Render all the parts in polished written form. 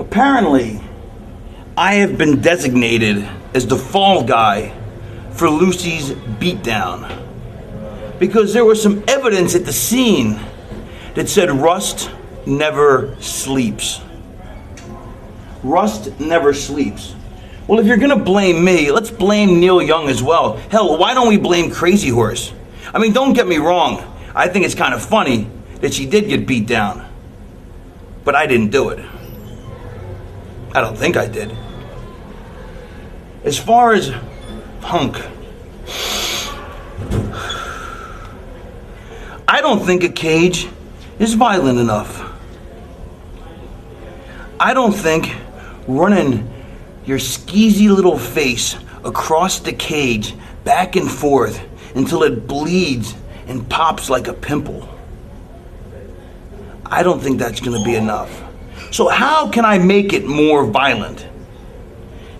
Apparently, I have been designated as the fall guy for Lucy's beatdown because there was some evidence at the scene that said Rust never sleeps. Rust never sleeps. Well, if you're gonna blame me, let's blame Neil Young as well. Hell, why don't we blame Crazy Horse? I mean, don't get me wrong. I think it's kind of funny that she did get beat down. But I didn't do it. I don't think I did. As far as Hunk, I don't think a cage is violent enough. I don't think running your skeezy little face across the cage back and forth until it bleeds and pops like a pimple. I don't think that's going to be enough. So how can I make it more violent?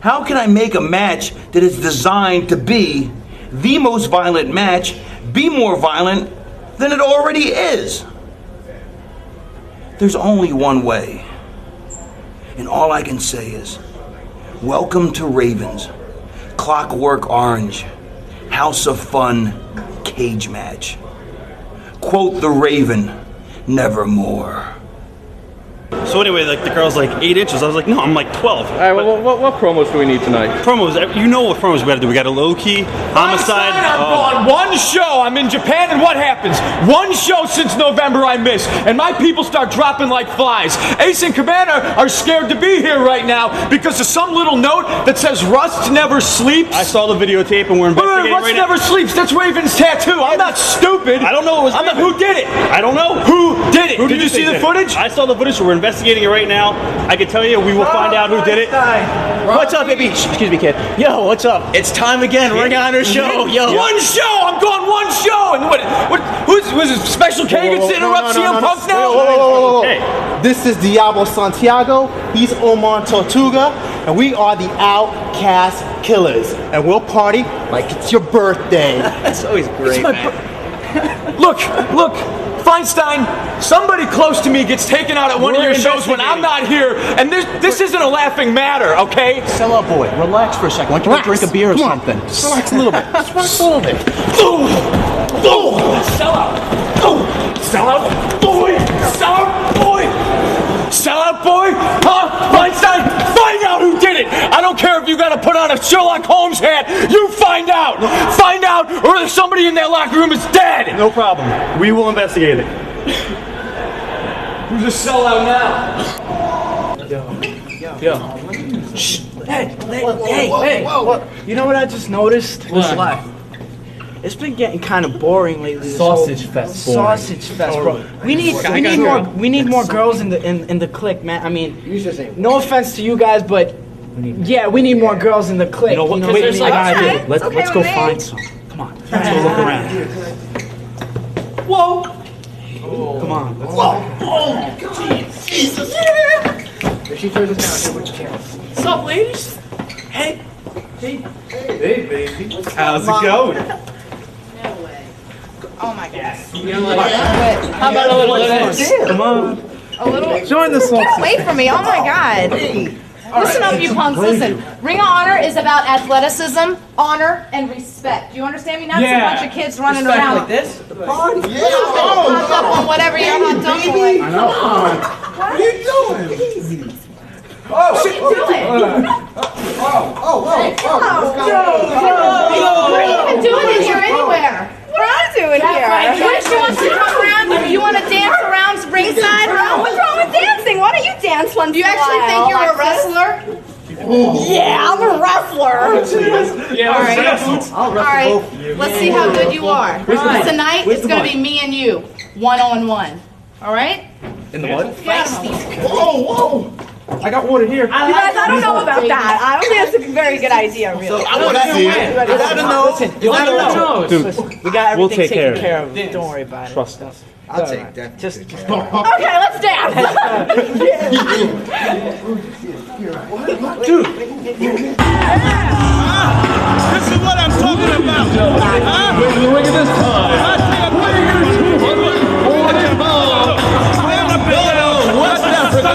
How can I make a match that is designed to be the most violent match be more violent than it already is? There's only one way. And all I can say is, welcome to Ravens, Clockwork Orange, House of Fun, cage match. Quote the Raven, nevermore. So anyway, like the girl's like 8 inches. I was like, no, I'm like 12. All right, what promos do we need tonight? Promos, you know what promos we gotta do. We got a low-key, homicide. I'm on one show. I'm in Japan, and what happens? One show since November I miss, and my people start dropping like flies. Ace and Commander are scared to be here right now because of some little note that says Rust never sleeps. I saw the videotape, and we're investigating Rust right now. never sleeps. That's Raven's tattoo. I'm not stupid. I don't know. Who did it? I don't know. Who did it? Did you see think the footage? I saw the footage. So we're investigating it right now. I can tell you, we will find out who did it. What's up, baby? Excuse me, kid. Yo, what's up? It's time again. Ring of Honor show. Yo. One show. I'm going one show. And who's it? Special K gets to interrupt CM Punk now? Whoa. This is Diablo Santiago. He's Omar Tortuga, and we are the Outcast Killers. And we'll party like it's your birthday. That's always great, man. Look, Feinstein, somebody close to me gets taken out at one of your shows when I'm not here, and this isn't a laughing matter, okay? Sell out, boy. Relax for a second. Why don't you go drink a beer or something? Just relax a little bit. Just relax a little bit. Sell out. Sell out, boy. Sell out, boy. Sell out, boy. Huh? Feinstein, find out who did it. I don't care if you got to put on a Sherlock Holmes hat. You find out. Find out, or if somebody in that locker room is dead. No problem. We will investigate it. Who's a sellout now? Yo. Shh. Hey. What? You know what I just noticed? What? It's been getting kind of boring lately. Sausage fest. Sausage fest, bro. We need more girls in the clique, man. I mean, no offense to you guys, but yeah, we need more girls in the clique. You know what? Let's go find some. Come on. Let's go look around. Whoa. Come on. Oh, Jesus. If she throws us down, what you care? What's up, ladies? Hey, baby. How's it going? No way. Oh my God. How about a little of this? Come on. A little. Join the song. Get away from me. Oh my God. Listen up, you punks. Listen. Ring of Honor is about athleticism, honor, and respect. Do you understand me? Not just a bunch of kids running around like this? Hopped up on whatever you're hopped up on. I know. What are you doing? What are you doing? What are you even doing in here anywhere? What are you doing here? She wants to come around. You want to dance around ringside? What's wrong with dancing? Why don't you dance once? Do you actually think you're a wrestler? Yeah, I'm a wrestler. Yeah, All right. Let's see how good you are. Tonight it's going to be me and you, one-on-one. All right? In the what? Feisty. Whoa. I got water here. You guys, I don't know about that. I don't think that's a very good idea, really. I want to see it. Listen, we got everything taken care of. Don't worry about it. Trust us. I'll take that. Just okay, let's dance. Dude. This is what I'm talking about. Huh? Look at this time. West Africa.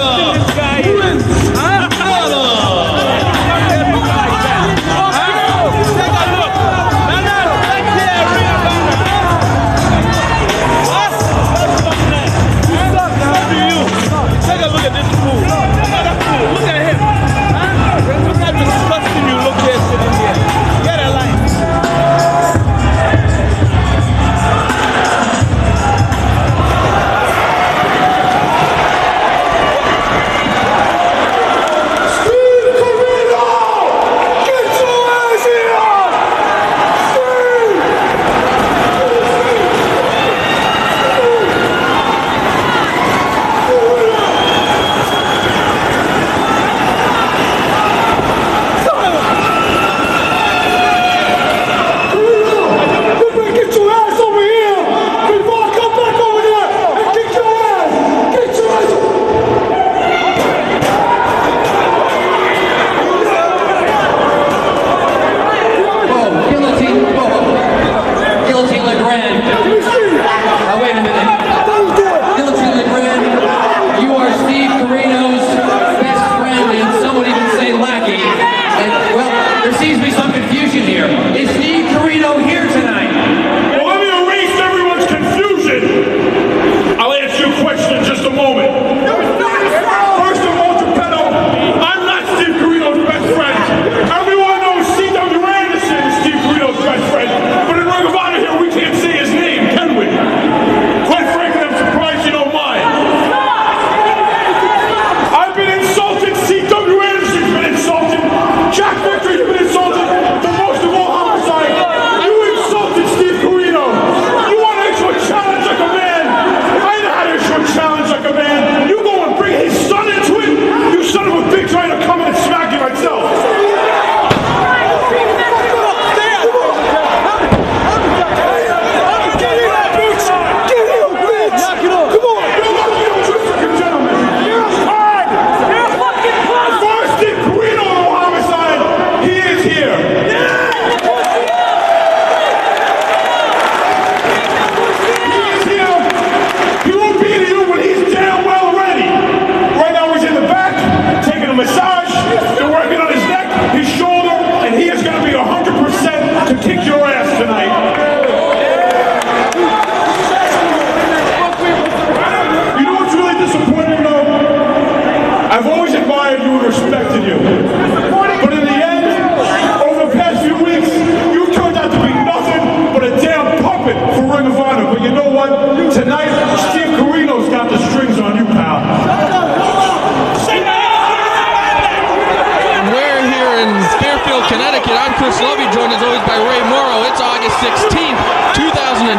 I'm Chris Lovey, joined as always by Ray Morrow. It's August 16th, 2003.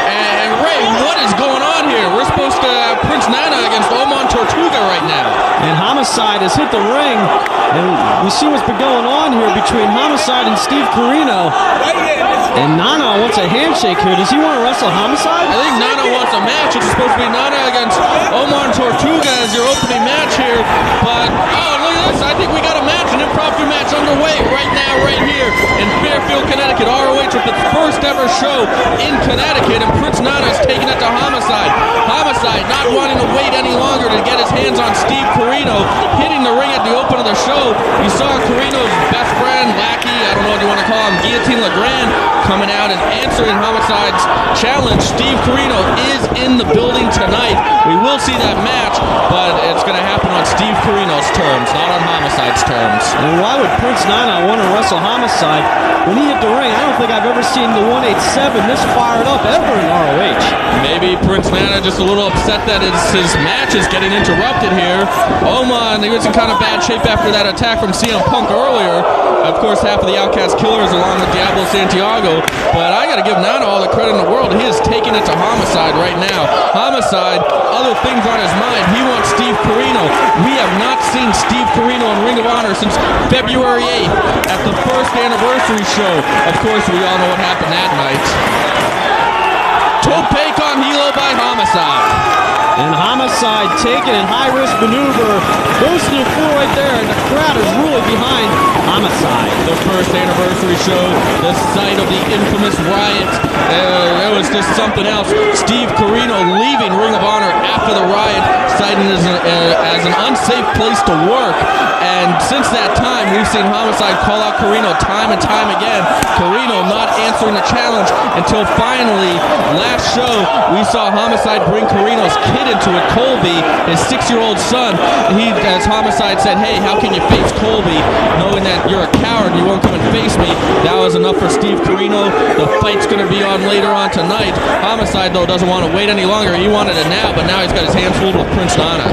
And Ray, what is going on here? We're supposed to have Prince Nana against Oman Tortuga right now. And Homicide has hit the ring. And we see what's been going on here between Homicide and Steve Carino. And Nana wants a handshake here. Does he want to wrestle Homicide? I think Nana wants a match. It's supposed to be Nana against Oman Tortuga as your opening match here. But, oh, look at this. I think we got a match, an impromptu match underway right now, right here in Fairfield, Connecticut. ROH with its first ever show in Connecticut. And Prince Nana is taking it to Homicide. Homicide not wanting to wait any longer to get his hands on Steve Carino, hitting the ring at the open of the show. You saw Carino's best friend, lackey, I don't know what you want to call him, Guillotine LeGrand, coming out and answering Homicide's challenge. Steve Carino is in the building tonight. We will see that match, but it's going to happen on Steve Carino's terms, not on Homicide's terms. And why would Prince Nana want to wrestle Homicide? When he hit the ring, I don't think I've ever seen the 187 this fired up ever in ROH. Maybe Prince Nana just a little upset that his match is getting interrupted here. Oman, he was in kind of bad shape after that attack from CM Punk earlier. Of course, half of the Outcast Killers along with Diablo Santiago. But I got to give Nana all the credit in the world. He is taking it to Homicide right now. Homicide, other things on his mind. He wants Steve Carino. We have not seen Steve Carino in Ring of Honor since February 8th at the first anniversary show. Of course, we all know what happened that night. Tope con Hilo by Homicide. And Homicide taking a high-risk maneuver. Goes to the floor right there, and the crowd is really behind Homicide. The first anniversary show, the site of the infamous riot. It was just something else. Steve Carino leaving Ring of Honor after the riot, citing it as an unsafe place to work. And since that time, we've seen Homicide call out Carino time and time again. Carino not answering the challenge until finally, last show, we saw Homicide bring Carino's kid into it, Colby, his 6-year-old son. He, as Homicide said, hey, how can you face Colby knowing that you're a coward and you won't come and face me? That was enough for Steve Carino. The fight's going to be on later on tonight. Homicide, though, doesn't want to wait any longer. He wanted it now, but now he's got his hands full with Prince Nana.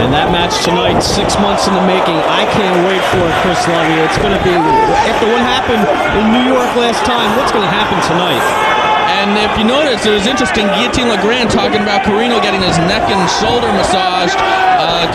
And that match tonight, 6 months in the making. I can't wait for it, Chris Lovey. It's going to be, after what happened in New York last time, what's going to happen tonight? And if you notice, it was interesting, Guillotine LeGrand talking about Carino getting his neck and shoulder massaged.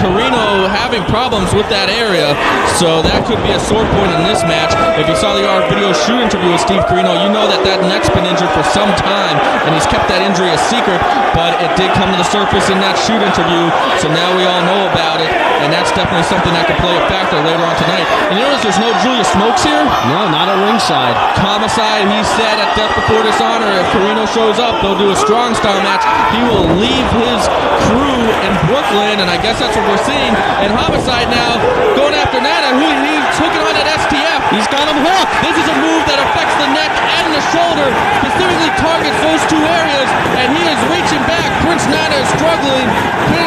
Carino having problems with that area, so that could be a sore point in this match. If you saw the video shoot interview with Steve Carino, you know that neck's been injured for some time, and he's kept that injury a secret, but it did come to the surface in that shoot interview, so now we all know about it, and that's definitely something that could play a factor later on tonight. And you notice there's no Julius Smokes here? No, not at ringside. Homicide, he said at Death Before Dishonor, if Carino shows up, they'll do a strong style match. He will leave his crew in Brooklyn, and I guess that's what we're seeing. And Homicide now going after Nana, who he's hooking on at STF. He's got him hooked. This is a move that affects the neck and the shoulder, specifically targets those two areas, and he is reaching back. Prince Nana is struggling.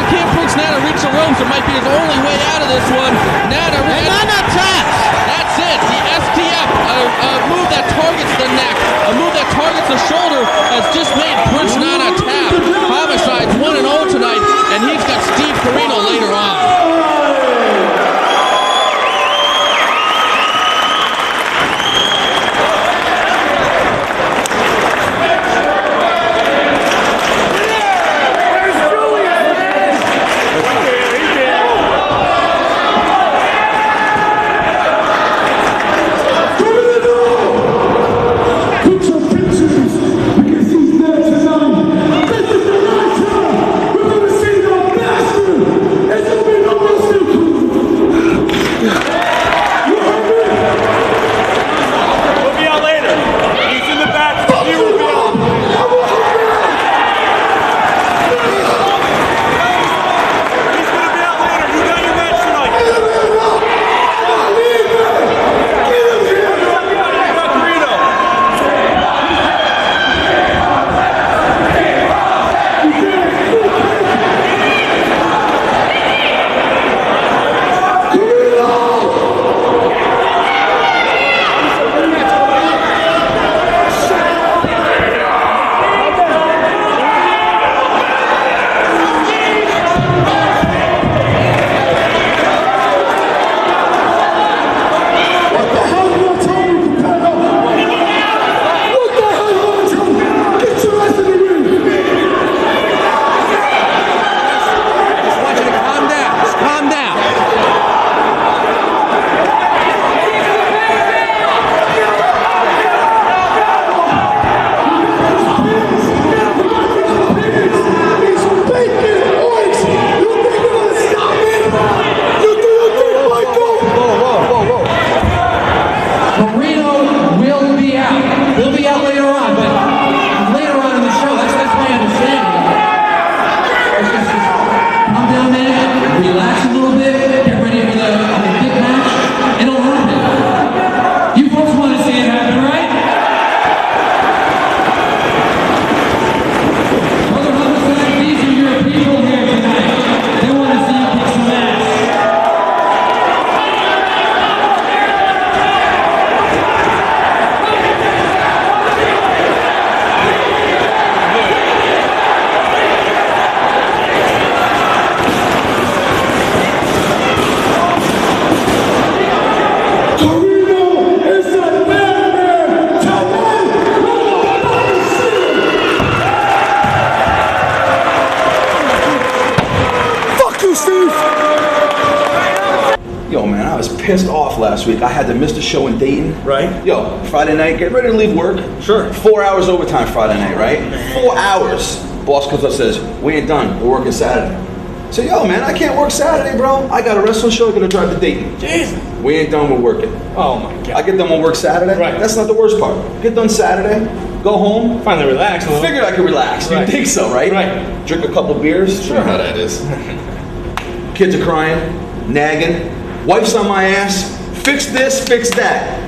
Can Prince Nana reach the ropes? It might be his only way out of this one. Nana taps. That's it. The STF, a move that targets the neck, a move that targets the shoulder, has just made Prince Nana tap. Homicide's 1-0 tonight, and he's got Steve Carino later on. Put your pictures, because these pissed off last week. I had to miss the show in Dayton. Right. Yo, Friday night, get ready to leave work. Sure. 4 hours overtime Friday night, right? 4 hours. Boss comes up and says, we ain't done. We're working Saturday. I say, yo, man, I can't work Saturday, bro. I got a wrestling show. I got to drive to Dayton. Jesus. We ain't done with working. Oh my God. I get done with work Saturday. Right. That's not the worst part. Get done Saturday, go home. Finally relax a little. Figured I could relax. Right. You think so, right? Right. Drink a couple beers. Sure. You know how that is. Kids are crying, nagging. Wife's on my ass. Fix this, fix that.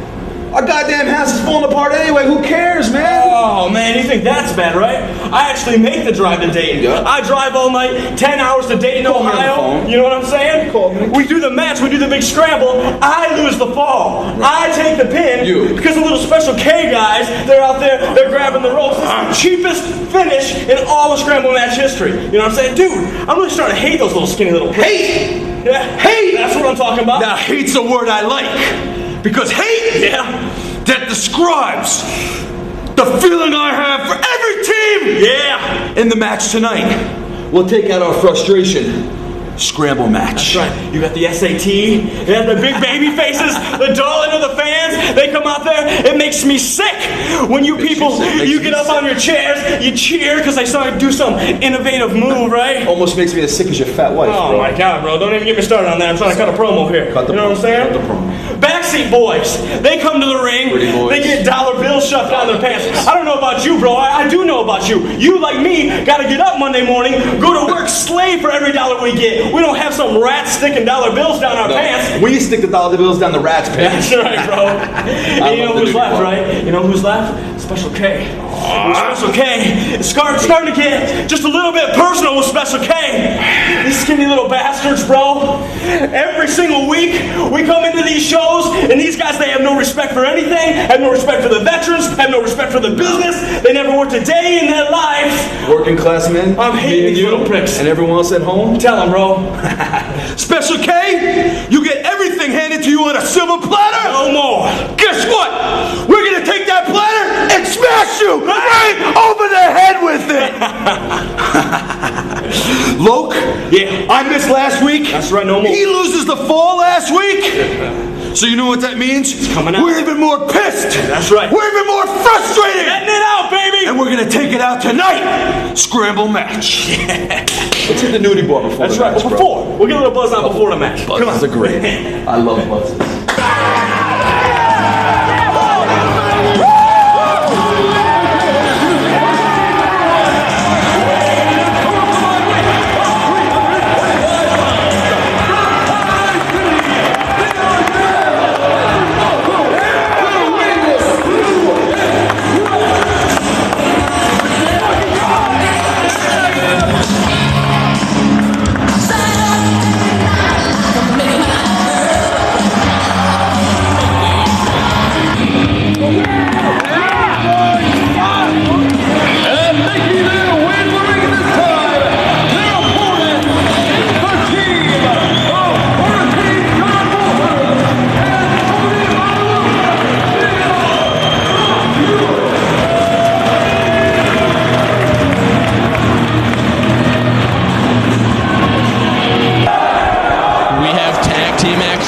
Our goddamn house is falling apart anyway. Who cares, man? Oh, man, you think that's bad, right? I actually make the drive to Dayton. Yeah. I drive all night, 10 hours to Dayton, Call me on the Ohio. phone. You know what I'm saying? Call me. We do the match, we do the big scramble. I lose the fall. I take the pin. You. Because the little Special K guys, they're out there, they're grabbing the ropes. It's the cheapest finish in all of scramble match history. You know what I'm saying? Dude, I'm really starting to hate those little skinny little pricks. Hate! Yeah. Hate! That's what I'm talking about. Now, hate's a word I like. Because hate that describes the feeling I have for every team in the match tonight. We'll take out our frustration. Scramble match. That's right. You got the SAT, you got the big baby faces, the darling of the fans. They come out there. It makes me sick when you people, you get up on your chairs, you cheer because they saw you do some innovative move, right? Almost makes me as sick as your fat wife, Oh bro. my God, bro. Don't even get me started on that. I'm trying to cut a promo here. Cut the you know promo. what I'm saying? Cut the promo. Backseat boys. They come to the ring. Pretty boys. They get dollar bills shoved down their pants. I don't know about you, bro. I do know about you. You, like me, got to get up Monday morning, go to work, slave for every dollar we get. We don't have some rat sticking dollar bills down our pants. We stick the dollar bills down the rat's pants. That's right, bro. And you know who's left, right? You know who's left? Special K. Special K. It's starting to get just a little bit personal with Special K. These skinny little bastards, bro. Every single week, we come into these shows, and these guys, they have no respect for anything, have no respect for the veterans, have no respect for the business. They never worked a day in their lives. Working class men. I'm hating these little pricks. And everyone else at home. Tell them, bro. Special K, you get everything handed to you on a silver platter. No more. Guess what? We're gonna take that platter and smash you right over the head with it. Loke, I missed last week. That's right, no more. He loses the fall last week. So you know what that means? It's coming out. We're even more pissed. That's right. We're even more frustrated. Getting it out, baby. And we're gonna take it out tonight. Scramble match. Let's hit the nudie bar before That's the right. match, But bro. before, we'll get a little buzz on before the match. Come on. Buzzes are great. I love buzzes.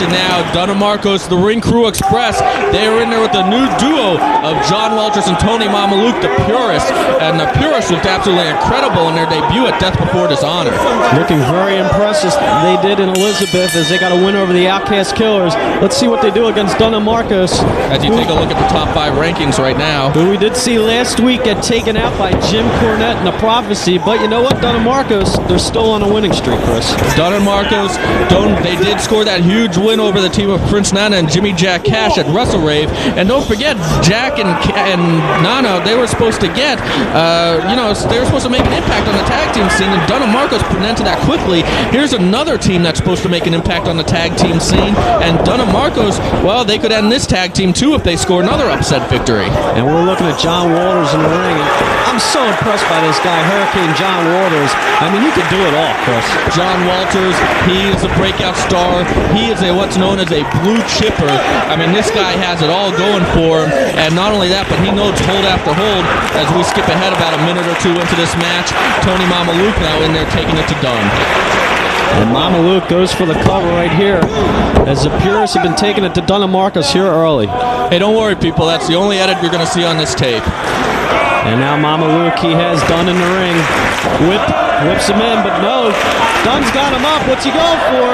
Now, Dunn & Marcos, the Ring Crew Express, they are in there with the new duo of John Walters and Tony Mamaluke, the Purists. And the Purists looked absolutely incredible in their debut at Death Before Dishonor. Looking very impressive. They did in Elizabeth as they got a win over the Outcast Killers. Let's see what they do against Dunn & Marcos. As you take a look at the top 5 rankings right now. Who we did see last week get taken out by Jim Cornette and the Prophecy. But you know what? Dunn & Marcos, they're still on a winning streak, Chris. Dunn & Marcos, they did score that huge win over the team of Prince Nana and Jimmy Jack Cash at Wrestle Rave. And don't forget, Jack and Nana, they were supposed to get, they were supposed to make an impact on the tag team scene, and Dunn & Marcos presented that quickly. Here's another team that's supposed to make an impact on the tag team scene, and Dunn & Marcos, well, they could end this tag team too if they score another upset victory. And we're looking at John Walters in the ring. I'm so impressed by this guy, Hurricane John Walters. I mean, you could do it all, Chris. John Walters, he is a breakout star. He is what's known as a blue chipper. I mean, this guy has it all going for him. And not only that, but he knows hold after hold. As we skip ahead about a minute or two into this match, Tony Mamaluke now in there taking it to Dunn. And Mama Luke goes for the cover right here, as the purists have been taking it to Dunn and Marcos here early. Hey, don't worry, people. That's the only edit you're going to see on this tape. And now Mama Luke, he has Dunn in the ring. Whips him in, but no. Dunn's got him up. What's he going for?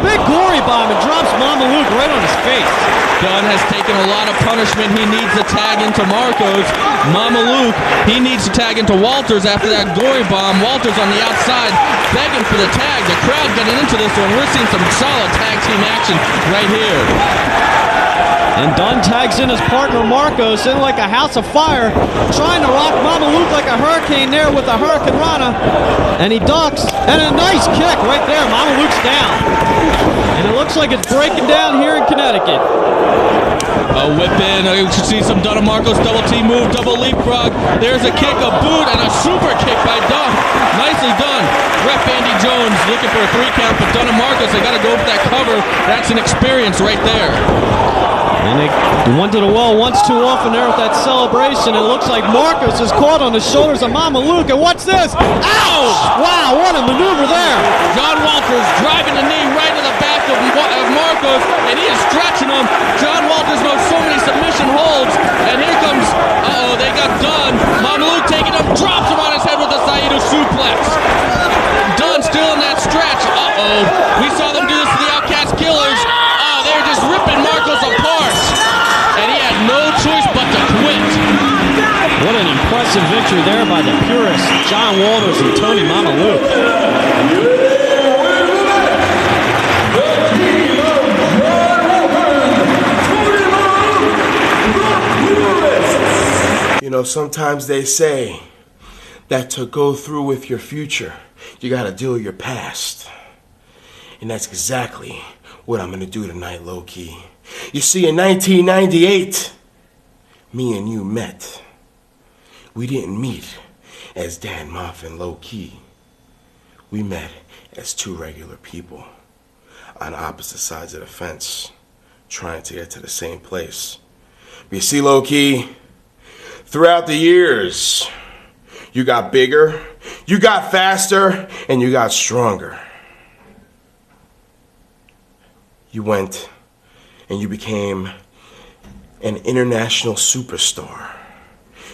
Big glory bomb and drops Mama Luke right on his face. Dunn has taken a lot of punishment. He needs to tag into Marcos. Mama Luke, he needs to tag into Walters after that glory bomb. Walters on the outside begging for the tag. The crowd getting into this one. We're seeing some solid tag team action right here. And Dunn tags in his partner Marcos in like a house of fire, trying to rock Mama Luke like a hurricane there with a Hurricane Rana. And he ducks, and a nice kick right there. Mama Luke's down. And it looks like it's breaking down here in Connecticut. A whip in. You should see some Dunn and Marcos double T move, double leapfrog. There's a kick, a boot, and a super kick by Dunn. Nicely done. Ref Andy Jones looking for a 3 count, but Dunn and Marcos, they got to go for that cover. That's an experience right there. And they went to the well once too often there with that celebration. It looks like Marcos is caught on the shoulders of Mama Luke. And what's this? Ouch! Wow, what a maneuver there. John Walters driving the knee right to the back of Marcos, and he is stretching him. John Walters knows so many submission holds. And here comes, they got Dunn. Mama Luke taking him, drops him on his head with a Saito suplex. Dunn still in that stretch. We saw them do this to the Outcast Killers. They're just ripping Marcos apart. And he had no choice but to quit. What an impressive victory there by the purists, John Walters and Tony Mama Luke. You know, sometimes they say that to go through with your future, you gotta deal with your past. And that's exactly what I'm gonna do tonight, low-key. You see, in 1998, me and you met. We didn't meet as Dan Moff and low-key. We met as 2 regular people on opposite sides of the fence, trying to get to the same place. But you see, low-key, throughout the years, you got bigger, you got faster, and you got stronger. You went and you became an international superstar.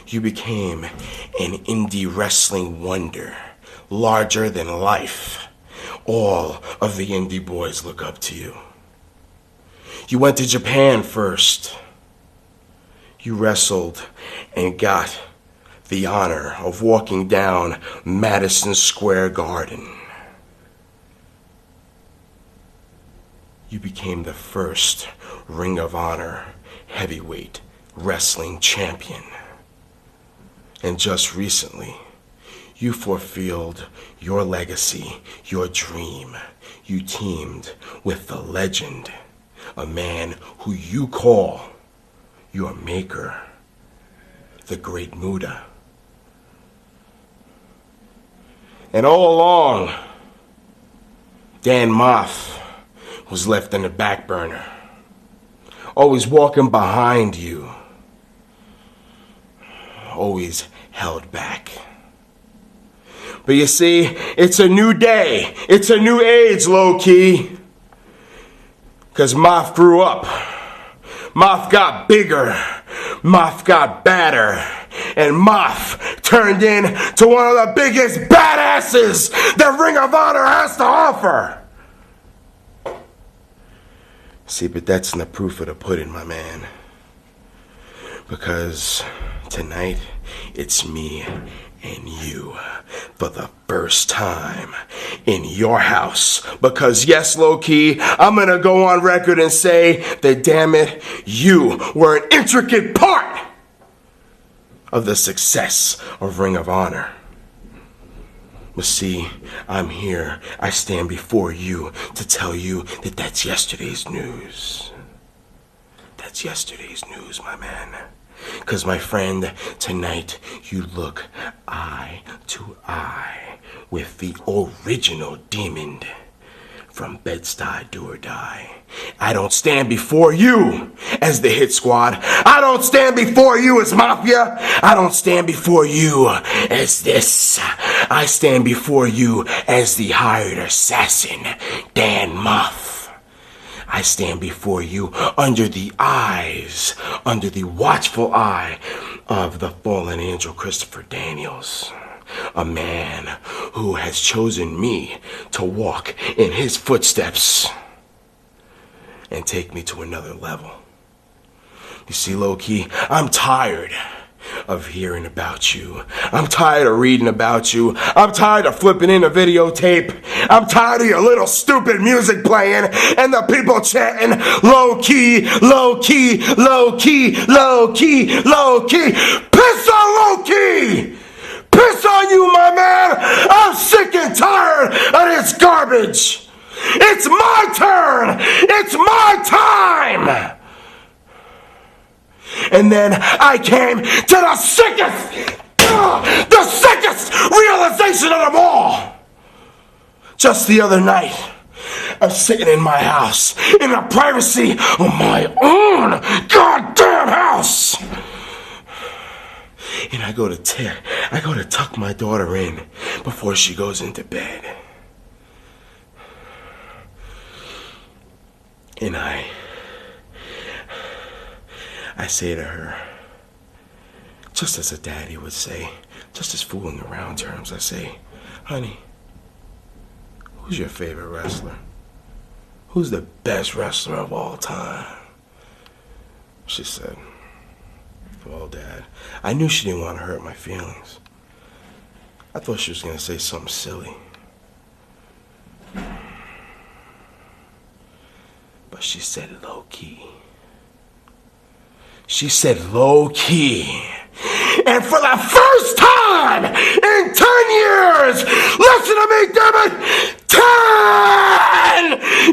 You became an indie wrestling wonder, larger than life. All of the indie boys look up to you. You went to Japan first. You wrestled and got the honor of walking down Madison Square Garden. You became the first Ring of Honor heavyweight wrestling champion. And just recently, you fulfilled your legacy, your dream. You teamed with the legend, a man who you call your maker, the Great Muda. And all along, Dan Moff was left in the back burner, always walking behind you, always held back. But you see, it's a new day, it's a new age, low-key, because Moff grew up, Moff got bigger, Moff got badder, and Moff turned into one of the biggest badasses that Ring of Honor has to offer. See, but that's not proof of the pudding, my man. Because tonight, it's me and you for the first time in your house. Because yes, low-key, I'm gonna go on record and say that, damn it, you were an intricate part of the success of Ring of Honor. But see, I'm here, I stand before you to tell you that that's yesterday's news. That's yesterday's news, my man. Because, my friend, tonight you look eye to eye with the original demon from Bed-Stuy Do or Die. I don't stand before you as the Hit Squad. I don't stand before you as Mafia. I don't stand before you as this. I stand before you as the hired assassin, Dan Moff. I stand before you under the watchful eye of the fallen angel Christopher Daniels. A man who has chosen me to walk in his footsteps and take me to another level. You see, low-key, I'm tired of hearing about you. I'm tired of reading about you. I'm tired of flipping in a videotape. I'm tired of your little stupid music playing and the people chanting low-key, low-key, low-key, low-key, low-key. Piss on low-key! Piss on you, my man! I'm sick and tired of this garbage! It's my turn! It's my time! And then I came to the sickest realization of them all! Just the other night, I'm sitting in my house, in the privacy of my own goddamn house! And I go to tuck my daughter in before she goes into bed. And I say to her, just as a daddy would say, just as fooling around terms, I say, honey, who's your favorite wrestler? Who's the best wrestler of all time? She said, well, Dad, I knew she didn't want to hurt my feelings. I thought she was going to say something silly. But she said low-key. She said low-key. And for the first time in 10 years, listen to me, damn it, 10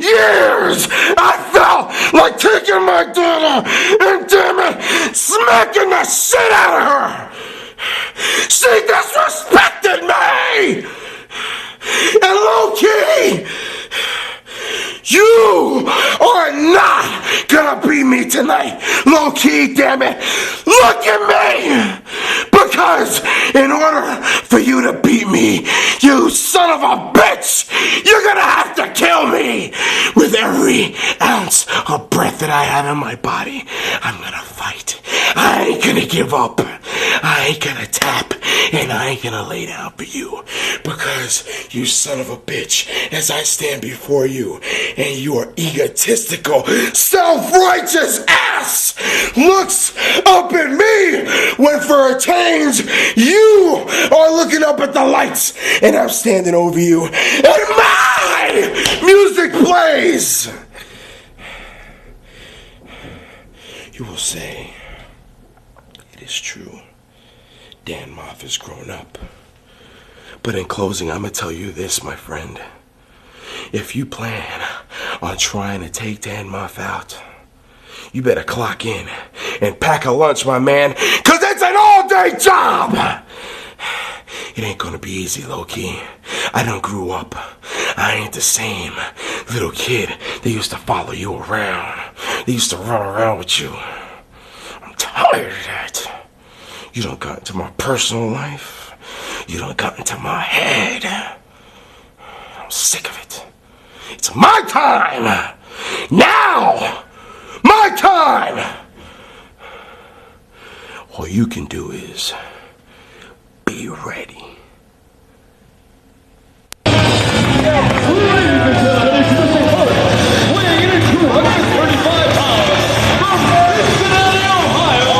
years, I felt like taking my daughter and, damn it, smacking the shit out of her. She disrespected me. And low-key, you are not gonna beat me tonight. Low-key, damn it. Look at me. Because in order for you to beat me, you son of a bitch, you're gonna have to kill me. With every ounce of breath that I have in my body, I'm gonna fight. I ain't gonna give up. I ain't gonna tap. And I ain't gonna lay down for you. Because you son of a bitch, as I stand before you, and your egotistical, self-righteous ass looks up at me when for a change you are looking up at the lights and I'm standing over you and my music plays. You will say, it is true, Dan Moff has grown up. But in closing, I'm going to tell you this, my friend. If you plan on trying to take Dan Moff out, you better clock in and pack a lunch, my man, because it's an all-day job. It ain't going to be easy, low-key. I done grew up. I ain't the same little kid that used to follow you around. They used to run around with you. I'm tired of that. You done got into my personal life. You done got into my head. I'm sick of it. It's my time! Now! My time! All you can do is be ready. Weighing in at 235 pounds, from Cincinnati, Ohio,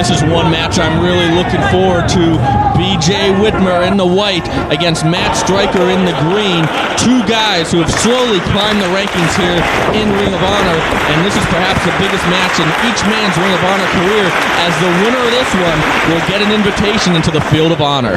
this is one match I'm really looking forward to. B.J. Whitmer in the white against Matt Stryker in the green. Two guys who have slowly climbed the rankings here in Ring of Honor, and this is perhaps the biggest match in each man's Ring of Honor career, as the winner of this one will get an invitation into the Field of Honor.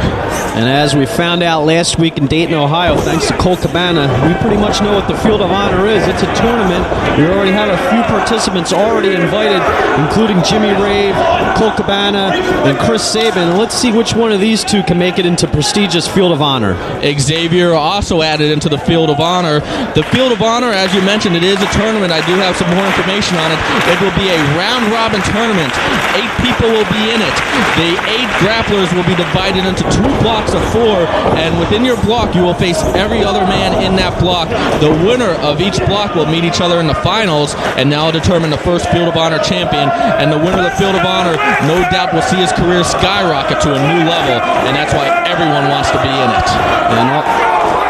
And as we found out last week in Dayton, Ohio, thanks to Colt Cabana, we pretty much know what the Field of Honor is. It's a tournament. We already have a few participants already invited, including Jimmy Rave, Colt Cabana, and Chris Sabin. Let's see which one of these two can make it into prestigious Field of Honor. Xavier also added into the Field of Honor. The Field of Honor, as you mentioned, it is a tournament. I do have some more information on it. It will be a round-robin tournament. 8 people will be in it. The 8 grapplers will be divided into 2 blocks of 4, and within your block, you will face every other man in that block. The winner of each block will meet each other in the finals, and now determine the first Field of Honor champion. And the winner of the Field of Honor, no doubt, will see his career skyrocket to a new level, and that's why everyone wants to be in it.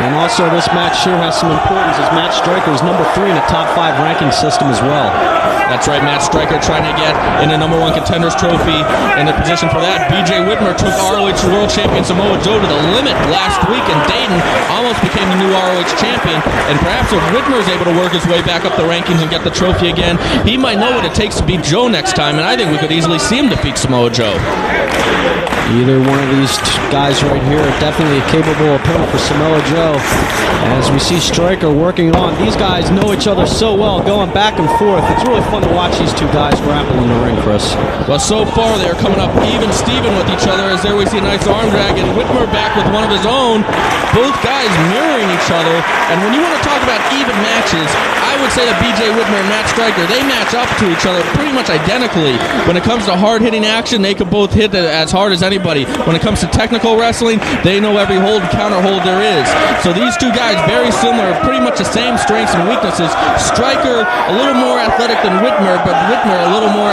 And also, this match here has some importance, as Matt Stryker is number 3 in the top 5 ranking system as well. That's right, Matt Stryker trying to get in the number 1 contenders trophy, and the position for that. B.J. Whitmer took ROH World Champion Samoa Joe to the limit last week in Dayton, almost became the new ROH champion, and perhaps if Whitmer is able to work his way back up the rankings and get the trophy again, he might know what it takes to beat Joe next time, and I think we could easily see him defeat Samoa Joe. Either one of these guys right here are definitely a capable opponent for Samoa Joe. As we see Stryker working on, these guys know each other so well, going back and forth. It's really fun to watch these two guys grapple in the ring, Chris. Well, so far they're coming up even Steven with each other, as there we see a nice arm drag, and Whitmer back with one of his own. Both guys mirroring each other, and when you want to talk about even matches, I would say that B.J. Whitmer and Matt Stryker, they match up to each other pretty much identically. When it comes to hard-hitting action, they can both hit as hard as anybody. When it comes to technical wrestling, they know every hold and counter hold there is. So these two guys, very similar, pretty much the same strengths and weaknesses. Stryker a little more athletic than Whitmer, but Whitmer a little more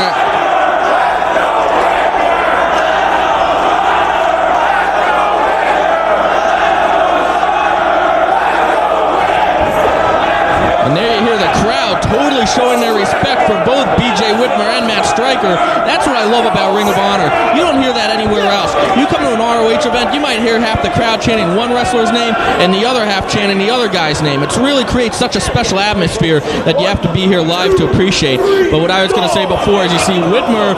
and there you hear the crowd totally showing their respect for both B.J. Whitmer and Matt Stryker. That's what I love about Ring of Honor. You don't hear that anywhere else. You come to an ROH event, you might hear half the crowd chanting one wrestler's name and the other half chanting the other guy's name. It really creates such a special atmosphere that you have to be here live to appreciate. But what I was going to say before is you see Whitmer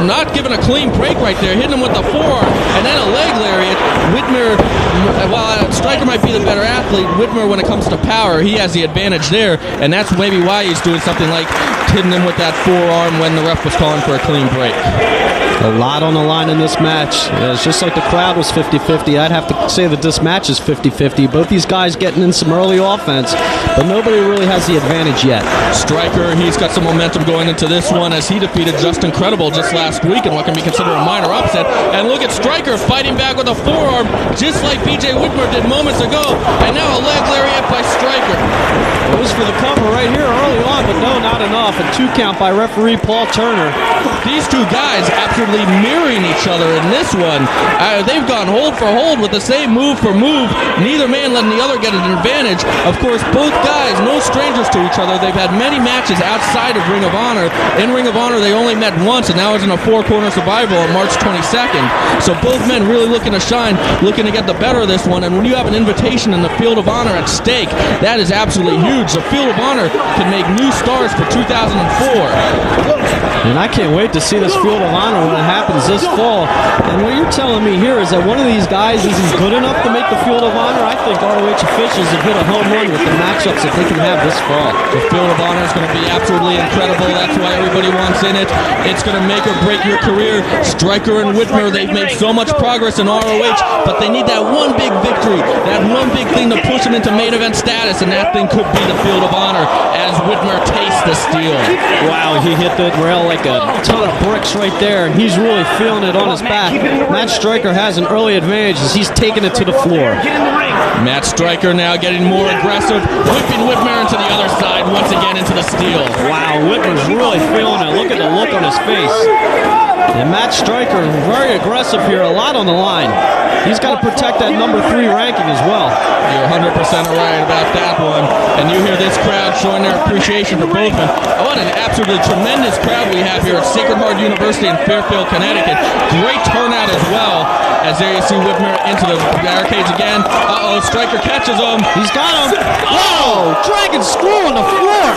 not giving a clean break right there, hitting him with the forearm and then a leg lariat. Whitmer, while Stryker might be the better athlete, Whitmer, when it comes to power, he has the advantage there, and that's maybe why he's doing something like hitting him with that forearm when the ref was calling for a clean break. A lot on the line in this match. It's just like the crowd was 50-50. I'd have to say that this match is 50-50. Both these guys getting in some early offense, but nobody really has the advantage yet. Stryker, he's got some momentum going into this one as he defeated Justin Credible just last week in what can be considered a minor upset. And look at Stryker fighting back with a forearm, just like B.J. Whitmer did moments ago. And now a leg lariat by Stryker. It was for the cover right here early on, but no, not enough. A 2 count by referee Paul Turner. These two guys absolutely mirroring each other in this one. They've gone hold for hold with the same move for move. Neither man letting the other get an advantage. Of course, both guys, no strangers to each other. They've had many matches outside of Ring of Honor. In Ring of Honor, they only met once, and that was in a 4-corner survival on March 22nd. So both men really looking to shine, looking to get the better of this one. And when you have an invitation in the Field of Honor at stake, that is absolutely huge. The Field of Honor can make new stars for 2004. And I can't wait to see this Field of Honor when it happens this fall. And what you're telling me here is that one of these guys isn't good enough to make the Field of Honor. I think ROH officials have hit a home run with the matchups that they can have this fall. The Field of Honor is going to be absolutely incredible. That's why everybody wants in it. It's going to make or break your career. Stryker and Whitmer, they've made so much progress in ROH, but they need that one big victory, that one big thing to push them into main event status, and that thing could be the Field of Honor as Whitmer tastes the steel. Wow, he hit the rail like a ton of bricks right there, and he's really feeling it on his back. Matt Stryker has an early advantage as he's taking it to the floor. Matt Stryker now getting more aggressive, whipping Whitmer into the other side, once again into the steel. Wow, Whitmer's really feeling it. Look at the look on his face. And Matt Stryker very aggressive here, a lot on the line. He's got to protect that number 3 ranking as well. You're 100% right about that one. And you hear this crowd showing their appreciation for both men. What an absolutely tremendous crowd we have here at Sacred Heart University in Fairfield, Connecticut. Great turnout as well. As there you see Whitmer into the barricades again. Uh-oh, Striker catches him. He's got him. Whoa! Dragon screw on the floor.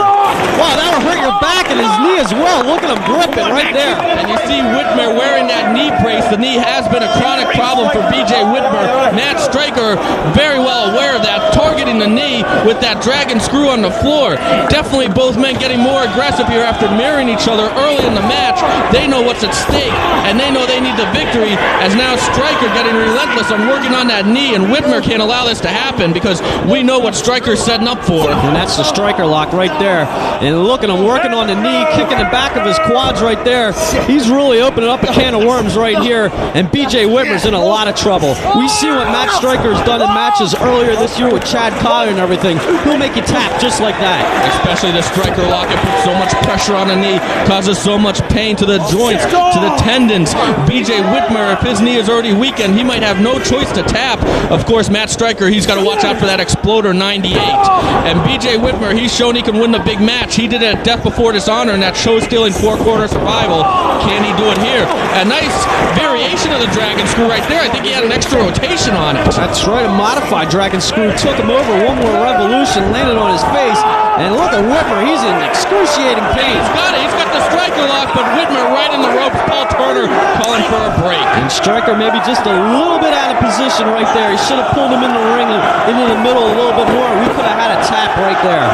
Wow, that'll hurt your back and his knee as well. Look at him gripping right there. And you see Whitmer wearing that knee brace. The knee has been a chronic problem for B.J. Whitmer. Matt Striker very well aware of that, targeting the knee with that dragon screw on the floor. Definitely both men getting more aggressive here after mirroring each other early in the match. They know what's at stake, and they know they need the victory, as now Striker getting relentless on working on that knee, and Whitmer can't allow this to happen because we know what Striker's setting up for. And that's the Striker lock right there. And look at him working on the knee, kicking the back of his quads right there. He's really opening up a can of worms right here, and B.J. Whitmer's in a lot of trouble. We see what Matt Striker's done in matches earlier this year with Chad Collier and everything. He'll make you tap just like that. Especially the Striker lock. It puts so much pressure on the knee, causes so much pain to the joints, to the tendons. B.J. Whitmer, if his knee is already weakened, he might have no choice to tap. Of course, Matt Striker, he's got to watch out for that Exploder 98. And B.J. Whitmer, he's shown he can win the big match. He did it at Death Before Dishonor in that show-stealing 4-quarter survival. Can he do it here? A nice variation of the Dragon Screw right there. I think he had an extra rotation on it. That's right, a modified Dragon Screw took him over. One more revolution, landed on his face. And look at Whitmer, he's in excruciating pain. He's got it, he's got the Striker lock, but Whitmer right in the ropes. Paul Turner calling for a break. And Striker maybe just a little bit out of position right there. He should have pulled him in the ring into the middle a little bit more. We could have had a tap right there.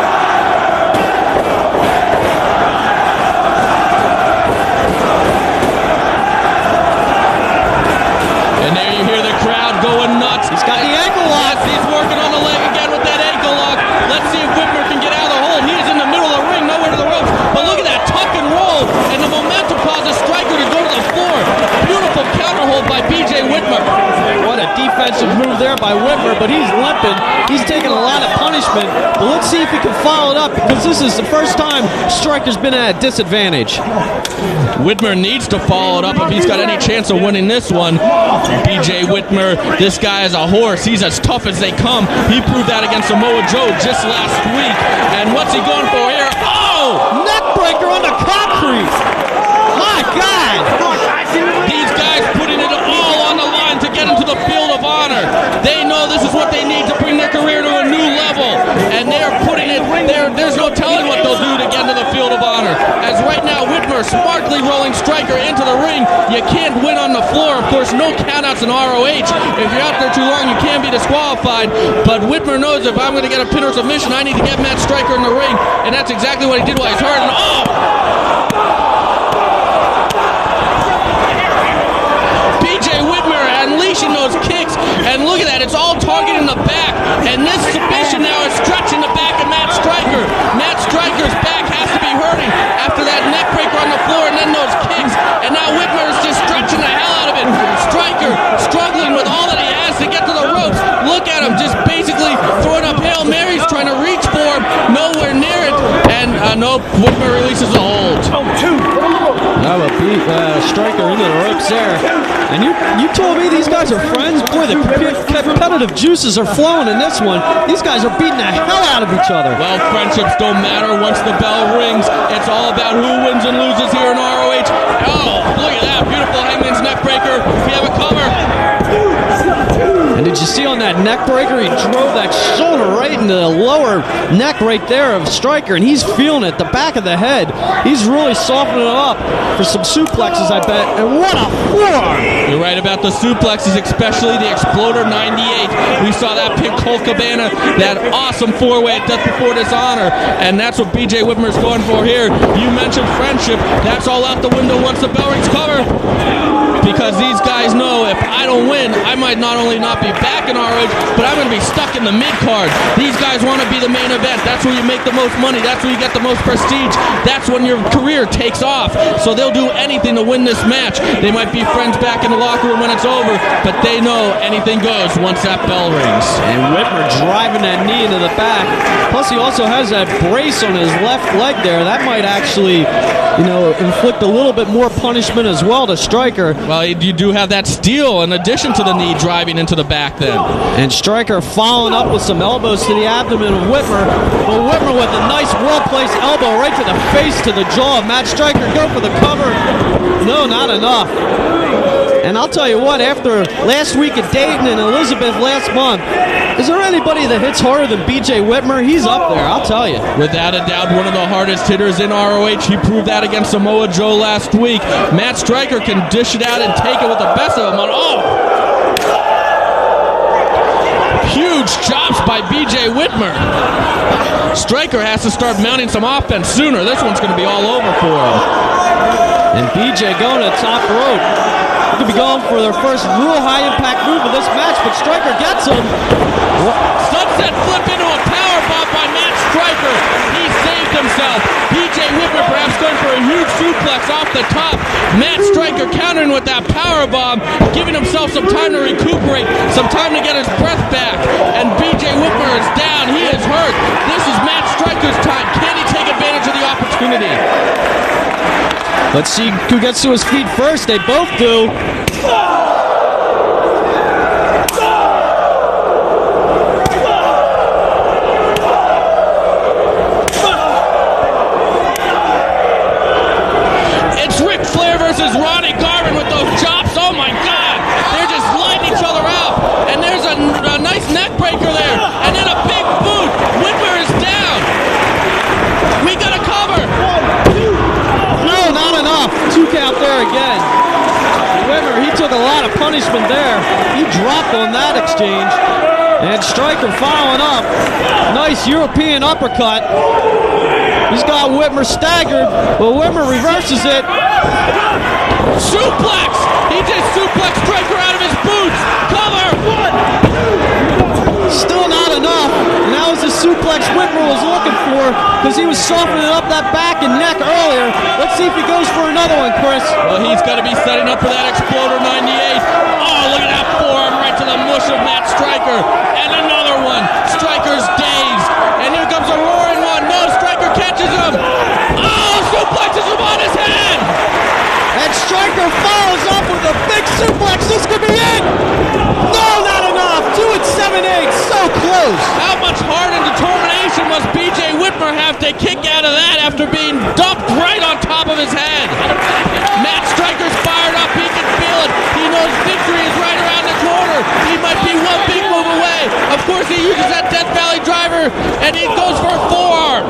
And there you hear the crowd going nuts. He's got the ankle lock. Yes, he's working on the leg again with that ankle lock. Let's see if Whitmer can get out of the hold. He is in the middle of the ring, nowhere to the ropes. But look at that tuck and roll. And the momentum causes Striker to go to the floor. Beautiful counter hold by B.J. Whitmer. What a defensive move there by Whitmer, but he's limping. He's taking a lot of punishment. But let's see if he can follow it up, because this is the first time Striker's been at a disadvantage. Whitmer needs to follow it up if he's got any chance of winning this one. B.J. Whitmer, this guy is a horse. He's as tough as they come. He proved that against Samoa Joe just last week. And what's he going for here? Oh! Neckbreaker on the concrete! My God! These guys putting it all on the line to get into the field of honor. They know this is what they need to bring their career to a new level. And they're putting it there. There's no telling what they'll do to get into the field of honor. As right now, Whitmer smartly rolling Striker into the ring. You can't win on the floor. Of course, no countouts in ROH. If you're out there too long, you can be disqualified. But Whitmer knows if I'm going to get a pin or submission, I need to get Matt Striker in the ring. And that's exactly what he did while he's hurt. And B.J. Whitmer unleashing those kicks, and look at that, it's all targeting the back, and this submission now is stretching the back of Matt Striker. Matt Striker's back has to be hurting after that neck breaker on the floor and then those kicks, and now Whitmer is just stretching the hell out of it. Striker struggling with all that he has to get to the ropes. Look at him, just basically throwing up Hail Marys, trying to reach for him, nowhere near it, and nope, Whitmer releases the hold. That would beat Striker into the ropes there. And you told me these guys are friends? Boy, the competitive juices are flowing in this one. These guys are beating the hell out of each other. Well, friendships don't matter once the bell rings. It's all about who wins and loses here in ROH. Oh, look at that. Beautiful Hangman's neck breaker. We have a cover. And did you see on that neck breaker, he drove that shoulder right into the lower neck right there of Striker, and he's feeling it, the back of the head. He's really softening it up for some suplexes, I bet. And what a forearm! You're right about the suplexes, especially the Exploder 98. We saw that pin Colt Cabana, that awesome four-way at Death Before Dishonor, and that's what B.J. Whitmer's going for here. You mentioned friendship. That's all out the window once the bell rings cover. Because these guys know if I don't win, I might not only not be back in ROH, but I'm going to be stuck in the mid-card. These These guys want to be the main event. That's where you make the most money. That's where you get the most prestige. That's when your career takes off. So they'll do anything to win this match. They might be friends back in the locker room when it's over, but they know anything goes once that bell rings. And Whitmer driving that knee into the back. Plus, he also has that brace on his left leg there. That might actually, inflict a little bit more punishment as well to Stryker. Well, you do have that steel in addition to the knee driving into the back then. And Stryker following up with some elbows to the abdomen of Whitmer. But Whitmer with a nice well-placed elbow right to the face, to the jaw of Matt Stryker. Go for the cover. No, not enough. And I'll tell you what, after last week at Dayton and Elizabeth last month, is there anybody that hits harder than BJ Whitmer? He's up there, I'll tell you. Without a doubt, one of the hardest hitters in ROH. He proved that against Samoa Joe last week. Matt Stryker can dish it out and take it with the best of them. Huge chops by BJ Whitmer. Stryker has to start mounting some offense sooner. This one's going to be all over for him. And BJ going to the top rope. They could be going for their first real high-impact move of this match, but Stryker gets him. Sunset flip into a powerbomb by Matt Stryker. He saved himself. BJ Whitmer perhaps going for a huge suplex off the top. Matt Stryker countering with that powerbomb, giving himself some time to recuperate, some time to get his breath back. And BJ Whitmer is down. He is hurt. This is Matt Stryker's time. Can he take advantage of the opportunity? Let's see who gets to his feet first. They both do. It's Ric Flair versus Ronnie Garvin with those chops. Oh my God. They're just lighting each other out. And there's a nice neck breaker there. And then a big boot. Whitmer is down. We got a cover. No, not enough. 2 count there again. Whitmer, he took a lot of punishment there. He dropped on that exchange. And Stryker following up. Nice European uppercut. He's got Whitmer staggered, but Whitmer reverses it. Suplex! He just suplexed Stryker out of his boots. Cover! Still not enough. And that was the suplex Whitmer was looking for, because he was softening up that back and neck earlier. Let's see if he goes for another one, Chris. Well, he's got to be setting up for that Exploder 98. Oh, look at that forearm right to the mush of Matt Stryker. And another one. Stryker's dazed. And here comes a roaring one. No, Stryker catches him. Oh, suplexes him on his head. And Stryker follows up with a big suplex. This could be it. No, not enough. 2 and 7/8. So close. How much heart and determination must BJ Whitmer have to kick out of that after being dumped right on top of his head? Matt Stryker's fired up. He can feel it. He knows victory is right around the corner. He might be one big move away. Of course, he uses that Death Valley driver, and he goes for a forearm.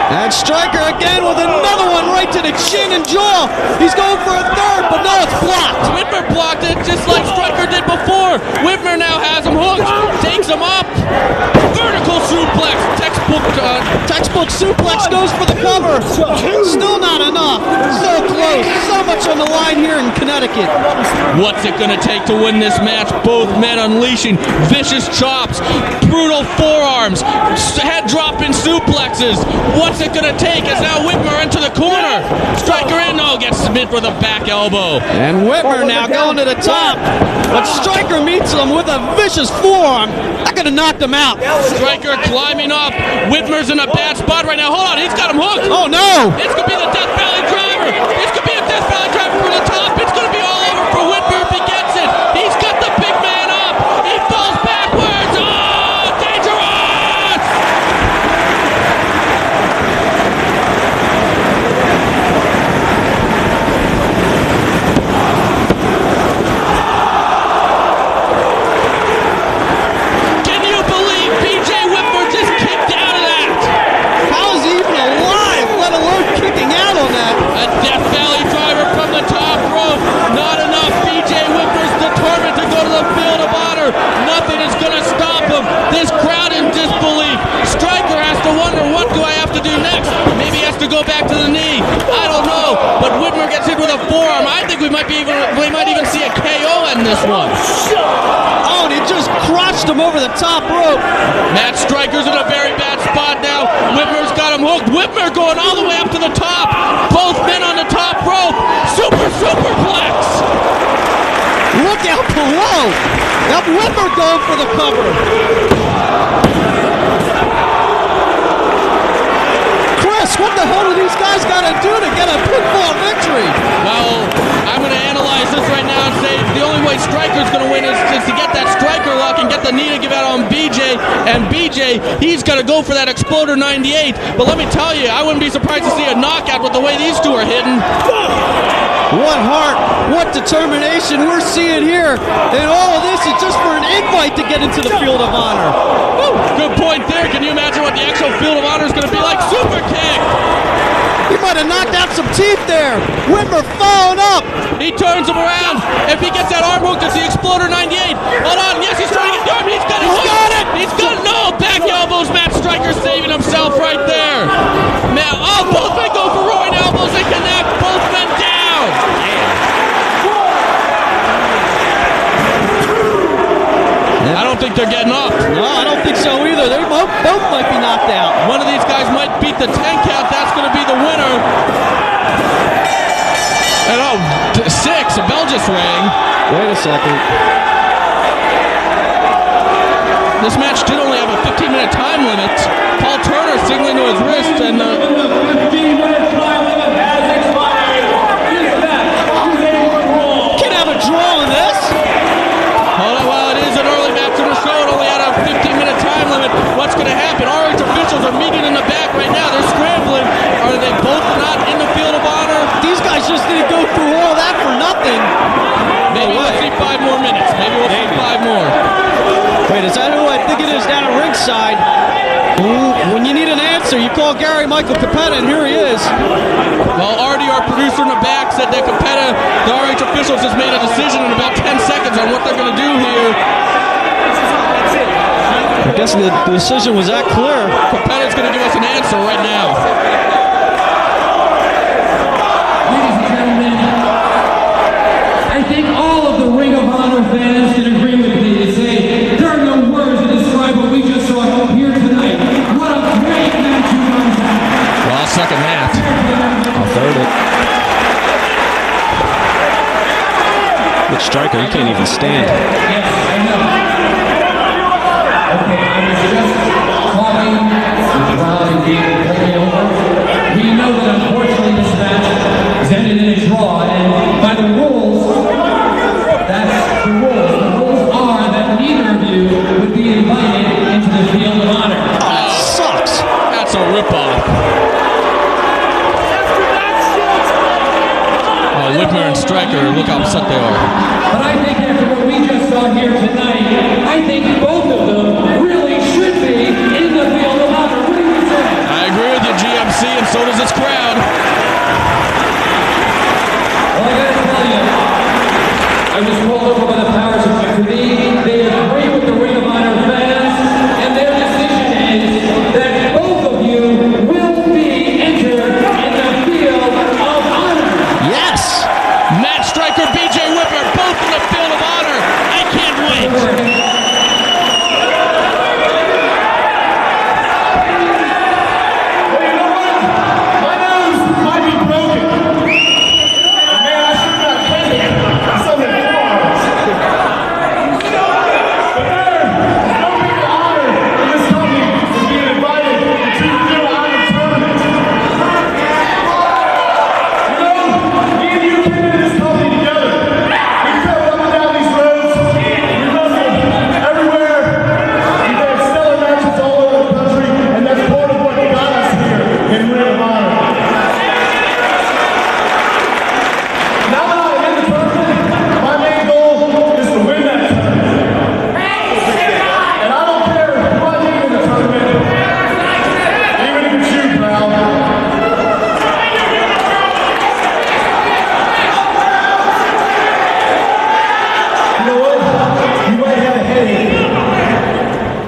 And Stryker again with another one right to the chin and jaw. He's going for a third, but no, it's blocked. Whitmer blocked it just like Stryker did before. Whitmer now has him hooked. Takes him up. Vertical suplex. Textbook suplex goes for the cover. Still not enough. So close. So much on the line here in Connecticut. What's it going to take to win this match? Both men unleashing vicious chops, brutal forearms, head dropping suplexes. What's it going to take as now Whitmer into the corner? Stryker in, no, gets Smith with a back elbow. And Whitmer now going to the top. But Stryker meets him with a vicious forearm. That could have knocked him out. Stryker climbing up. Whitmer's in a bad spot right now. Hold on, he's got him hooked. Oh no! This could be the Death Valley driver. This could be a Death Valley driver for the top. It's going to be all over for Whitmer if he gets it. He's got the big man up. He falls backwards. Oh, dangerous! Can you believe BJ Whitmer just kicked out of that? How is he even alive, let alone kicking out on that? A Death Valley driver from the top rope. Not enough. BJ Whitmer's determined to go to the field of honor. Nothing is going to stop him. This crowd in disbelief. Stryker has to wonder, what do I have to do next? Maybe he has to go back to the knee. I don't know. But Whitmer gets hit with a forearm. I think we might even see a KO in this one. Oh, and he just crotched him from over the top rope. Matt Striker's in a very bad spot now. Whitmer's got him hooked. Whitmer going all the way up to the top. Both men on the top rope. Superplex. Look out below. That Whitmer going for the cover. Chris, what the hell do these guys got to do to get a pinfall victory? Well, I'm going to analyze this right now and say the only way Striker's going to win is to get that striker lock and get the knee to give out on BJ. And BJ, he's going to go for that Exploder 98. But let me tell you, I wouldn't be surprised to see a knockout with the way these two are hitting. What heart, what determination we're seeing here. And all of this is just for an invite to get into the Field of Honor. Woo, good point there. Can you imagine what the actual Field of Honor is going to be like? Super kick. He might have knocked out some teeth there. Whitmer following up. He turns him around. If he gets that arm hooked, it's the Exploder 98. Hold on. Yes, he's trying to get the arm. He's got it. He's got it. No. Back elbows. Matt Striker saving himself right there. Now, both men go for roaring elbows. They connect. Both men down. I don't think they're getting up. No, I don't think so either. They both might be knocked out. One of these guys might beat the 10 count. That's going to be the winner. And 6, a bell just rang. Wait a second. This match did only have a 15-minute time limit. Paul Turner signaling to his wrist, and 15-minute time limit has expired. Can't have a draw on this. Hold on, well, it is an early match in the show. It only had a 15-minute time limit. What's going to happen? ROH officials are meeting in the back right now. They're scrambling. Are they both not in the Field of Honor? These guys just didn't go through all that for nothing. Maybe we'll see 5 more minutes. Maybe we'll see 5 more. Wait, is that who I think it is down at ringside? When you need an answer, you call Gary Michael Capetta, and here he is. Well, Artie, our producer in the back, said that Capetta, the ROH officials, has made a decision in about 10 seconds on what they're going to do here. I guess the decision was that clear. Capetta's going to give us an answer right now. Ladies and gentlemen, I think all of the Ring of Honor fans can agree with me to say there are no words to describe what we just saw here tonight. What a great match you guys had. Well, I'll second that. I'll third it. Good striker, he can't even stand. Yes, I know. Okay, I was just talking with Ron and David pulling over. We know that unfortunately this match is ended in a draw, and by the rules, that's the rules. The rules are that neither of you would be invited into the Field of Honor. That sucks. That's a ripoff. Oh, Whitmer and Striker, look how upset they are. But I think after what we just saw here tonight, I think both of them really should be in the Field of Honor. What do you say? I agree with you, GMC, and so does this crowd. Well, I gotta tell you, I was called over by the powers of me. They agree with the Ring of Honor fans, and their decision is that both of you will be entered in the Field of Honor. Yes! Matt Striker, BJ Whitmer, both in the Field of Honor. I can't wait.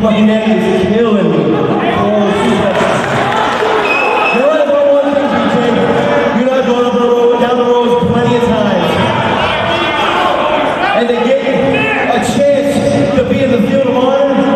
Fucking neck is killing me. You're right about one thing, BJ. You're not going down the road plenty of times. And they get a chance to be in the Field of Honor.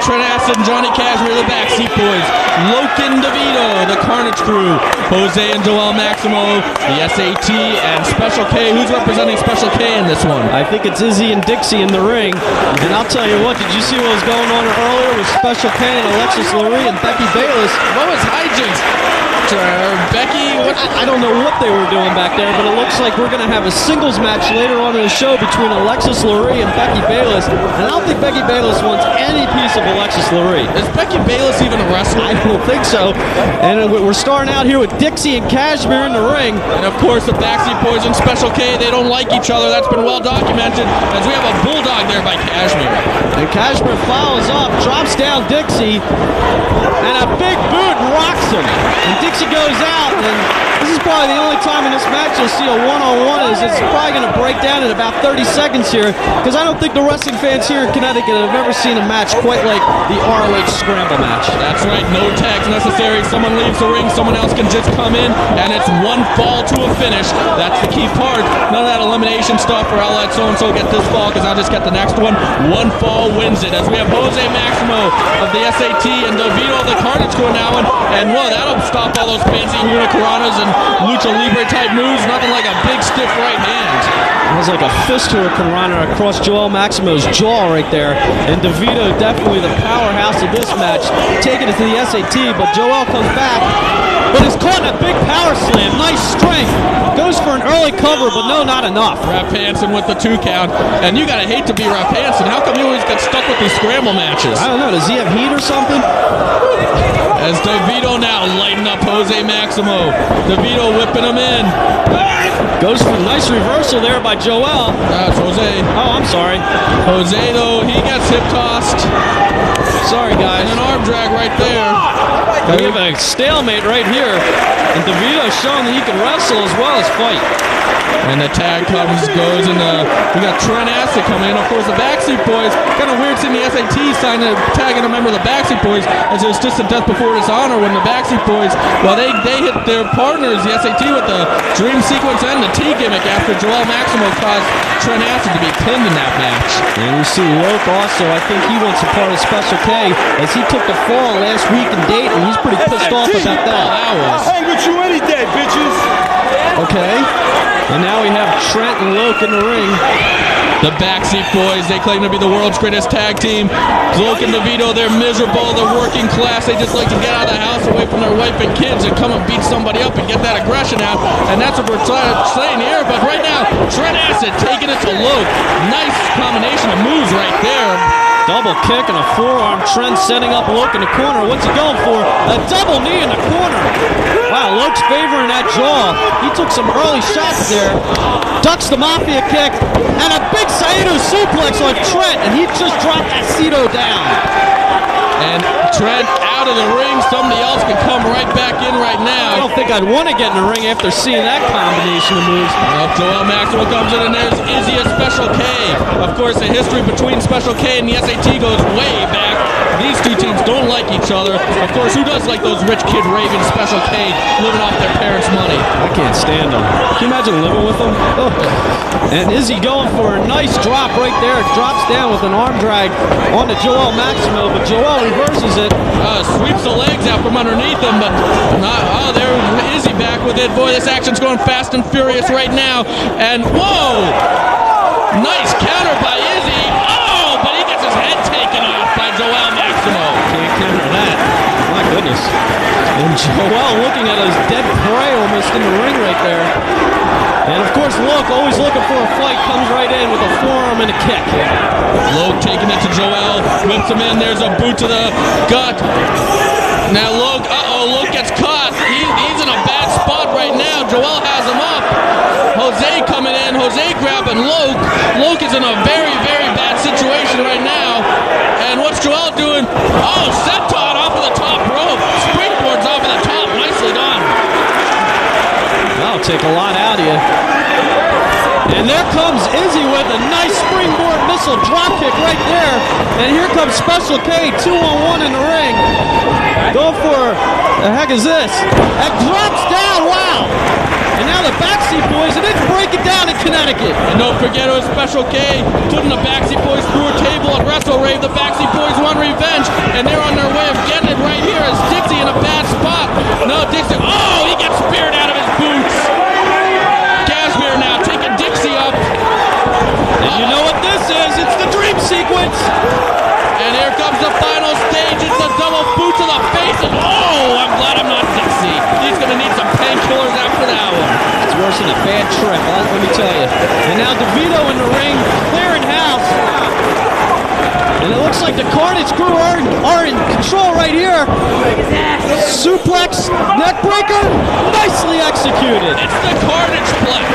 Trent Acid and Johnny Cashmere, the Backseat Boys. Loken DeVito, the Carnage Crew. Jose and Joel Maximo, the SAT, and Special K. Who's representing Special K in this one? I think it's Izzy and Dixie in the ring. And I'll tell you what, did you see what was going on earlier with Special K and Alexis Lurie and Becky Bayless? What was hijinks? Becky, what? I don't know what they were doing back there, but it looks like we're going to have a singles match later on in the show between Alexis Lurie and Becky Bayless. And I don't think Becky Bayless wants any piece of Alexis Lurie. Is Becky Bayless even a wrestler? I don't think so. And we're starting out here with Dixie and Cashmere in the ring. And of course, the Backseat Boys and Special K, they don't like each other. That's been well documented, as we have a bulldog there by Cashmere. And Cashmere follows up, drops down Dixie, and a big boot rocks him. And Dixie goes out, and this is probably the only time in this match you'll see a one-on-one. It's probably going to break down in about 30 seconds here, because I don't think the wrestling fans here in Connecticut have ever seen a match quite like the ROH Scramble match. That's right, no tags necessary. Someone leaves the ring, someone else can just come in, and it's one fall to a finish. That's the key part. None of that elimination stuff where I'll let so-and-so get this fall because I'll just get the next one. One fall wins it, as we have Jose Maximo of the SAT and DeVito of the Carnage Crew now, and whoa, that'll stop all those fancy hurricanranas and lucha libre type moves. Nothing like a big stiff right hand. It was like a fist hurricanrana across Joel Maximo's jaw right there. And DeVito definitely the powerhouse of this match, taking it to the SAT, but Joel comes back, but is caught in a big power slam. Nice strength. Goes for an early cover, but no, not enough. Rap Hansen with the 2 count. And you gotta hate to be Rap Hansen. How come you always get stuck with these scramble matches? I don't know. Does he have heat or something? As DeVito now lighting up Jose Maximo. DeVito whipping him in. Goes for a nice reversal there by Joel. That's Jose. Oh, I'm sorry. Jose, though, he gets hip tossed. Sorry, guys. And an arm drag right there. We have a stalemate right here. And DeVito's showing that he can wrestle as well as fight. And the tag goes, and we got Trent Acid coming in. Of course, the Backseat Boys. Kind of weird seeing the SAT sign a tagging a member of the Backseat Boys as there's distant death before dishonor when the Backseat Boys, well, they hit their partners, the SAT, with the dream sequence and the T gimmick after Joel Maximo caused Trent Acid to be pinned in that match. And we see Loke also. I think he wants a part of Special K as he took the fall last week in Dayton. He's pretty pissed off about that. I'll hang with you any day, bitches. Okay. And now we have Trent and Loke in the ring. The Backseat Boys, they claim to be the world's greatest tag team. Loke and DeVito, they're miserable, they're working class. They just like to get out of the house away from their wife and kids and come and beat somebody up and get that aggression out. And that's what we're saying here. But right now, Trent Acid taking it to Loke. Nice combination of moves right there. Double kick and a forearm. Trent setting up Loke in the corner. What's he going for? A double knee in the corner. Wow, Loke's favoring that jaw. He took some early shots there. Ducks the Mafia kick. And a big Saito suplex on Trent. And he just dropped that Saito down. And Trent out of the ring. Somebody else can come right back in right now. I don't think I'd want to get in the ring after seeing that combination of moves. Well, Joel Maxwell comes in, and there's Izzy of Special K. Of course, the history between Special K and the SAT goes way back. These two teams don't like each other. Of course, who does like those rich kid raving Special K living off their parents' money? I can't stand them. Can you imagine living with them? Oh. And Izzy going for a nice drop right there. Drops down with an arm drag onto Joel Maximo, but Joel reverses it. Sweeps the legs out from underneath him, but not. Oh, there Izzy back with it. Boy, this action's going fast and furious right now. And whoa! Nice counter by Izzy. Oh, but he gets his head taken off by Joel Maximo. Can't counter that. My goodness. And Joel looking at his dead prey almost in the ring right there. And of course, Loke, always looking for a fight, comes right in with a forearm and a kick. Loke taking it to Joel, whips him in. There's a boot to the gut. Now Loke, Loke gets caught. He's in a bad spot right now. Joel has him up. Jose coming in. Jose grabbing Loke. Loke is in a very, very bad situation right now. And what's Joel doing? Oh, senton off of the top rope. Springboards off of the top. Nicely done. That'll take a lot out of you. And there comes Izzy with a nice springboard missile dropkick right there. And here comes Special K, 2-on-1 in the ring. Going for, the heck is this? That drops down, wow. And now the Backseat Boys, and they break it down and Connecticut. And don't forget it was Special K putting the Backseat Boys through a table at Wrestle Rave. The Backseat Boys want revenge, and they're on their way of getting it right here as Dixie in a bad spot. No, Dixie, oh, he gets speared out of his boots. Casimir now taking Dixie up. And you know what this is? It's the dream sequence. And here comes the final stage. It's a double boot to the face. And oh, I'm glad I'm not Dixie. He's going to need some painkillers after that one. It's worse than a bad trip, let me tell you. And now DeVito in the ring, clearing house. And it looks like the Carnage crew are in control right here. Suplex, neckbreaker, nicely executed. It's the Carnage Plex.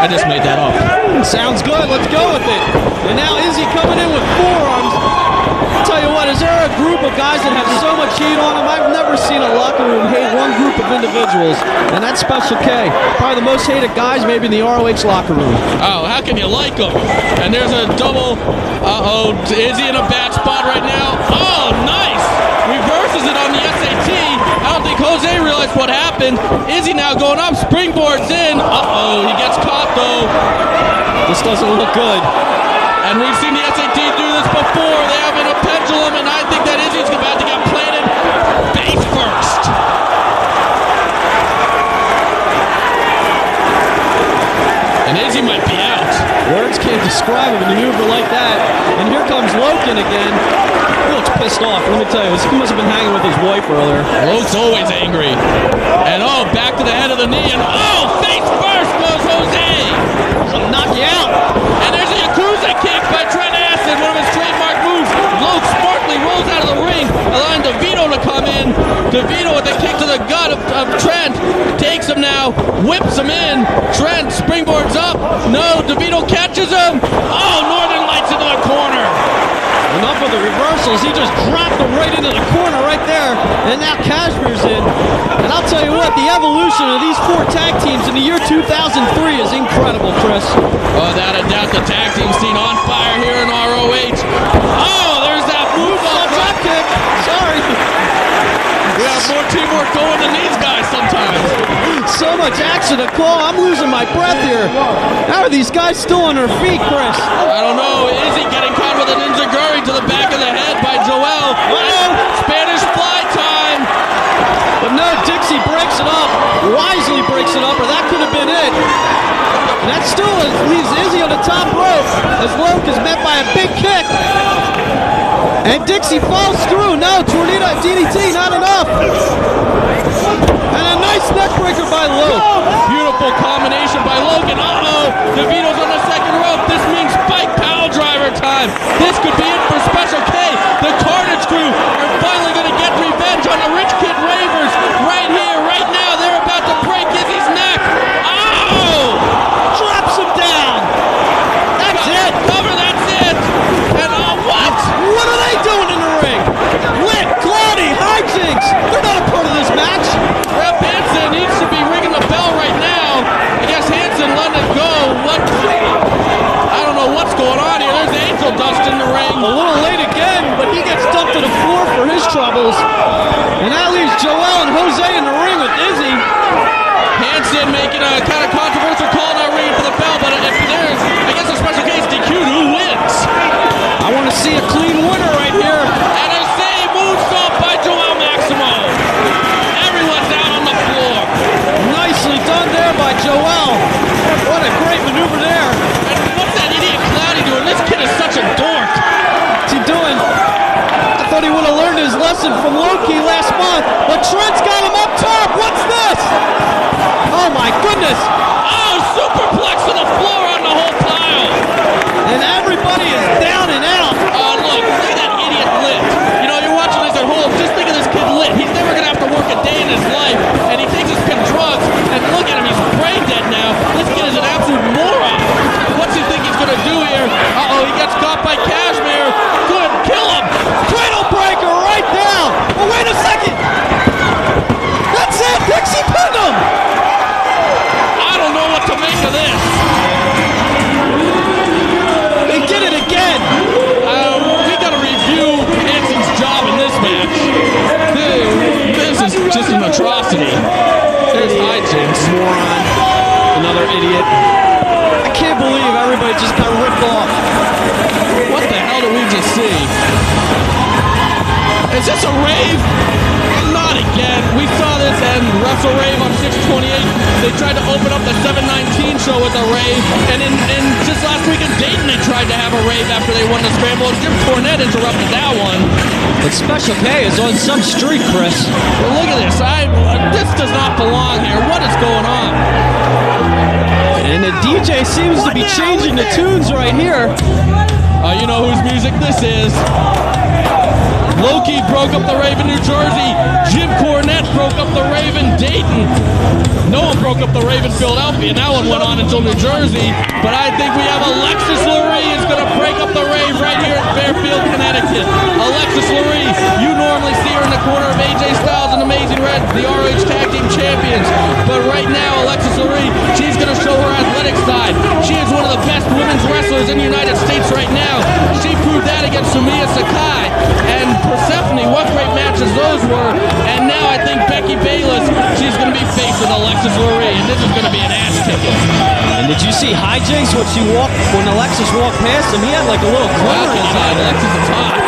I just made that up. Sounds good, let's go with it. And now Izzy coming in with forearms. I'll tell you what, is there a group of guys that have so much heat on them? I've never seen a locker room hate one group of individuals, and that's Special K. Probably the most hated guys maybe in the ROH locker room. Oh, how can you like them? And there's a double, Izzy in a bad spot right now. Oh, nice! Reverses it on the SAT. I don't think Jose realized what happened. Izzy now going up, springboards in. He gets caught though. This doesn't look good. And we've seen the SAT do this before. They have in a pendulum, and I think that Izzy's about to get planted face first. And Izzy might be out. Words can't describe a maneuver like that. And here comes Loken again. He looks pissed off. Let me tell you, he must have been hanging with his wife earlier. Loke's always angry. And back to the head of the knee, and face first goes Jose. He'll knock you out. And there's a Yakuza kick by Trent Acid, one of his trademark moves. Loke smartly rolls out of the ring, allowing DeVito to come in. DeVito with a kick to the gut of Trent. Takes him now, whips him in. Trent springboards up. No, DeVito catches him. Northern Lights into the corner. Enough of the reversals. He just dropped him right into the corner right there. And now Cashmere's in. And I'll tell you what, the evolution of these four tag teams in the year 2003 is incredible, Chris. Without a doubt, the tag team scene on fire here in ROH. There's that move off drop kick. Sorry. We have more teamwork going than these guys sometimes. So much action to call. I'm losing my breath here. How are these guys still on their feet, Chris? I don't know. Is he getting caught with an enziguri to the back of the head by Joel? Spanish fly time. But no, Dixie breaks it up. Wisely breaks it up, or that could have been it. And that still leaves Izzy on the top rope as Loke is met by a big kick. And Dixie falls through. No, tornado DDT, not enough. And a nice neckbreaker by Loke. Beautiful combination by Logan. DeVito's on the second rope. This means spike pile driver time. This could be it for Special K. The Carnage crew are finally going to get revenge on the Rich Kid Ravers. Right here, right now, they're about to break Izzy's neck. Drops him down. That's it. Cover, that's it. And what? What are they doing in the ring? Lit, cloudy, hijinks. They're not a part of this match. Rep Hansen needs to be ringing the bell right now. I guess Hansen let it go. I don't know what's going on here. There's angel dust in the ring. A little late again, but he gets dumped to the floor for his troubles. And that leaves Joel and Jose in the ring with Izzy. Hansen making a kind of controversial call, not ringing for the bell, but if there's, I guess, a Special Case DQ, who wins? I want to see a clean winner right here. And a save moonsault by Joel Maximo. Everyone's out on the floor. Nicely done there by Joel. What a great maneuver there. And what's that idiot Cloudy doing? This kid is such a dork. What's he doing? I thought he would have learned his lesson from Loki last month, but Trent's got him up top. What's this? Oh my goodness. Superplex to the floor on the whole pile. And everybody is down and out. Look at that idiot Lit. You're watching this at home. Just think of this kid Lit. He's never going to have to work a day in his life. And he takes his drugs. And look at him. He's brain dead now. This kid is an absolute moron. What's he think he's going to do here? He gets caught by Cashmere. Good. Kill him. Cradle breaker right now. Oh, wait a second. That's it. Dixie pinned him. I don't know what to make of this. They did it again. We got to review Hansen's job in this match. This is just an atrocity. There's hijinks. Moron. another idiot. I can't believe everybody just got ripped off. What the hell did we just see? Is this a rave? Not again. We saw this and Wrestle Rave on 628. They tried to open up the 719 show with a rave, and just last week in Dayton they tried to have a rave after they won the Scramble, and Jim Cornette interrupted that one. But Special K is on some streak, Chris. Well, look at this. This does not belong here. What is going on? And the DJ seems to be changing the tunes right here. You know whose music this is. Loki broke up the rave in New Jersey. Jim Cornette broke up the rave in Dayton. No one broke up the rave in Philadelphia. That one went on until New Jersey. But I think we have Alexis Lurie is going to break up the rave right here at Fairfield, Connecticut. Alexis Lurie, you normally see her in the corner of AJ Styles and Amazing Red, the ROH Tag Team Champions. But right now, Alexis Lurie, she's going to show her athletic side. She is one of the best women's wrestlers in the United States right now. She proved that against Sumiya Sakai. And Persephone, what great matches those were. And now I think Becky Bayless, she's going to be facing Alexis Lurie, and this is going to be an ass kicking. And did you see hijinks when Alexis walked past him? He had like a little glimmer in his eye. Alexis is hot.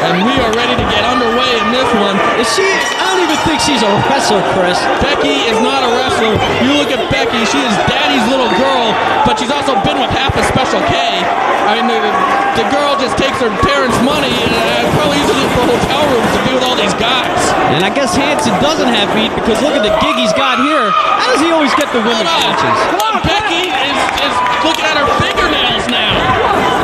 And we are ready to get underway in this one. Is she? I don't even think she's a wrestler, Chris. Becky is not a wrestler. You look at Becky, she is Daddy's little girl, but she's also been with half a Special K. I mean, the girl just takes her parents' money and probably uses it for hotel rooms to be with all these guys. And I guess Hanson doesn't have beat because look at the gig he's got here. How does he always get the women's matches? Becky is looking at her fingernails now.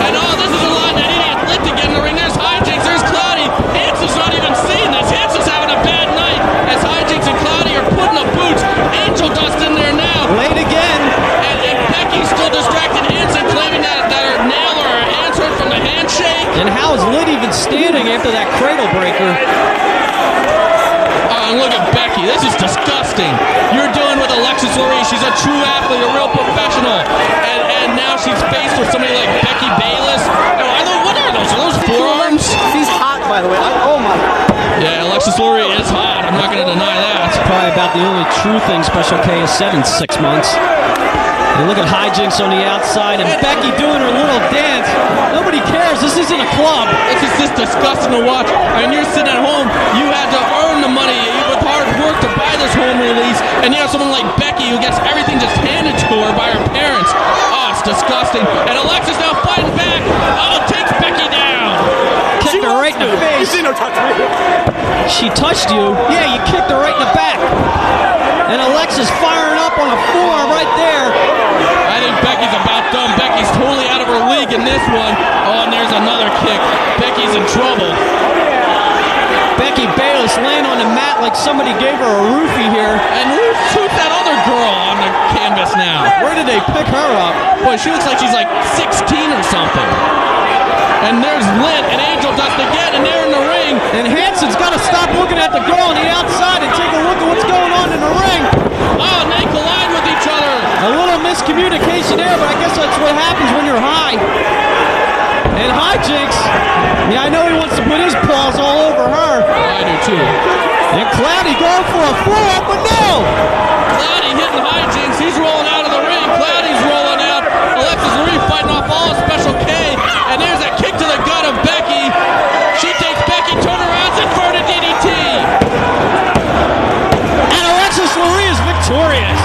And this is a line that idiot lit to get in the ring. There's hijinks, there's Cloudy. Hanson's not even seeing this. Hanson's having a bad night as hijinks and Cloudy are putting up boots. Angel Dust in there now. Late again. And Becky's still distracting Hanson, claiming that her nail or her hands hurt from the handshake. And how is Lid even standing after that cradle breaker? Look at Becky. This is disgusting. You're dealing with Alexis Lurie. She's a true athlete, a real professional. And now she's faced with somebody like Becky Bayless. What are those? Are those forearms? She's hot, by the way. Oh, my God. Yeah, Alexis Lurie is hot. I'm not going to deny that. That's probably about the only true thing Special K has said in 6 months. And look at hijinks on the outside and Becky doing her little dance. Nobody cares. This isn't a club. This is just disgusting to watch. I mean, you're sitting at home. You had to earn the money with hard work to buy this home release. And you have someone like Becky who gets everything just handed to her by her parents. Oh, it's disgusting. And Alexis now fighting back. Oh, takes Becky down. Kicked her right in the face. She didn't touch me. She touched you? Yeah, you kicked her right in the back. And Alexis firing up on a forearm right there. I think Becky's about done. Becky's totally out of her league in this one. Oh, and there's another kick. Becky's in trouble. Becky Bayless laying on the mat like somebody gave her a roofie here. And who's that other girl on the canvas now? Where did they pick her up? Boy, she looks like she's like 16 or something. And there's Lint and Angel Dust again, and they're in the ring. And Hanson's got to stop looking at the girl on the outside and take a look at what's going on in the ring. Oh, and they collide with each other. A little miscommunication there, but I guess that's what happens when you're high. And hijinks. Yeah, I know he wants to put his paws all over her. I do too. And Cloudy going for a four-up, but no! Cloudy hitting hijinks. He's rolling out of the ring. Cloudy's rolling out. Alexis Lurie fighting off all of Special K. And there's a kick to the gut of Becky. She takes Becky, turnarounds, inverted DDT. And Alexis Lurie is victorious.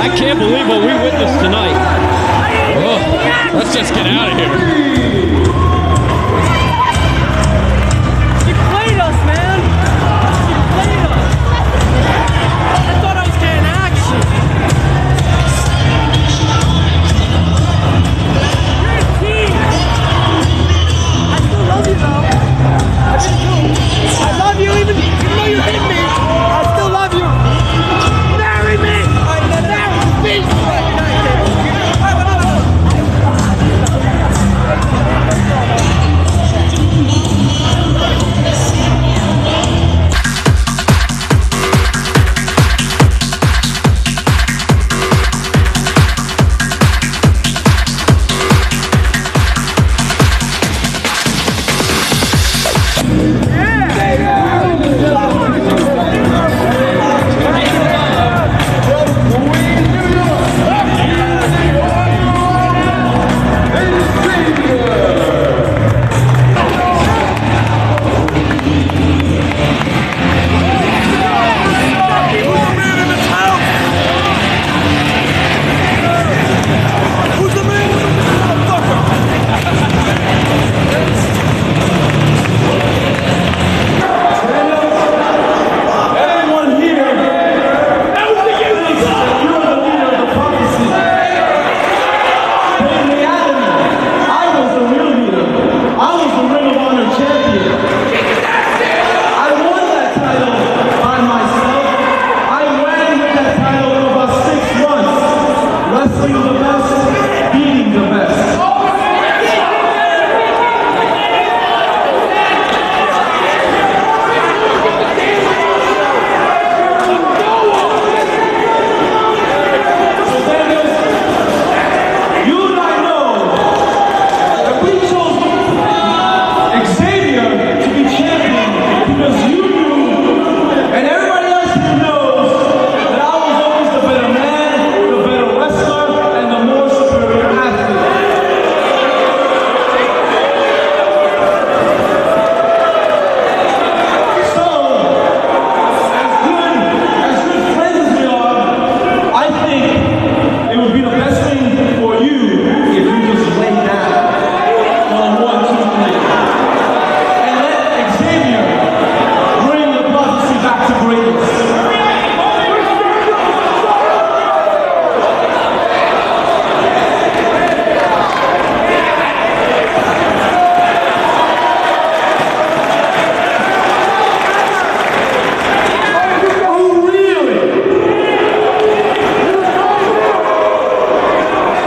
I can't believe what we witnessed tonight. Oh, let's just get out of here. You played us, man. You played us. I thought I was getting action. You're a team. I still love you, though. I really do. I love you even though you hit me. I still love you. Marry me. Marry me.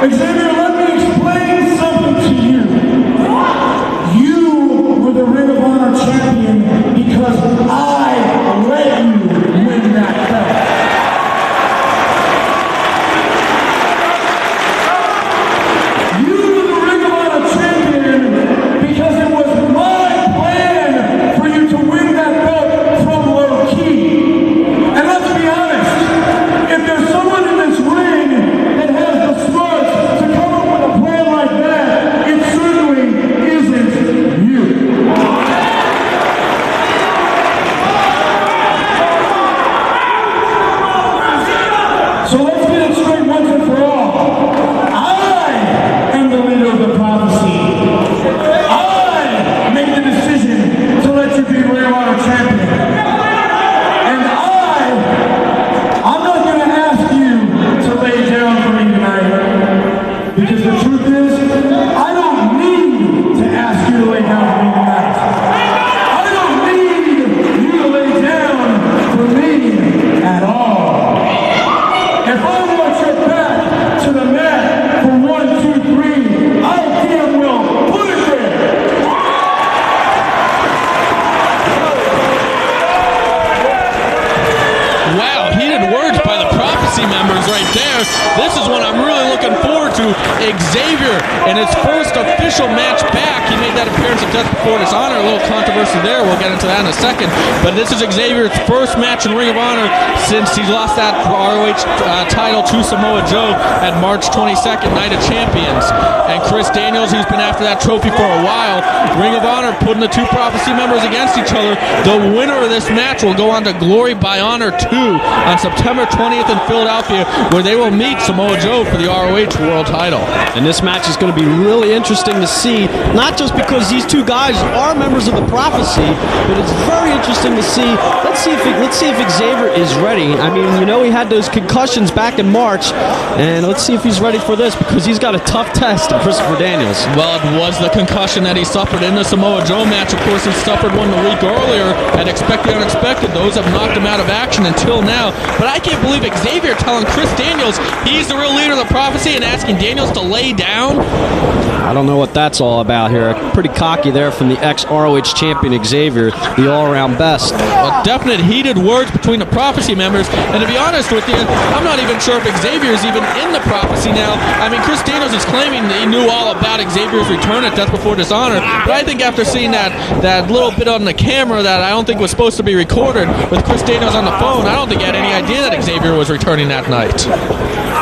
Xavier, let me explain something to you. You were the Ring of Honor champion because I let you win that belt. You were the Ring of Honor champion because it was my plan for you to win that belt from low key. And let's be honest, if there's someone in this ring that has the smarts to come up with a plan like that, it certainly isn't you. So let's get it straight once and for all. I am the leader of the prophecy. I made the decision to let you be Ring of Honor champion. And I'm not going to ask you to lay down for me tonight. Because the truth is, I don't need to ask you to lay down for me tonight. I don't need you to lay down for me at all. If I want your back to the mat for 1, 2, 3, I damn well put it there. Wow, heated words by the Prophecy members right there. This is one I'm really looking forward to. Xavier in his first official match back. He made that appearance at Death Before Dishonor. A little controversy there. We'll get into that in a second. But this is Xavier's first match in Ring of Honor since he lost that ROH title to Samoa Joe at March 22nd, Night of Champions. And Chris Daniels, who's been after that trophy for a while. Ring of Honor putting the two Prophecy members against each other. The winner of this match will go on to Glory by Honor 2 on September 20th in Philadelphia, where they will meet Samoa Joe for the ROH World title. And this match is going to be really interesting to see, not just because these two guys are members of the Prophecy, but it's very interesting to see. Let's see if Xavier is ready. I mean, you know, he had those concussions back in March, and let's see if he's ready for this, because he's got a tough test of Christopher Daniels. Well, it was the concussion that he suffered in the Samoa Joe match. Of course, he suffered one the week earlier at Expect the Unexpected. Those have knocked him out of action until now. But I can't believe Xavier telling Chris Daniels he's the real leader of the Prophecy and asking Daniels to lay down. I don't know what that's all about here. Pretty cocky there from the ex-ROH champion Xavier, the all-around best. Well, definite heated words between the Prophecy members. And to be honest with you, I'm not even sure if Xavier is even in the Prophecy now. I mean, Chris Daniels is claiming that he knew all about Xavier's return at Death Before Dishonor. But I think after seeing that little bit on the camera that I don't think was supposed to be recorded with Chris Daniels on the phone, I don't think he had any idea that Xavier was returning that night.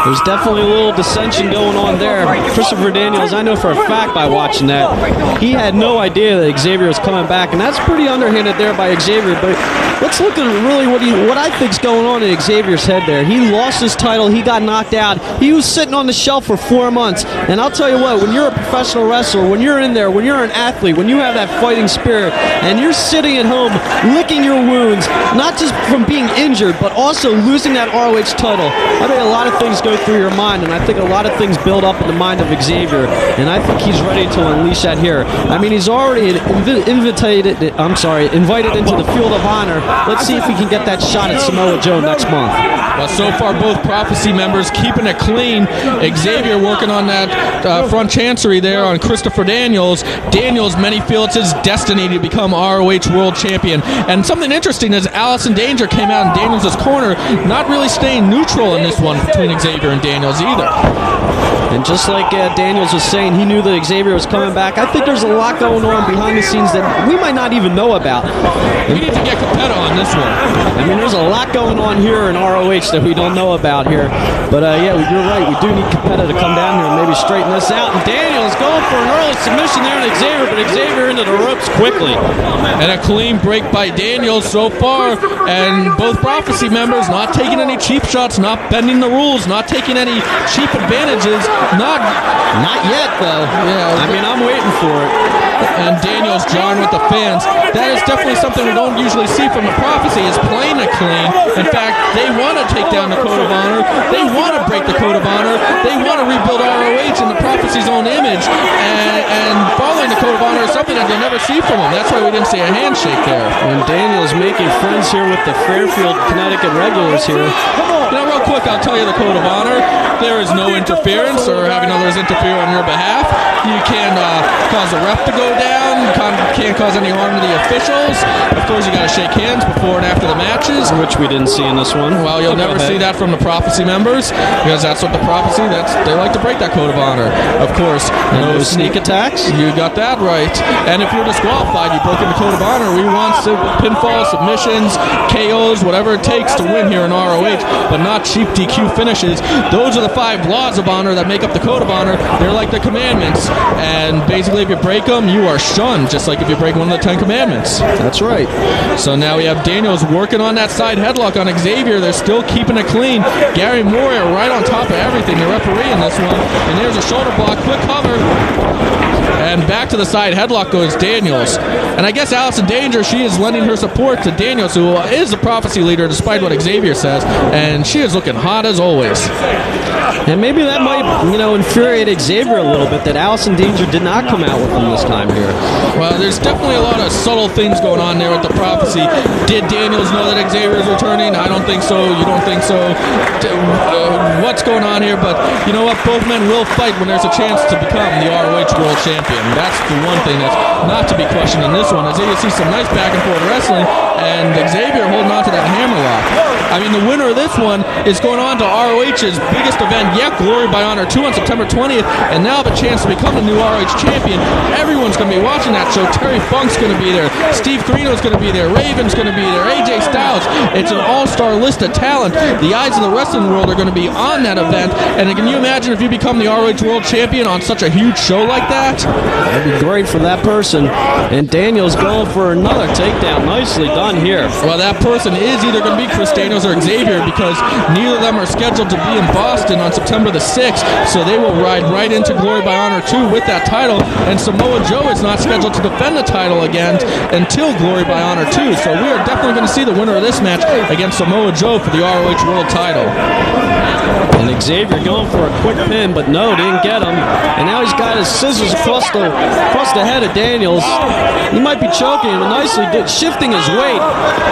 There's definitely a little dissension going on there. Christopher Daniels, I know for a fact by watching that, he had no idea that Xavier was coming back, and that's pretty underhanded there by Xavier. But let's look at really what I think's going on in Xavier's head there. He lost his title. He got knocked out. He was sitting on the shelf for 4 months. And I'll tell you what, when you're a professional wrestler, when you're in there, when you're an athlete, when you have that fighting spirit, and you're sitting at home licking your wounds, not just from being injured, but also losing that ROH title, I mean, a lot of things go through your mind, and I think a lot of things build up in the mind of Xavier, and I think he's ready to unleash that here. I mean, he's already invited into the Field of Honor. Let's see if he can get that shot at Samoa Joe next month. Well, so far, both Prophecy members keeping it clean. Xavier working on that front chancery there on Christopher Daniels. Daniels, many feel it's his destiny to become ROH World Champion. And something interesting is Allison Danger came out in Daniels' corner, not really staying neutral in this one between Xavier and Daniels either. And just like Daniels was saying, he knew that Xavier was coming back. I think there's a lot going on behind the scenes that we might not even know about. We need to get Capetta on this one. I mean, there's a lot going on here in ROH that we don't know about here. But yeah, you're right. We do need Capetta to come down here and maybe straighten this out. And Daniels going for an early submission there on Xavier, but Xavier into the ropes quickly. And a clean break by Daniels so far. And both Prophecy members not taking any cheap shots, not bending the rules, not taking any cheap advantages. Not yet, though. Yeah, I mean, I'm waiting for it. And Daniels jarring with the fans. That is definitely something we don't usually see from the Prophecy, is playing it clean. In fact, they want to take down the Code of Honor. They want to break the Code of Honor. They want to rebuild ROH. match in the Prophecy's own image, and following the code of honor is something that you'll never see from him. That's why we didn't see a handshake there. And Daniel's making friends here with the Fairfield, Connecticut regulars here. You know, real quick, I'll tell you the code of honor. There is no interference or having others interfere on your behalf. You can cause the ref to go down. Can't cause any harm to the officials. Of course, you got to shake hands before and after the matches, which we didn't see in this one. Well, you'll never see that from the Prophecy members, because that's what the Prophecy, they like to break that code of honor. Of course, no sneak attacks. You got that right. And if you're disqualified, you broke the code of honor. We want pinfall, submissions, KOs, whatever it takes to win here in ROH, but not cheap DQ finishes. Those are the 5 laws of honor that make up the code of honor. They're like the commandments, and basically if you break them, you are shunned, just like if you break one of the 10 commandments. That's right. So now we have Daniels working on that side headlock on Xavier. They're still keeping it clean. Gary Moria right on top of everything, the referee in this one. And there's a shoulder block, quick cover. And back to the side headlock goes Daniels. And I guess Allison Danger, she is lending her support to Daniels, who is the Prophecy leader despite what Xavier says. And she is looking hot as always. And maybe that might, infuriate Xavier a little bit that Allison Danger did not come out with him this time here. Well, there's definitely a lot of subtle things going on there with the Prophecy. Did Daniels know that Xavier is returning? I don't think so. You don't think so? What's going on here? But you know what? Both men will fight when there's a chance to become the ROH World Champion. That's the one thing that's not to be questioned in this one. As you see some nice back and forth wrestling, and Xavier holding on to that hammerlock. I mean, the winner of this one is going on to ROH's biggest event yet, Glory by Honor 2 on September 20th, and now have a chance to become the new ROH champion. Everyone's going to be watching that show. Terry Funk's going to be there. Steve Carino's going to be there. Raven's going to be there. AJ Styles. It's an all-star list of talent. The eyes of the wrestling world are going to be on that event. And can you imagine if you become the ROH World Champion on such a huge show like that? That'd be great for that person. And Daniel's going for another takedown. Nicely done here. Well, that person is either going to be Chris Daniels or Xavier, because neither of them are scheduled to be in Boston on September the 6th, so they will ride right into Glory by Honor 2 with that title, and Samoa Joe is not scheduled to defend the title again until Glory by Honor 2, so we are definitely going to see the winner of this match against Samoa Joe for the ROH World title. And Xavier going for a quick pin, but no, didn't get him. And now he's got his scissors across the head of Daniels. He might be choking him, nicely shifting his weight,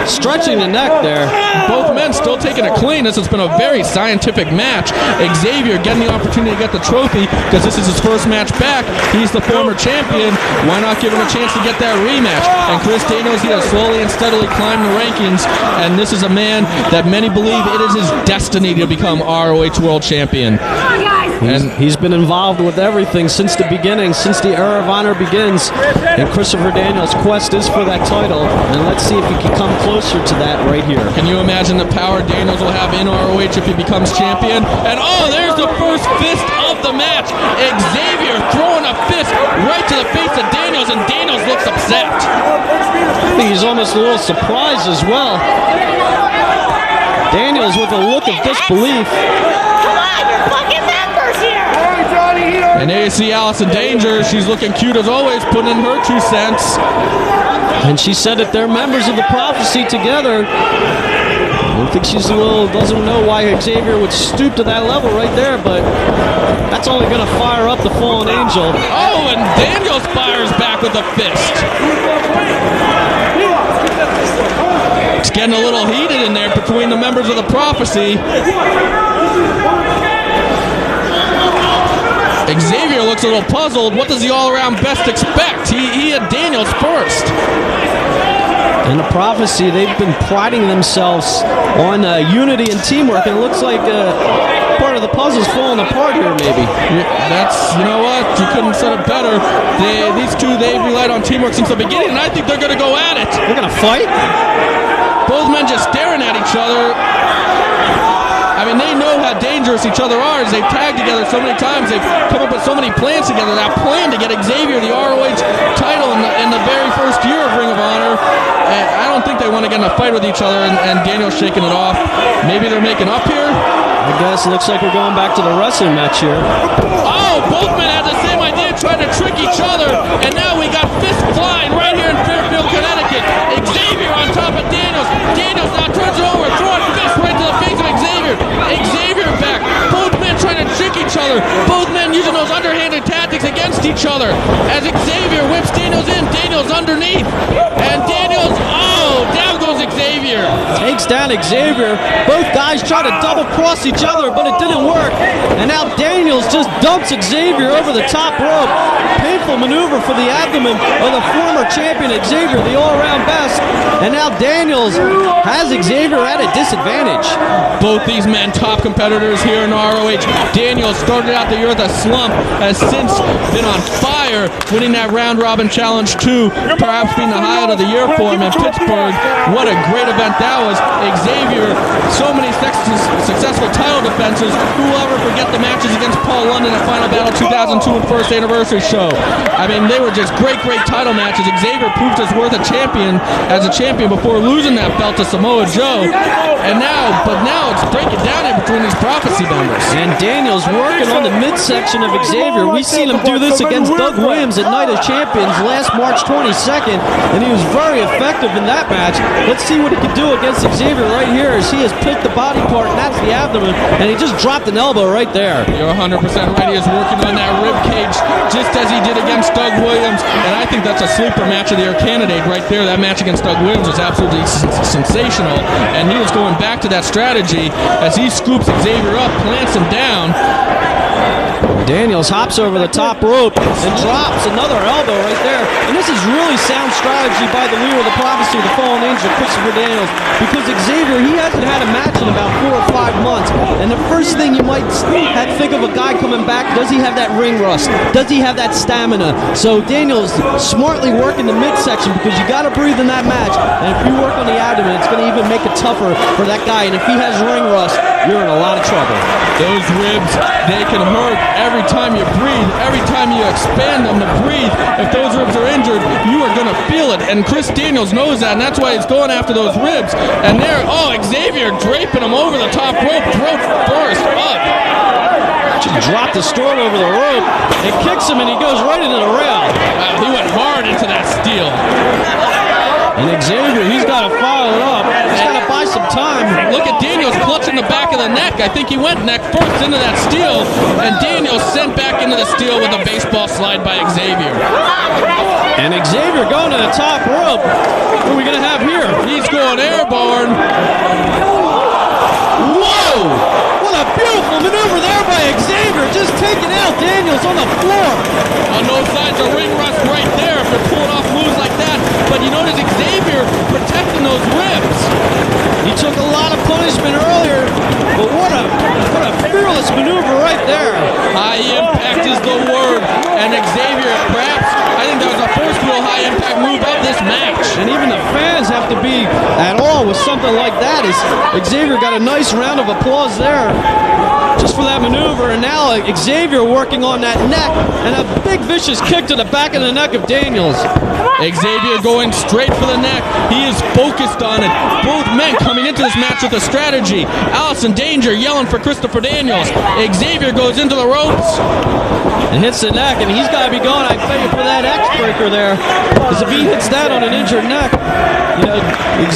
stretching the neck there. Both men still taking it clean. This has been a very scientific match. Xavier getting the opportunity to get the trophy because this is his first match back. He's the former champion. Why not give him a chance to get that rematch? And Chris Daniels, he has slowly and steadily climbed the rankings, and this is a man that many believe it is his destiny to become ROH World Champion. And he's been involved with everything since the beginning, since the era of honor begins. And Christopher Daniels' quest is for that title. And let's see if he can come closer to that right here. Can you imagine the power Daniels will have in ROH if he becomes champion? And there's the first fist of the match. Xavier throwing a fist right to the face of Daniels, and Daniels looks upset. I think he's almost a little surprised as well. Daniels with a look of disbelief. Come on, you're fucking members here! And there you see Allison Danger. She's looking cute as always, putting in her 2 cents. And she said that they're members of the Prophecy together. I think she's doesn't know why Xavier would stoop to that level right there, but that's only going to fire up the fallen angel. Oh, and Daniels fires back with a fist. It's getting a little heated in there between the members of the Prophecy. Xavier looks a little puzzled. What does the all-around best expect? He had Daniels first. And the Prophecy, they've been priding themselves on unity and teamwork, and it looks like part of the puzzle's falling apart here, maybe. You know what? You couldn't set it better. These two, they've relied on teamwork since the beginning, and I think they're going to go at it. They're going to fight? Both men just staring at each other. I mean, they know how dangerous each other are as they've tagged together so many times. They've come up with so many plans together. That plan to get Xavier the ROH title in the very first year of Ring of Honor. And I don't think they want to get in a fight with each other, and Daniel's shaking it off. Maybe they're making up here? I guess it looks like we're going back to the wrestling match here. Oh, both men had the same idea, trying to trick each other. And now we got fists flying right here in Fairfield, Connecticut. Xavier on top of Daniels. Daniels now turns it over, throwing fists right to the face of Xavier. Xavier back. Both men trying to trick each other. Both men using those underhanded tactics against each other as Xavier whips Daniels in. Daniels underneath. And Daniels, down goes Xavier. Takes down Xavier. Both guys try to double cross each other, but it didn't work. And now Daniels just dumps Xavier over the top rope. Painful maneuver for the abdomen of the former champion Xavier, the all-around best. And now Daniels has Xavier at a disadvantage. Both these men top competitors here in ROH. Daniels started out the year with a slump, has since been on fire, winning that round-robin challenge too, perhaps being the highlight of the year for him in Pittsburgh. What a great event that was. Xavier, so many successful title defenses. Who will ever forget the matches against Paul London at Final Battle 2002 and First Anniversary Show? I mean, they were just great title matches. Xavier proved his worth as a champion before losing that belt to Samoa Joe. And now it's breaking down in between these prophecy members. And Daniels working on the midsection of Xavier. We've seen him do this against Doug Williams at Night of Champions last March 22nd, and he was very effective in that match. Let's see what he can do against Xavier right here as he has picked the body part, and that's the abdomen, and he just dropped an elbow right there. You're 100% right. He is working on that rib cage just as he did against Doug Williams, and I think that's a sleeper match of the year candidate right there. That match against Doug Williams was absolutely sensational, and he was going back to that strategy as he scoops Xavier up, plants him down. Daniels hops over the top rope and drops another elbow right there. And this is really sound strategy by the leader of the prophecy, the fallen angel, Christopher Daniels, because Xavier, he hasn't had a match in about 4 or 5 months. And the first thing you might think of a guy coming back, does he have that ring rust? Does he have that stamina? So Daniels smartly working the midsection because you got to breathe in that match. And if you work on the abdomen, it's going to even make it tougher for that guy. And if he has ring rust, you're in a lot of trouble. Those ribs, they can hurt every time you breathe, every time you expand them to breathe. If those ribs are injured, you are going to feel it. And Chris Daniels knows that, and that's why he's going after those ribs. And there, Xavier draping him over the top rope, throat first up. Just dropped the sword over the rope. It kicks him, and he goes right into the rail. Wow, he went hard into that steel. And Xavier, he's got to follow it up. He's got to buy some time. Look at Daniels clutching the back of the neck. I think he went neck first into that steel, and Daniels sent back into the steel with a baseball slide by Xavier. And Xavier going to the top rope. What are we going to have here? He's going airborne. Whoa! What a beautiful maneuver there by Xavier, just taking out Daniels on the floor. On no signs of ring rust right there if they're pulling off moves like that. But you notice Xavier protecting those ribs. He took a lot of punishment earlier, but what a fearless maneuver right there. High impact is the word, and Xavier, perhaps, I think that was the first real high impact move of this match. And even the fans have to be at all with something like that. As Xavier got a nice round of applause there just for that maneuver, and now Xavier working on that neck, and a big vicious kick to the back of the neck of Daniels. Xavier going straight for the neck. He is focused on it. Both men coming into this match with a strategy. Allison Danger yelling for Christopher Daniels. Xavier goes into the ropes and hits the neck, and he's got to be going, I bet you, for that X-breaker there, because if he hits that on an injured neck,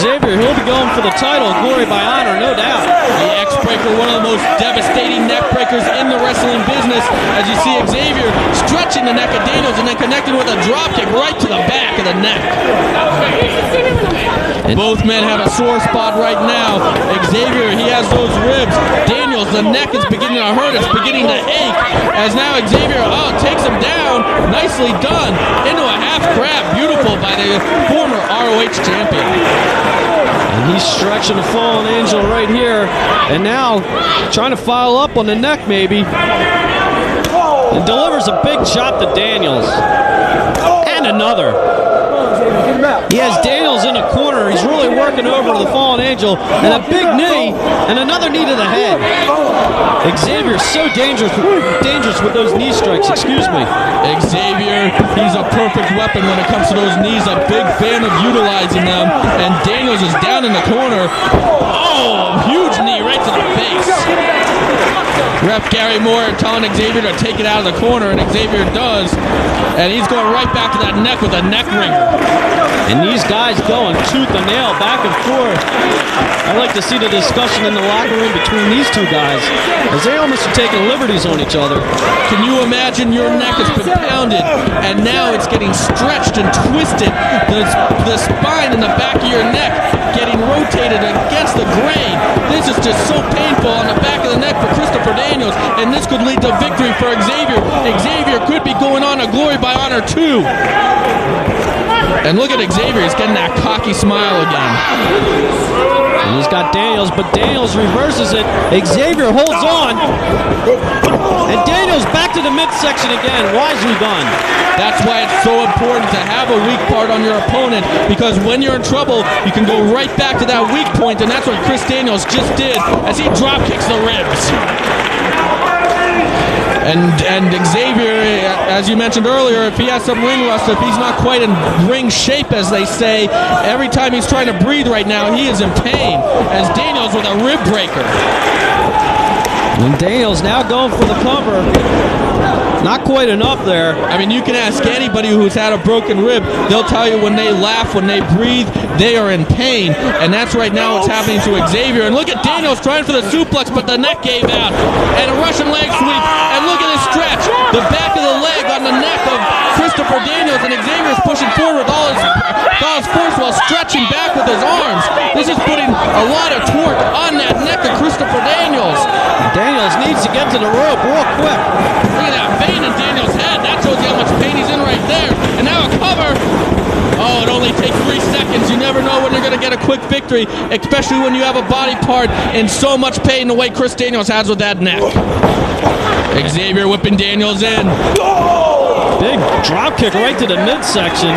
Xavier, he'll be going for the title, glory by honor, no doubt. The X-breaker, one of the most devastating neck breakers in the wrestling business, as you see Xavier stretching the neck of Daniels and then connecting with a dropkick right to the back of the neck. And both men have a sore spot right now. Xavier, he has those ribs. Daniels, the neck is beginning to hurt. It's beginning to ache. As now Xavier, takes him down. Nicely done. Into a half grab. Beautiful by the former ROH champion. And he's stretching the fallen angel right here. And now trying to file up on the neck maybe. And delivers a big chop to Daniels. And another. He has Daniels in the corner. He's really working over the fallen angel. And a big knee. And another knee to the head. Xavier's so dangerous with those knee strikes. Excuse me. Xavier, he's a perfect weapon when it comes to those knees. A big fan of utilizing them. And Daniels is down in the corner. Oh, huge knee right to the face. Ref Gary Moore telling Xavier to take it out of the corner, and Xavier does. And he's going right back to that neck with a neck ringer. And these guys going tooth and nail, back and forth. I like to see the discussion in the locker room between these two guys, as they almost are taking liberties on each other. Can you imagine your neck has been pounded, and now it's getting stretched and twisted? The spine in the back of your neck getting rotated against the grain. This is just so painful on the back of the neck for Christopher Daniels, and this could lead to victory for Xavier. Xavier could be going on to glory by honor too. And look at Xavier, he's getting that cocky smile again. And he's got Daniels, but Daniels reverses it. Xavier holds on. And Daniels back to the midsection again. Wisely done. That's why it's so important to have a weak part on your opponent, because when you're in trouble, you can go right back to that weak point, and that's what Chris Daniels just did as he drop kicks the ribs. And Xavier, as you mentioned earlier, if he has some ring rust, if he's not quite in ring shape, as they say, every time he's trying to breathe right now, he is in pain, as Daniels with a rib breaker. And Daniels now going for the cover. Not quite enough there. I mean, you can ask anybody who's had a broken rib. They'll tell you when they laugh, when they breathe, they are in pain. And that's right now what's happening to Xavier. And look at Daniels trying for the suplex, but the neck gave out. And a Russian leg sweep. And look at his stretch. The back of the leg on the neck of Christopher Daniels. And Xavier is pushing forward with all his force while stretching back with his arms. This is putting a lot of torque on that neck of Christopher Daniels. Daniels needs to get to the rope real quick. Look at that vein in Daniels' head. That shows you how much pain he's in right there. And now a cover. Oh, it only takes 3 seconds. You never know when you're going to get a quick victory, especially when you have a body part in so much pain the way Chris Daniels has with that neck. Xavier whipping Daniels in. Big drop kick right to the midsection.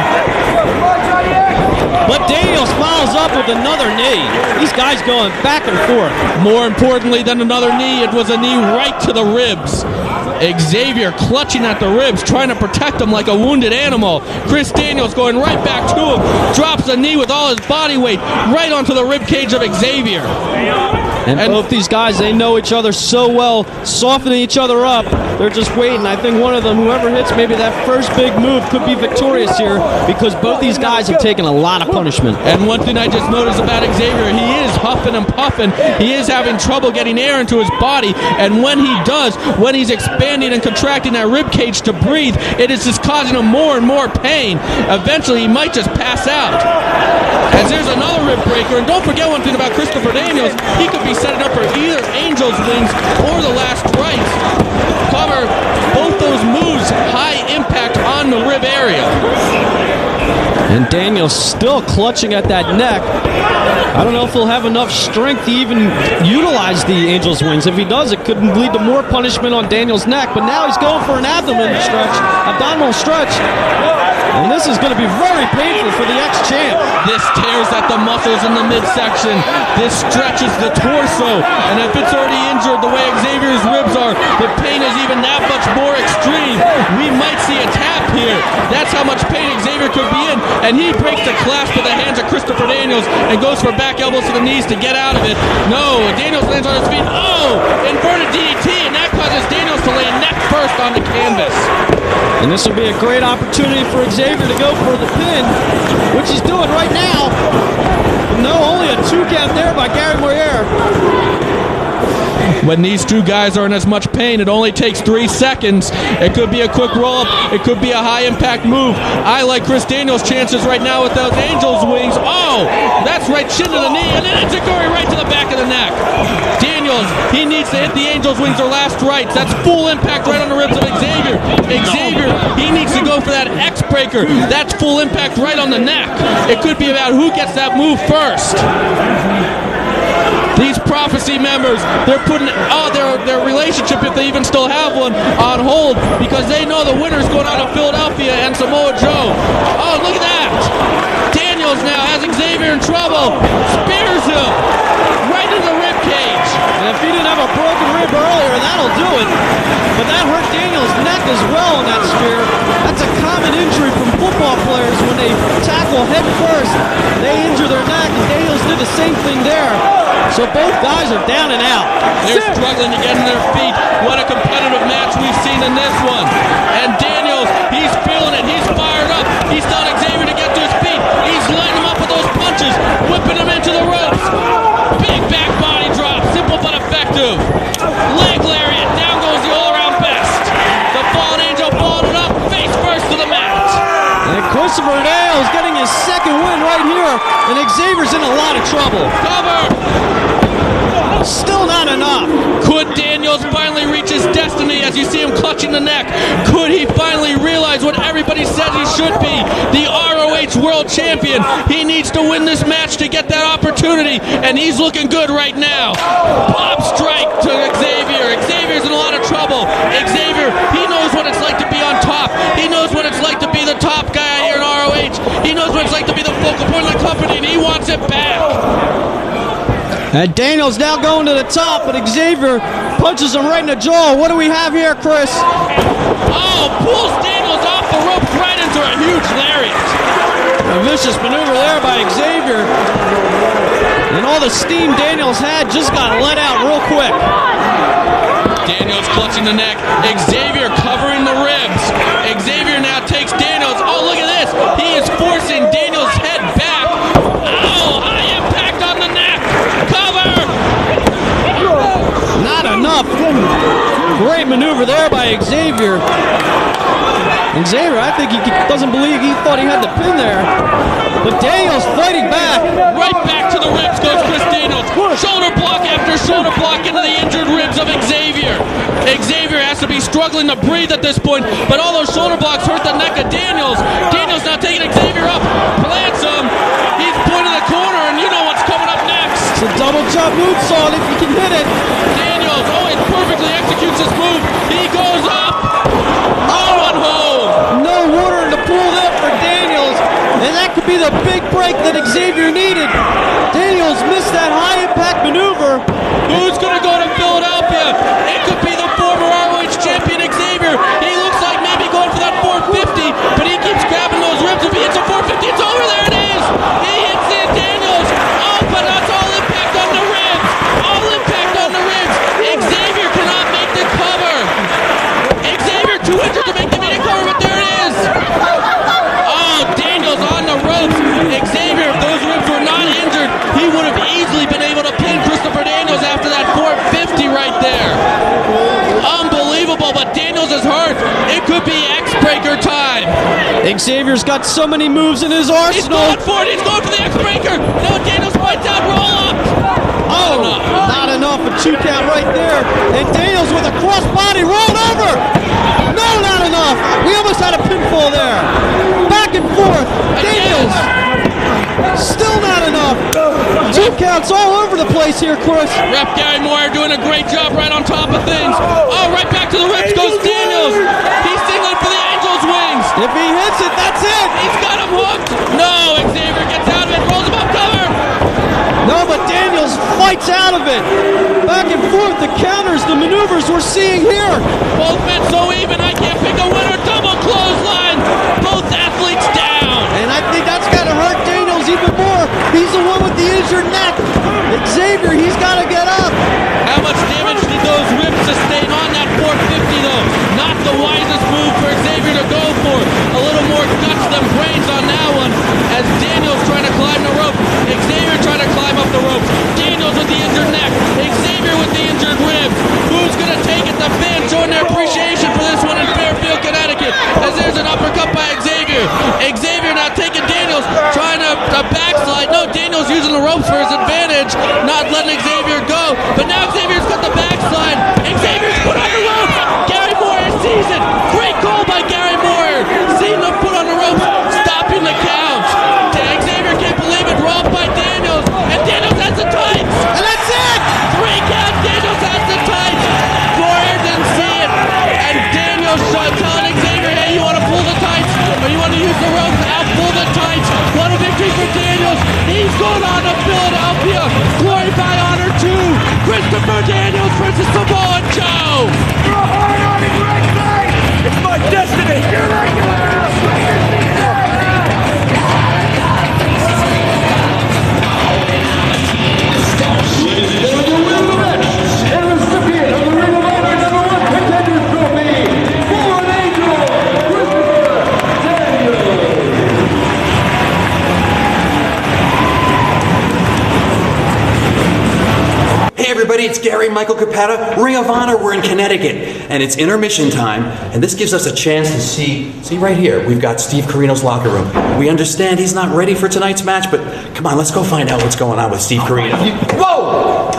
But Daniels follows up with another knee. These guys going back and forth. More importantly than another knee, it was a knee right to the ribs. Xavier clutching at the ribs, trying to protect him like a wounded animal. Chris Daniels going right back to him, drops a knee with all his body weight right onto the rib cage of Xavier. And both these guys, they know each other so well, softening each other up. They're just waiting. I think one of them, whoever hits maybe that first big move, could be victorious here, because both these guys have taken a lot of punishment. And one thing I just noticed about Xavier, he is huffing and puffing. He is having trouble getting air into his body. And when he does, when he's expanding and contracting that rib cage to breathe, it is just causing him more and more pain. Eventually, he might just pass out. As there's another rib breaker. And don't forget one thing about Christopher Daniels, he could be setting up for either Angel's Wings or the Last Rites. Cover both those moves, high impact on the rib area. And Daniels still clutching at that neck. I don't know if he'll have enough strength to even utilize the Angel's Wings. If he does, it could lead to more punishment on Daniels' neck. But now he's going for an abdominal stretch. And this is going to be very painful for the ex-champ. This tears at the muscles in the midsection. This stretches the torso. And if it's already injured the way Xavier's ribs are, the pain is even that much more extreme. We might see a tap here. That's how much pain Xavier could be in. And he breaks the clasp of the hands of Christopher Daniels and goes for back elbows to the knees to get out of it. No, Daniels lands on his feet. Oh, inverted DDT, and that causes Daniels to lay neck first on the canvas. And this will be a great opportunity for Xavier to go for the pin, which he's doing right now. No, only a 2 count there by Gary Moyer. When these two guys are in as much pain, it only takes 3 seconds. It could be a quick roll-up. It could be a high-impact move. I like Chris Daniels' chances right now with those Angel's Wings. Oh, that's right shin to the knee, and then it's a gory right to the back of the neck. Daniels, he needs to hit the Angel's Wings or Last Rites. That's full impact right on the ribs of Xavier. Xavier, he needs to go for that X-breaker. That's full impact right on the neck. It could be about who gets that move first. These Prophecy members, they're putting their relationship, if they even still have one, on hold because they know the winner's going out of Philadelphia and Samoa Joe. Oh, look at that! Daniels now has Xavier in trouble. Spears him right into the rib cage. And if he didn't have a broken rib earlier, that'll do it. But that hurt Daniels' neck as well on that spear. That's a common injury from football players when they tackle head first. They injure their neck, and Daniels did the same thing there. So both guys are down and out. They're struggling to get on their feet. What a competitive match we've seen in this one. And Daniels, he's feeling it. He's fired up. He's telling Xavier to get to his feet. He's lighting him up with those punches, whipping him into the ropes. Big back body drop, simple but effective. Leg lariat, down goes the all-around best. The fallen angel followed up, face first to the mat. And Christopher Daniels getting his second win right here, and Xavier's in a lot of trouble. Cover! Still not enough. Could Daniels finally reach his destiny as you see him clutching the neck? Could he finally realize what everybody said he should be? The ROH World Champion. He needs to win this match to get that opportunity, and he's looking good right now. Pop strike to Xavier. Xavier's in a lot of trouble. Xavier, he knows what it's like to be on top. He knows what it's like to be the top guy here in ROH. He knows what it's like to be the focal point of the company, and he wants it back. And Daniels now going to the top, but Xavier punches him right in the jaw. What do we have here, Chris? Oh, pulls Daniels off the ropes right into a huge lariat. A vicious maneuver there by Xavier. And all the steam Daniels had just got let out real quick. Daniels clutching the neck. Xavier covering the ribs. Xavier now takes Daniels. Oh, look at this. He is forcing Daniels' head back. Oh, high impact on the neck. Cover! Not enough. Great maneuver there by Xavier. And Xavier, I think he doesn't believe he thought he had the pin there. But Daniels fighting back. Right back to the ribs goes Chris Daniels. Shoulder block after shoulder block into the injured ribs of Xavier. Xavier has to be struggling to breathe at this point, but all those shoulder blocks hurt the neck of Daniels. Daniels now taking Xavier up. Plants him. He's pointing the corner, and you know what's coming up next. It's a double jump moonsault if you can hit it. Daniels, he perfectly executes his move. He goes up. Oh, and home. No water in the pool there for Daniels. And that could be the big break that Xavier needed. Daniels missed that high impact maneuver. Who's going to go to Philadelphia? It could be the former ROH champion Xavier. He looks like maybe going for that 450, but he keeps grabbing those ribs. If he hits a 450, it's over. There it is. He hits it, Daniels. Oh, but that's all impact on the ribs. All impact on the ribs. Xavier cannot make the cover. Xavier too injured to make the media cover, but there it is. Oh, Daniels on the ropes. Xavier, if those ribs were not injured, he would have easily been able to pin Christopher Daniels after that 450 right there. Unbelievable, but Daniels is hurt. It could be X-Breaker time. Xavier's got so many moves in his arsenal. He's going for it. He's going for the X-Breaker. No, Daniels fights out, roll up. Oh, not enough. A 2 count right there. And Daniels with a crossbody rolled over. No, not enough. We almost had a pinfall there. Back and forth. Daniels. Still not enough. 2 counts all over the place here, Chris. Ref Gary Moore doing a great job right on top of things. Oh, right back to the ribs goes Daniels. He's signaling for the Angel's wings. If he hits it, that's it. He's got him hooked. No, Xavier gets out of it, rolls him up, cover. No, but Daniels fights out of it. Back and forth, the counters, the maneuvers we're seeing here. Both men so even, I can't pick a winner. Double clothesline. Both athletes down. And I think that's got to hurt Daniels even more. He's the one with the injured neck. Xavier, he's got to get up. How much damage did those ribs sustain on that 450 though? Not the wisest move for Xavier to go for. A little more guts than brains on that one. As Daniels trying to climb the rope. Xavier trying to climb up the ropes. Daniels with the injured neck. Xavier with the injured ribs. Who's going to take it? The fans showing their appreciation for this one in Fairfield, Connecticut. As there's an uppercut by Xavier. Xavier now taking Daniels, trying to backslide. No, Daniels using the ropes for his advantage, not letting Xavier go. But now Xavier's got the backslide. Xavier's put on the ropes. Gary Moore sees it. Great call by Gary Moore. Seeing them put on the ropes, stopping the count. Xavier can't believe it. Rolled by Daniels. And Daniels has the tights. And that's it. 3 count. Daniels has the tights. Warrior didn't see it. And Daniels telling Xavier, hey, you want to pull the tights? Or you want to use the ropes? I'll pull the tights. What a victory for Daniels. He's going on to Philadelphia. Glory by Honor 2. Christopher Daniels versus Samoa Joe. It's my destiny! Ladies everybody. It's Gary Michael Capetta, Ring of Honor. We're in Connecticut, and it's intermission time, and this gives us a chance to see right here, we've got Steve Corino's locker room. We understand he's not ready for tonight's match, but come on, let's go find out what's going on with Steve Corino. Whoa!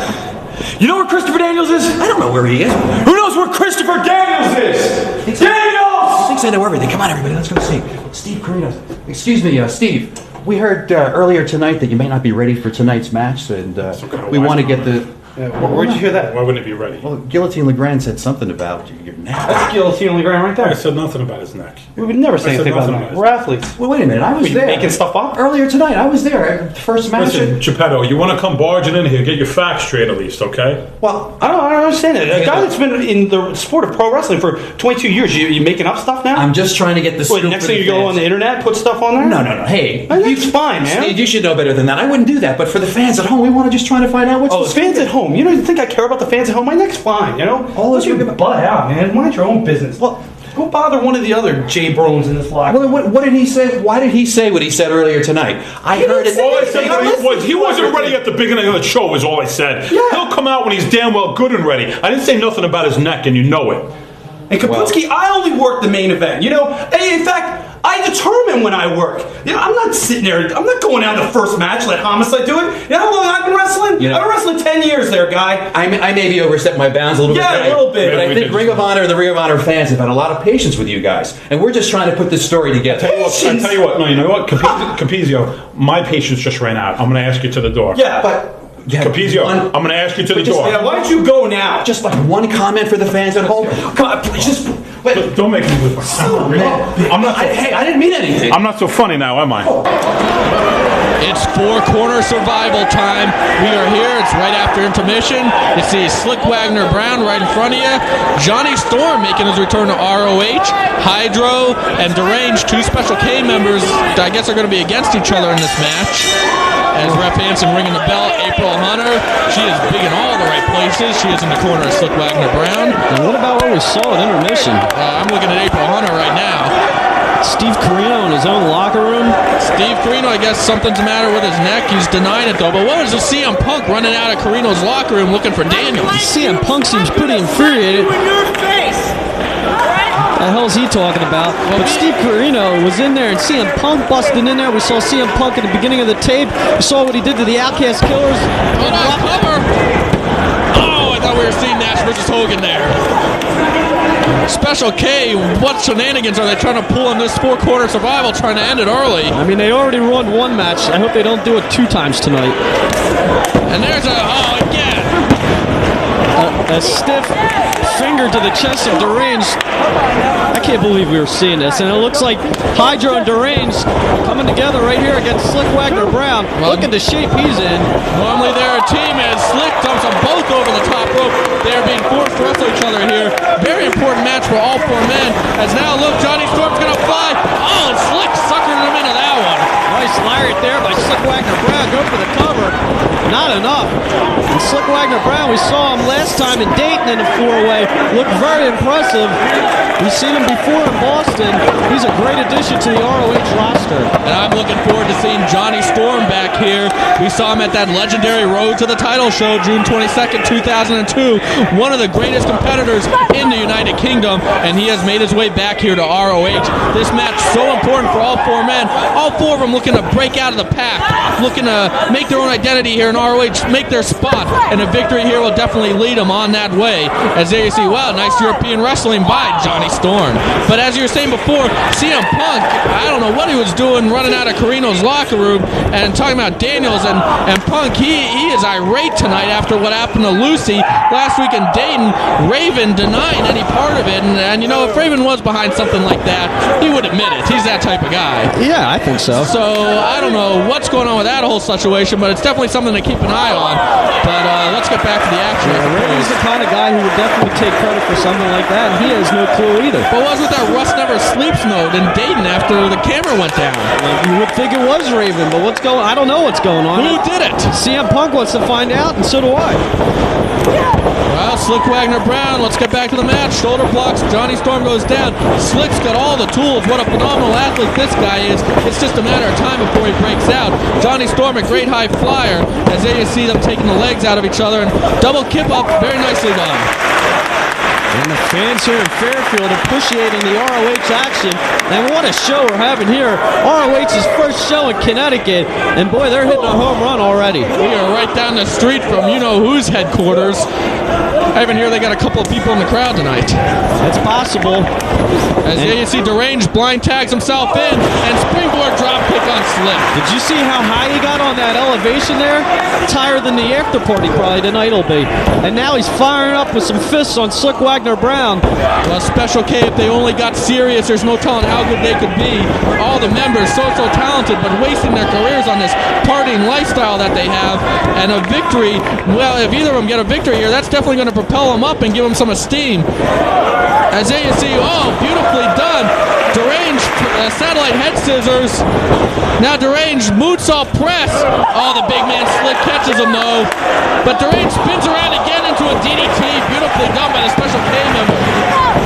You know where Christopher Daniels is? I don't know where he is. Who knows where Christopher Daniels is? Daniels! Thinks I know everything. Come on, everybody, let's go see. Steve Corino. Excuse me, Steve. We heard earlier tonight that you may not be ready for tonight's match, and we want to get the... where'd you hear that? Why wouldn't it be ready? Well, Guillotine Legrand said something about your neck. That's Guillotine Legrand right there. I said nothing about his neck. We would never say anything about that. We're athletes. Well, wait a minute. I was there. Making stuff up? Earlier tonight, I was there. First match. Listen, Geppetto, you want to come barging in here, get your facts straight at least, okay? Well, I don't understand it. A guy that's been in the sport of pro wrestling for 22 years, you making up stuff now? I'm just trying to get the scoop. Next thing you go on the internet, put stuff on there? No. Hey. That's fine, man. Steve, you should know better than that. I wouldn't do that, but for the fans at home, we want to just try to find out what's the fans at home. You don't think I care about the fans at home? My neck's fine, you know? All you butt out, man. Mind your own business. Well, go bother one of the other J Brones in this locker. Well, what did he say? Why did he say what he said earlier tonight? I heard it. All I said was he wasn't ready at the beginning of the show, is all I said. Yeah. He'll come out when he's damn well good and ready. I didn't say nothing about his neck, and you know it. And Kaplinski, I only work the main event, you know? And in fact, I determine when I work. You know, I'm not sitting there, I'm not going out to the first match, let Homicide do it. You know how long I've been wrestling? You know, I've been wrestling 10 years there, guy. I may be overstepping my bounds a little bit. Yeah, a little bit. But I think Ring of Honor and the Ring of Honor fans have had a lot of patience with you guys. And we're just trying to put this story together. I tell you what, no, you know what? Capizio, my patience just ran out. I'm going to ask you to the door. Yeah, but... Capizio, I'm going to ask you to the door. Yeah, why don't you go now? Just like one comment for the fans at home. Come on, please, just... Wait. Don't make me lose my temper. I'm not. Hey, I didn't mean anything. I'm not so funny now, am I? It's four-corner survival time. We are here. It's right after intermission. You see Slick Wagner Brown right in front of you. Johnny Storm making his return to ROH. Hydro and Deranged, two Special K members, I guess are going to be against each other in this match. As Ref Hansen ringing the bell, April Hunter. She is big in all the right places. She is in the corner of Slick Wagner Brown. And what about what we saw at intermission? I'm looking at April Hunter right now. Steve Corino in his own locker room. Steve Corino, I guess something's the matter with his neck. He's denying it though. But what was the CM Punk running out of Corino's locker room looking for Daniels? CM Punk seems pretty infuriated. The hell's he talking about? But Steve Corino was in there, and CM Punk busted in there. We saw CM Punk at the beginning of the tape. We saw what he did to the Outcast Killers. Hold on, cover! Oh, I thought we were seeing Nash versus Hogan there. Special K, what shenanigans are they trying to pull in this four-corner survival, trying to end it early? I mean, they already won one match. I hope they don't do it 2 times tonight. And there's again. A stiff finger to the chest of Deranged. I can't believe we were seeing this. And it looks like Hydro and Deranged coming together right here against Slick Wagner Brown. Look at the shape he's in. Normally they're a team, and Slick dumps them both over the top rope. They are being forced to wrestle each other here. Very important match for all 4 men. As now, look, Johnny Storm's going to fly. Oh, and Slick suckered him into that one. Nice lariat there by Slick Wagner Brown. Go for the cover. Not enough. And Slick Wagner Brown, we saw him last time in Dayton in the 4-way. Looked very impressive. We've seen him before in Boston. He's a great addition to the ROH roster. And I'm looking forward to seeing Johnny Storm back here. We saw him at that legendary Road to the Title show, June 22nd, 2002. One of the greatest competitors in the United Kingdom, and he has made his way back here to ROH. This match so important for all 4 men. All 4 of them looking to break out of the pack, looking to make their own identity here in ROH, make their spot, and a victory here will definitely lead them on that way. As there you see, wow, nice European wrestling by Johnny Storm. But as you were saying before, CM Punk, I don't know what he was doing running out of Corino's locker room and talking about Daniels and Punk. He is irate tonight after what happened to Lucy last week in Dayton. Raven denying any part of it, and you know, if Raven was behind something like that, he would admit it. He's that type of guy. Yeah, I think so. So I don't know what's going on with that whole situation, but it's definitely something to keep an eye on. But let's get back to the action. Yeah, Raven's the kind of guy who would definitely take credit for something like that, and he has no clue either. But what was with that Rust Never Sleeps note in Dayton after the camera went down? You would think it was Raven, but I don't know what's going on. Who did it? CM Punk wants to find out, and so do I. Well, Slick Wagner Brown, let's get back to the match. Shoulder blocks, Johnny Storm goes down. Slick's got all the tools. What a phenomenal athlete this guy is. It's just a matter of time before he breaks out. Johnny Storm, a great high flyer. As there you see them taking the legs tags out of each other, and double kip up, very nicely done. And the fans here in Fairfield appreciating the ROH action. And what a show we're having here. ROH's first show in Connecticut. And boy, they're hitting a home run already. We are right down the street from you-know-who's headquarters. I even hear they got a couple of people in the crowd tonight. That's possible. As you see, Deranged blind tags himself in, and springboard drop kick on Slick. Did you see how high he got on that elevation there? Higher than the after party probably tonight will be. And now he's firing up with some fists on Slick Wagner Brown. Well, Special K, if they only got serious, there's no telling how good they could be. All the members, so talented, but wasting their careers on this partying lifestyle that they have. And a victory, well, if either of them get a victory here, that's definitely going to propel them up and give them some esteem. As there you see, oh, beautifully done. Deranged satellite head scissors. Now Deranged moonsault press. Oh, the big man Slick catches him though. But Deranged spins around again into a DDT. Beautifully done by the Special K member.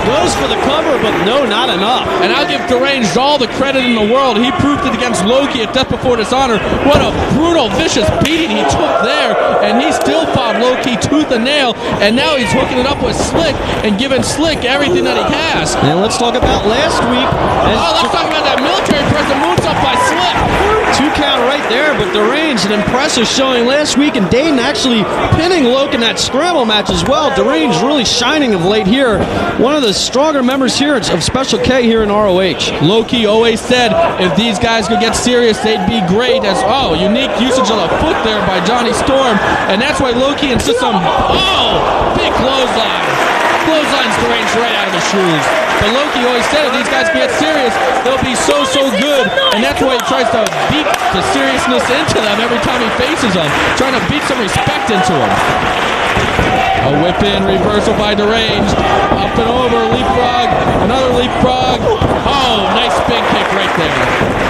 Goes for the cover, but no, not enough. And I'll give Deranged all the credit in the world. He proved it against Loki at Death Before Dishonor. What a brutal, vicious beating he took there. And he still fought Loki tooth and nail. And now he's hooking it up with Slick and giving Slick everything that he has. And let's talk about last week. Let's talk about that military press and moonsault by Slick. 2 count right there, but Deranged, an impressive showing last week, and Dayton actually pinning Loke in that scramble match as well. Deranged really shining of late here. One of the stronger members here of Special K here in ROH. Loki always said if these guys could get serious, they'd be great. As unique usage of the foot there by Johnny Storm, and that's why Loki insists on big clothesline. Clotheslines Deranged right out of his shoes. But Loki always said if these guys can get serious, they'll be so good. And that's why he tries to beat the seriousness into them every time he faces them. Trying to beat some respect into them. A whip in reversal by Deranged. Up and over, leapfrog. Another leapfrog. Oh, nice spin kick right there.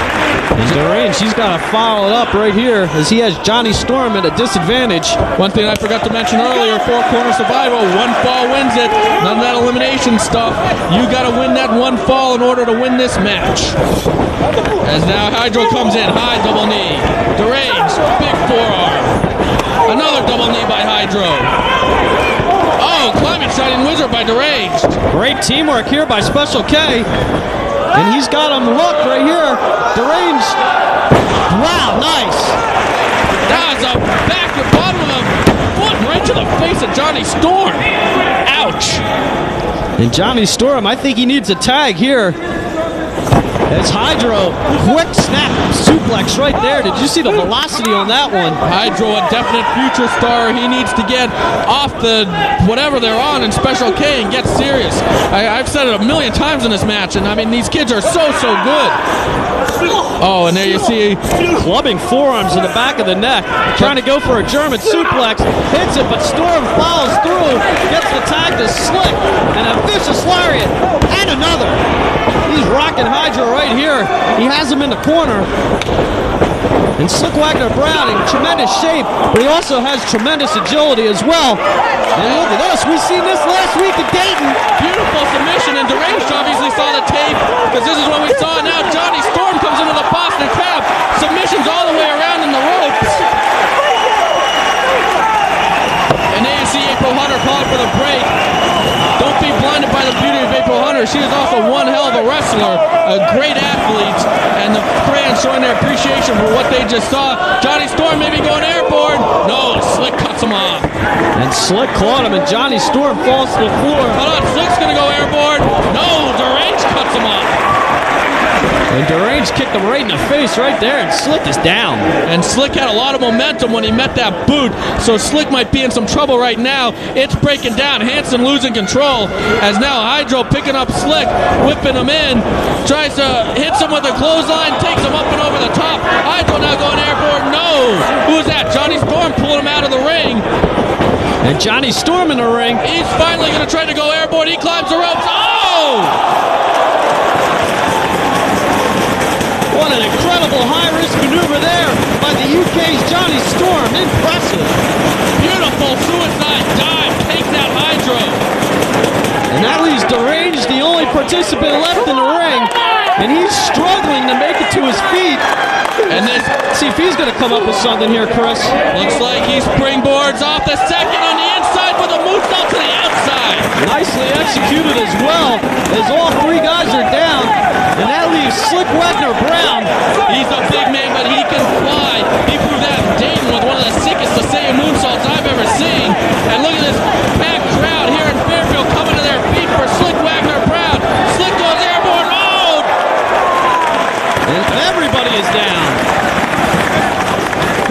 And Deranged, he's got to follow it up right here as he has Johnny Storm at a disadvantage. One thing I forgot to mention earlier, 4-corner survival, 1 fall wins it. None of that elimination stuff. You got to win that 1 fall in order to win this match. As now Hydro comes in, high double knee. Deranged, big forearm. Another double knee by Hydro. Oh, climbing shining wizard by Deranged. Great teamwork here by Special K. And he's got him hooked right here. Deranged. Wow, nice. That was a back and bottom of the foot right to the face of Johnny Storm. Ouch. And Johnny Storm, I think he needs a tag here. It's Hydro. Quick snap suplex right there. Did you see the velocity on that one? Hydro, a definite future star. He needs to get off the whatever they're on in Special K and get serious. I've said it a million times in this match, and I mean, these kids are so good. Oh, and there you see clubbing forearms in the back of the neck, trying to go for a German suplex, hits it, but Storm follows through, gets the tag to Slick, and a vicious lariat, and another. He's rocking Hydro right here. He has him in the corner. And Slick Wagner Brown in tremendous shape, but he also has tremendous agility as well. And look at this, we've seen this last week at Dayton. Beautiful submission, and Deranged obviously saw the tape, because this is what we saw. Now Johnny Storm comes into the Boston Crab. Submissions all the way around in the ropes. And there you see April Hunter calling for the break. Don't be blinded by the beauty of April Hunter. She is also one hell of a wrestler, a great athlete, and the fans showing their appreciation for what they just saw. Johnny Storm maybe going airborne. No, Slick cuts him off. And Slick caught him, and Johnny Storm falls to the floor. Hold on, Slick's going to go airborne. No, Deranged cuts him off. And Deranged kicked him right in the face right there, and Slick is down. And Slick had a lot of momentum when he met that boot, so Slick might be in some trouble right now. It's breaking down. Hanson losing control, as now Hydro picking up Slick, whipping him in, tries to hit him with a clothesline, takes him up and over the top. Hydro now going airborne. No! Who's that? Johnny Storm pulling him out of the ring. And Johnny Storm in the ring. He's finally going to try to go airborne. He climbs the ropes. Oh! What an incredible high-risk maneuver there by the UK's Johnny Storm. Impressive. Beautiful suicide dive. Takes out Hydro. And that leaves Deranged, the only participant left in the ring. and he's struggling to make it to his feet. And then see if he's going to come up with something here, Chris. Looks like he springboards off the second on the inside with a moonsault to the outside. Nicely executed as well, as all three guys are down. And that leaves Slick Wagner Brown. He's a big man, but he can fly. He proved that in Dayton with one of the sickest Seiya moonsaults I've ever seen. And look at this packed crowd here in Fairfield coming to their feet for Slick Wagner Brown. Slick goes airborne. Oh! And everybody is down.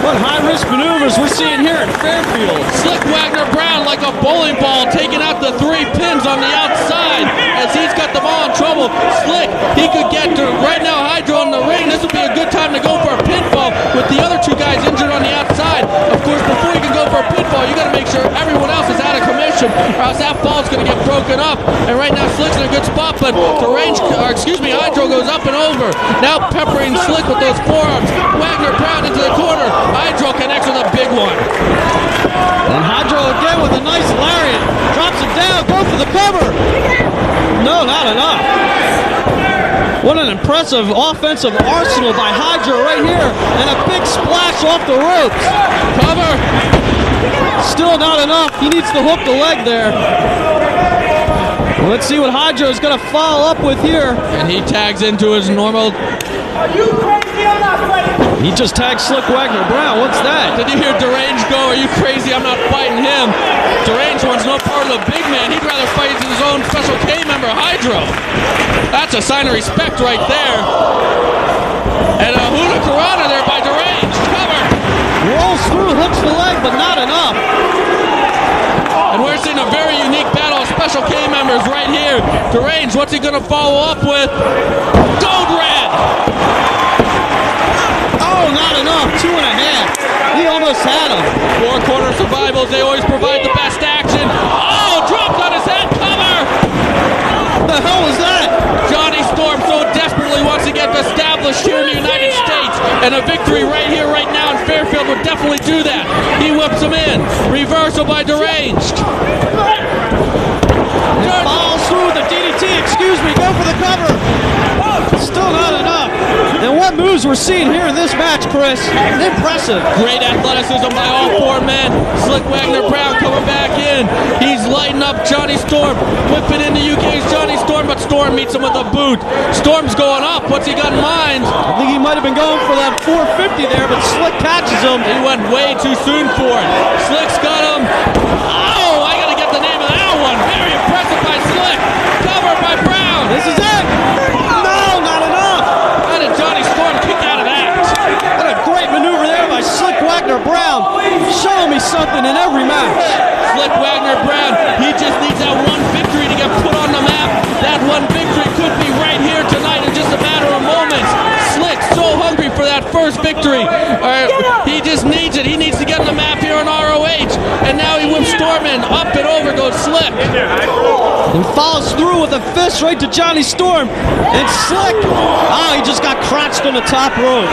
What high-risk maneuvers we're seeing here in Fairfield. Slick Wagner Brown like a bowling ball taking out the 3 pins on the outside as he's got the ball in trouble. Slick, he could get to right now Hydro in the ring. This would be a good time to go for a pinfall with the other 2 guys injured on the outside. Of course, before you can go for a pinfall, you got to make sure everyone else is out of commission or else that fall's going to get broken up. And right now Slick's in a good spot, but Hydro goes up and over. Now peppering Slick with those forearms. Wagner Brown into the corner. Hydro connects with a big one. And Hydro again with a nice lariat. Drops it down, go for the cover. No, not enough. What an impressive offensive arsenal by Hydro right here. And a big splash off the ropes. Cover. Still not enough. He needs to hook the leg there. Let's see what Hydro is going to follow up with here. And he tags into his normal. Are you crazy? I'm not fighting. He just tagged Slick Wagner Brown. What's that? Did you hear Derange go? Are you crazy? I'm not fighting him. Derange wants no part of the big man. He'd rather fight his own Special K member, Hydro. That's a sign of respect right there. And a Huna Karana there by Derange. Cover. Rolls through, hooks the leg, but not enough. And we're seeing a very unique battle of Special K members right here. Derange, what's he going to follow up with? Gold Red. Oh, not enough. 2.5. He almost had him. 4 corner survivals, they always provide the best action. Oh, dropped on his head. Cover. What the hell was that? Johnny Storm so desperately wants to get established here in the United States. And a victory right here, right now in Fairfield would definitely do that. He whips him in. Reversal by Deranged. Follows through with the DDT. Excuse me. Go for the cover. Still not enough. And what moves we're seeing here in this match, Chris? Impressive. Great athleticism by all 4 men. Slick Wagner Brown coming back in. He's lighting up Johnny Storm. Whipping into UK's Johnny Storm, but Storm meets him with a boot. Storm's going up. What's he got in mind? I think he might have been going for that 450 there, but Slick catches him. He went way too soon for it. Slick's got him. Oh, I got to get the name of that one. Very impressive by Slick. Covered by Brown. This is it. No, not enough. How did Johnny Storm kick out of that? What a great maneuver there by Slick Wagner Brown. Showing me something in every match. Slick Wagner Brown, he just needs that one victory to get put on the map. That one victory could be right here tonight in just a matter of moments. Slick so hungry for that first victory. He just needs it. He needs to get on the map here on ROH. And now he whips Storm in. Up and over goes Slick. And follows through with a fist right to Johnny Storm. And Slick, he just got crotched on the top rope.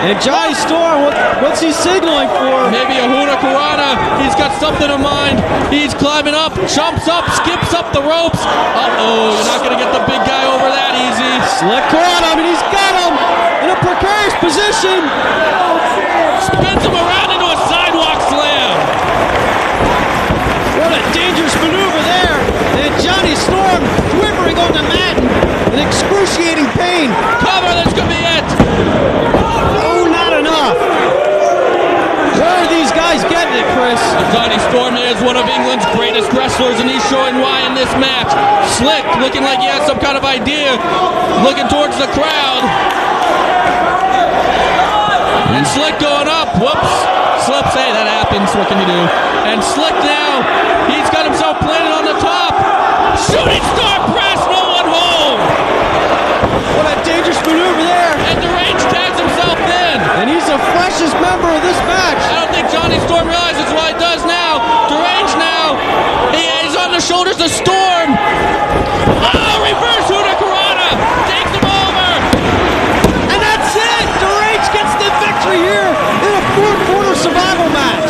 And Johnny Storm, what's he signaling for? Maybe a Huna Karana. He's got something in mind. He's climbing up, jumps up, skips up the ropes. Uh-oh, you're not going to get the big guy over that easy. Slick caught him, and he's got him in a precarious position. Spins him around into a sidewalk slam. What a dangerous maneuver there. And Johnny Storm quivering on the mat in excruciating pain. Cover, this could be it. Oh, not enough. Where are these guys getting it, Chris? Johnny Storm is one of England's greatest wrestlers, and he's showing why in this match. Slick, looking like he has some kind of idea, looking towards the crowd. And Slick going up. Whoops. Slips. Hey, that happens. What can you do? And Slick now, he's got himself planted on the top. Shooting star press, no one home. What a dangerous maneuver there. And Derange tags himself in. And he's the freshest member of this match. I don't think Johnny Storm realizes what he does now. Derange now. He's on the shoulders of Storm. Oh, reverse Huna Karana. Takes him over. And that's it. Derange gets the victory here in a 4-quarter survival match.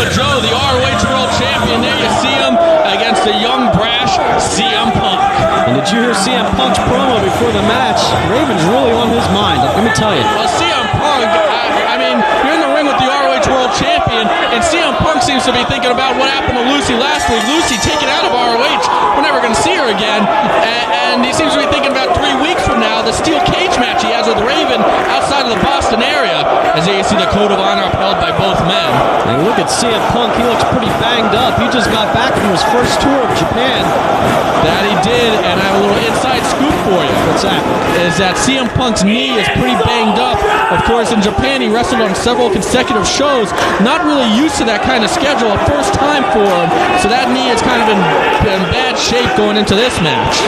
Samoa Joe, the ROH World Champion. There you see him against the young, brash CM Punk. And did you hear CM Punk's promo before the match? Raven's really on his mind, let me tell you. Well, CM Punk, I mean, you're in the ring with the ROH World Champion, and CM Punk seems to be thinking about what happened to Lucy last week. Lucy taken out of ROH. We're never going to see her again. And he seems to be thinking about 3 weeks from now, the steel cage match he has with Raven outside of the Boston area. As there you see the code of honor upheld by both men. And look at CM Punk. He looks pretty banged up. He just got back from his first tour of Japan. That he did, and I have a little inside scoop for you. What's that? Is that CM Punk's knee is pretty banged up. Of course, in Japan, he wrestled on several consecutive shows. Not really used to that kind of schedule. First time for him. So that knee is kind of in bad shape going into this match.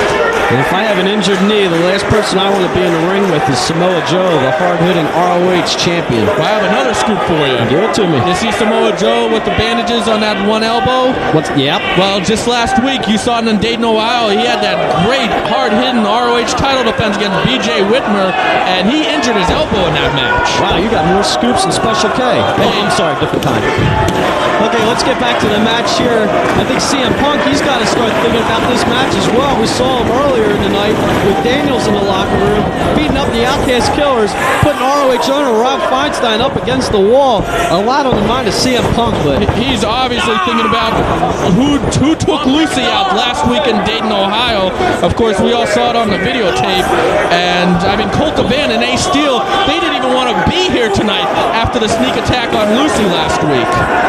And if I have an injured knee, the last person I want to be in the ring with is Samoa Joe, the hard-hitting ROH champion. Well, I have another scoop for you. Give it to me. You see Samoa Joe with the bandages on that one elbow? Yep. Well, just last week, you saw it in Dayton, Ohio. He had that great hard-hitting ROH title defense against B.J. Whitmer, and he injured his elbow in that match. Wow, you got more scoops than Special K. Oh, I'm sorry, different kind. Okay, let's get back to the match here. I think CM Punk, he's got to start thinking about this match as well. We saw him earlier in the night with Daniels in the locker room, beating up the Outcast Killers, putting ROH owner Rob Feinstein up against the wall. A lot on the mind of CM Punk, but he's obviously thinking about who took Lucy out last week in Dayton, Ohio. Of course, we all saw it on the videotape. And, I mean, Colt Cabana and Ace Steel, they didn't even want to be here tonight after the sneak attack on Lucy last week.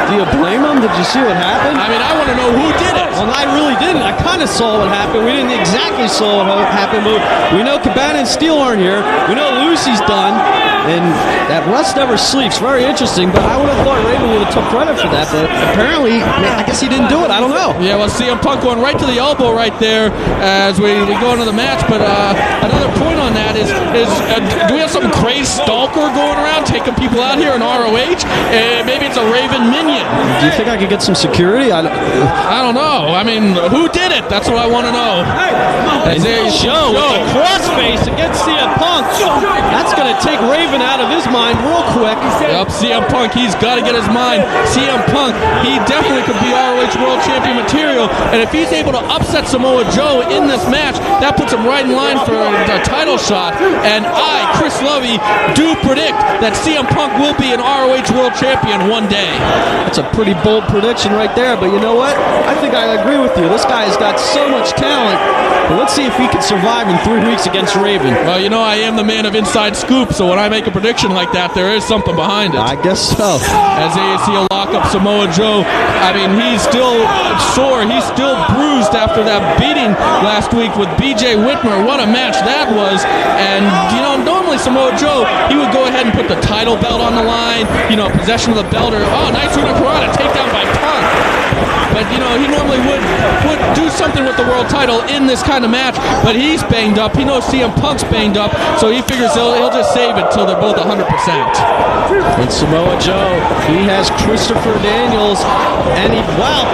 Do you blame them? Did you see what happened? I mean, I want to know who did it. Well, I really didn't. I kind of saw what happened. We didn't exactly saw what happened, but we know Cabana and Steel aren't here. We know Lucy's done. And that Russ never sleeps. Very interesting, but I would have thought Raven would have took credit for that, but apparently, I guess he didn't do it. I don't know. Yeah, well, CM Punk going right to the elbow right there as we go into the match, but another point on that is do we have some crazed stalker going around taking people out here in ROH? Maybe it's a Raven minion. Do you think I could get some security? I don't know. I mean, who did it? That's what I want to know. And Joe with the crossface against CM Punk. That's going to take Raven out of his mind real quick. Yep, CM Punk, he's got to get his mind. CM Punk, he definitely could be ROH World Champion material, and if he's able to upset Samoa Joe in this match, that puts him right in line for a title shot, and I, Chris Lovey, do predict that CM Punk will be an ROH World Champion one day. That's a pretty bold prediction right there, but you know what? I think I agree with you. This guy has got so much talent, but let's see if he can survive in 3 weeks against Raven. Well, you know, I am the man of inside scoop, so when I make a prediction like that, there is something behind it. I guess so. As you see a lock-up Samoa Joe, I mean, he's still sore. He's still bruised after that beating last week with B.J. Whitmer. What a match that was. And, you know, normally Samoa Joe, he would go ahead and put the title belt on the line, you know, possession of the belt, or, oh, nice Hurricanrana, takedown by Punk. But, you know, he normally would do something with the world title in this kind of match, but he's banged up. He knows CM Punk's banged up, so he figures he'll just save it till they're both 100%. And Samoa Joe, he has Christopher Daniels, and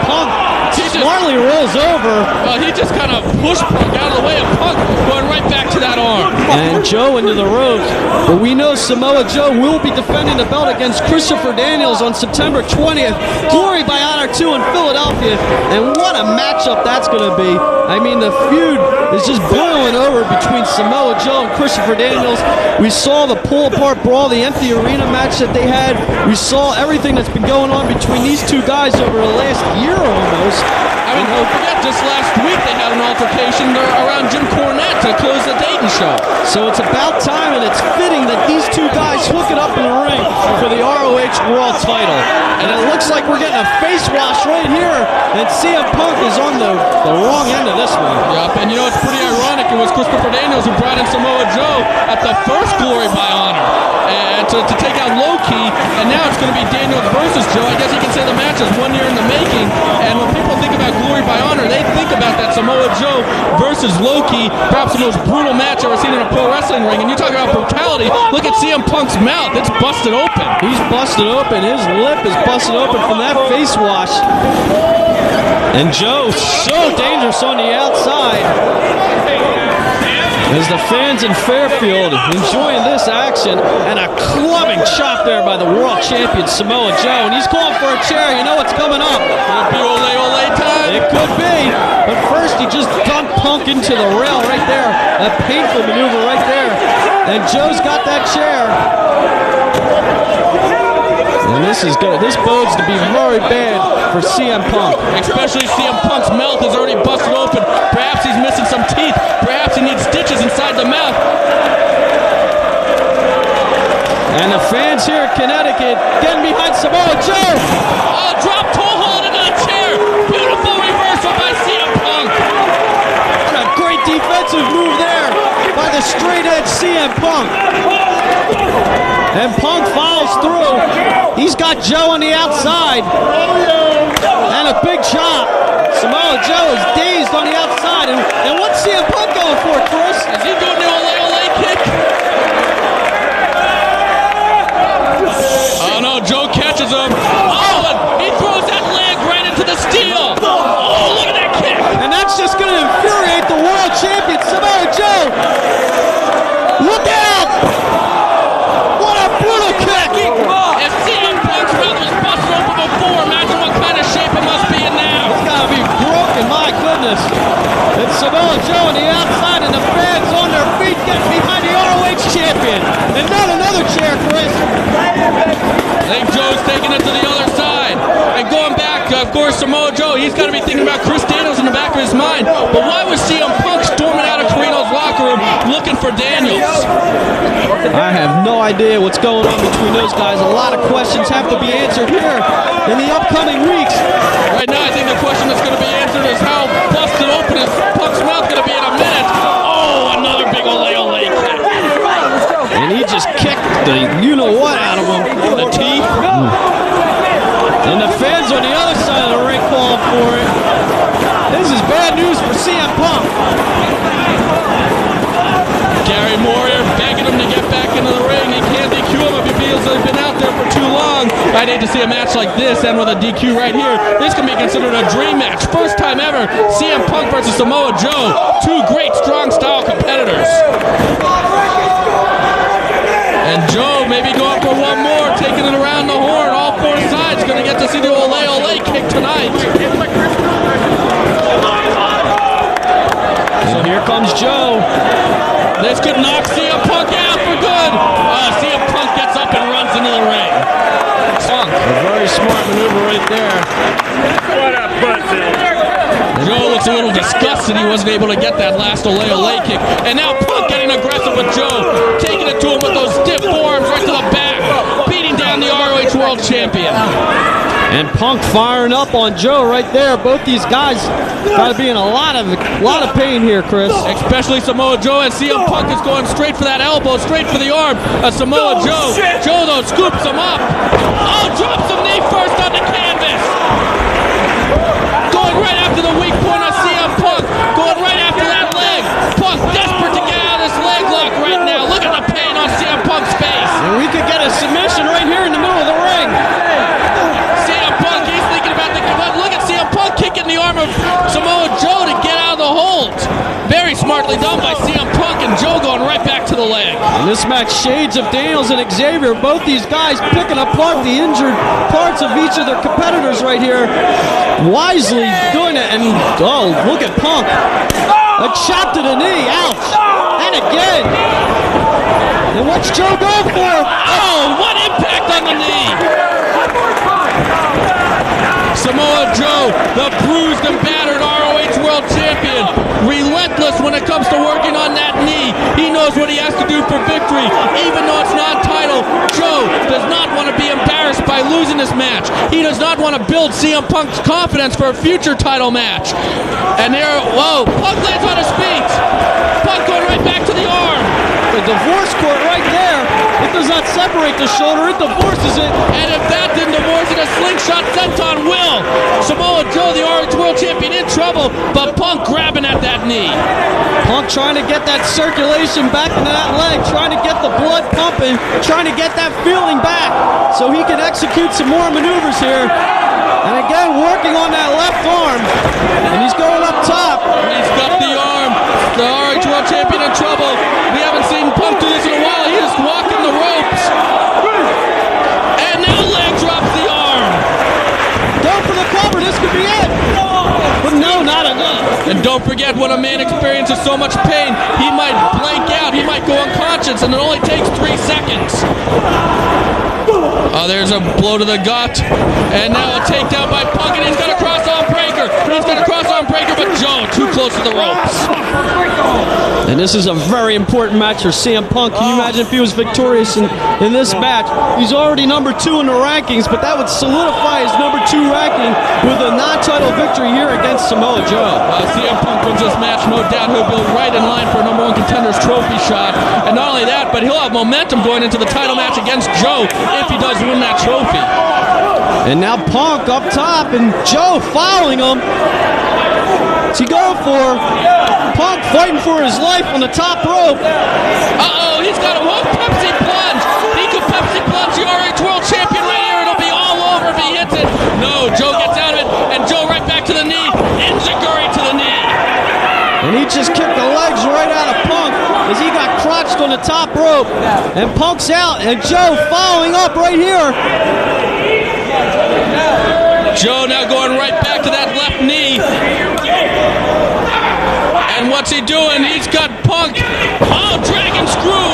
Punk smartly rolls over. Well, he just kind of pushed Punk out of the way of Punk, going right back to that arm. And Joe into the ropes. But we know Samoa Joe will be defending the belt against Christopher Daniels on September 20th. Glory by Honor 2 in Philadelphia. And what a matchup that's going to be. I mean, the feud is just boiling over between Samoa Joe and Christopher Daniels. We saw the pull-apart brawl, the empty arena match that they had. We saw everything that's been going on between these two guys over the last year almost. I mean, don't forget, just last week they had an altercation around Jim Cornette to close the Dayton show. So it's about time, and it's fitting that these two guys hook it up in the ring for the ROH World title. And it looks like we're getting a face wash right here, and CM Punk is on the wrong end of this one. Yep, and you know, it's pretty ironic. It was Christopher Daniels who brought in Samoa Joe at the first Glory by Honor and to take out Low-Key, and now it's going to be Daniels versus Joe. I guess you can say the match is 1 year in the making, and when people think about Glory by Honor, they think about that Samoa Joe versus Low-Key, perhaps the most brutal match ever seen in a pro wrestling ring. And you talk about brutality, look at CM Punk's mouth. It's busted open. He's busted open. His lip is busted open from that face wash. And Joe, so dangerous on the outside. As the fans in Fairfield enjoying this action, and a clubbing chop there by the world champion Samoa Joe, and he's calling for a chair. You know what's coming up. Could be ole ole time. It could be, but first he just dunked Punk into the rail right there. A painful maneuver right there, and Joe's got that chair. And this is good. This bodes to be very bad for CM Punk. Especially CM Punk's mouth is already busted open. Perhaps he's missing some teeth. Perhaps he needs stitches inside the mouth. And the fans here in Connecticut getting behind Samoa Joe. Oh, drop toe hold into the chair. Beautiful reversal by CM Punk. What a great defensive move there by the straight edge CM Punk. And Punk follows through. He's got Joe on the outside. And a big chop. Samoa Joe is dazed on the outside. And what's CM Punk going for, Chris? Is he doing the ole ole kick? Oh no, Joe catches him. Oh, and he throws that leg right into the steel. Oh, look at that kick. And that's just going to infuriate the world champion, Samoa Joe. Look out! What a brutal kick! If CM Punk's mouth was busted open before, imagine what kind of shape it must be in now. It's got to be broken, my goodness. It's Samoa Joe on the outside, and the fans on their feet getting behind the ROH champion. And not another chair, Chris. I think Joe's taking it to the other side. And going back, of course, Samoa Joe, he's got to be thinking about Chris Daniels in the back of his mind. But why was CM Punk storming out of Carino's locker room looking for Daniels? I have no idea what's going on between those guys. A lot of questions have to be answered here in the upcoming weeks. Right now, I think the question that's going to be answered is how busted open is Punk's mouth going to be in a minute. Oh, another big ole ole kick. And he just kicked the you-know-what out of him. The teeth. And the fans on the other side of the ring calling for it. This is bad news for CM Punk. Gary Moore begging him to get back into the ring. He can't DQ him if he feels they've been out there for too long. I'd hate to see a match like this end with a DQ right here. This can be considered a dream match. First time ever, CM Punk versus Samoa Joe. Two great strong style competitors. And Joe maybe going for one more, taking it around the horn. All four sides going to get to see the ole ole kick tonight. So here comes Joe. This could knock CM Punk out for good. CM Punk gets up and runs into the ring. Punk. A very smart maneuver right there. What a pussy. Joe looks a little disgusted he wasn't able to get that last ole ole kick. And now Punk getting aggressive with Joe, taking it to him with those stiff forearms right to the back, beating down the ROH World Champion. And Punk firing up on Joe right there. Both these guys got to be in a lot of pain here, Chris. Especially Samoa Joe, and CM Punk is going straight for that elbow, straight for the arm. Samoa Joe. Joe, though, scoops him up. Oh, drops him knee first on the canvas. Going right after the weak point of CM Punk. Going right after that leg. Punk desperate to get out of this leg lock right now. Look at the pain on CM Punk's face. And we could get a submission right here in the middle of the ring. CM Punk, he's thinking about the... Look at CM Punk kicking the arm of Samoa Joe to get out of the hold. Very smartly done by CM Punk, and Joe going right back to the leg. And this match, shades of Daniels and Xavier. Both these guys picking apart the injured parts of each of their competitors right here. Wisely doing it. And, oh, look at Punk. A chop to the knee. Ouch. And again. And what's Joe going for? Oh, what impact on the knee. Samoa Joe, the bruised and battered ROH World Champion, relentless when it comes to working on that knee. He knows what he has to do for victory, even though it's not title. Joe does not want to be embarrassed by losing this match. He does not want to build CM Punk's confidence for a future title match. And there, whoa, Punk lands on his feet. Punk going right back to the arm. The divorce court right there. It does not separate the shoulder, it divorces it. And if that didn't divorce it, a slingshot senton will. Samoa Joe, the ROH World Champion, in trouble, but Punk grabbing at that knee. Punk trying to get that circulation back into that leg, trying to get the blood pumping, trying to get that feeling back so he can execute some more maneuvers here. And again, working on that left arm. And he's going up top. He's got the arm. The ROH World Champion in trouble. We haven't seen Punk do this in a while. He is walking the ropes. And now leg drops the arm. Go for the cover. This could be it. But no, not enough. And don't forget, when a man experiences so much pain, he might blank out. He might go unconscious, and it only takes 3 seconds. Oh, there's a blow to the gut. And now a takedown by Punk, and he's got a cross-arm breaker. He's got a cross-arm breaker, but Joe too close to the ropes. And this is a very important match for CM Punk. Can you imagine if he was victorious in this match? He's already number 2 in the rankings, but that would solidify his number 2 ranking with a non-title victory here against Samoa Joe. CM Punk wins this match, no doubt he'll be right in line for a number 1 contender's trophy shot. And not only that, but he'll have momentum going into the title match against Joe if he does win that trophy. And now Punk up top, and Joe following him. What's he going for? Punk fighting for his life on the top rope. Uh-oh, he's got a Pepsi plunge. He could Pepsi plunge the ROH World Champion right here. It'll be all over if he hits it. No, Joe gets out of it, and Joe right back to the knee. Enziguri to the knee. And he just kicked the legs right out of Punk as he got crotched on the top rope. And Punk's out, and Joe following up right here. Joe now going right back to that left knee. And what's he doing? He's got Punk. Oh, dragon screw.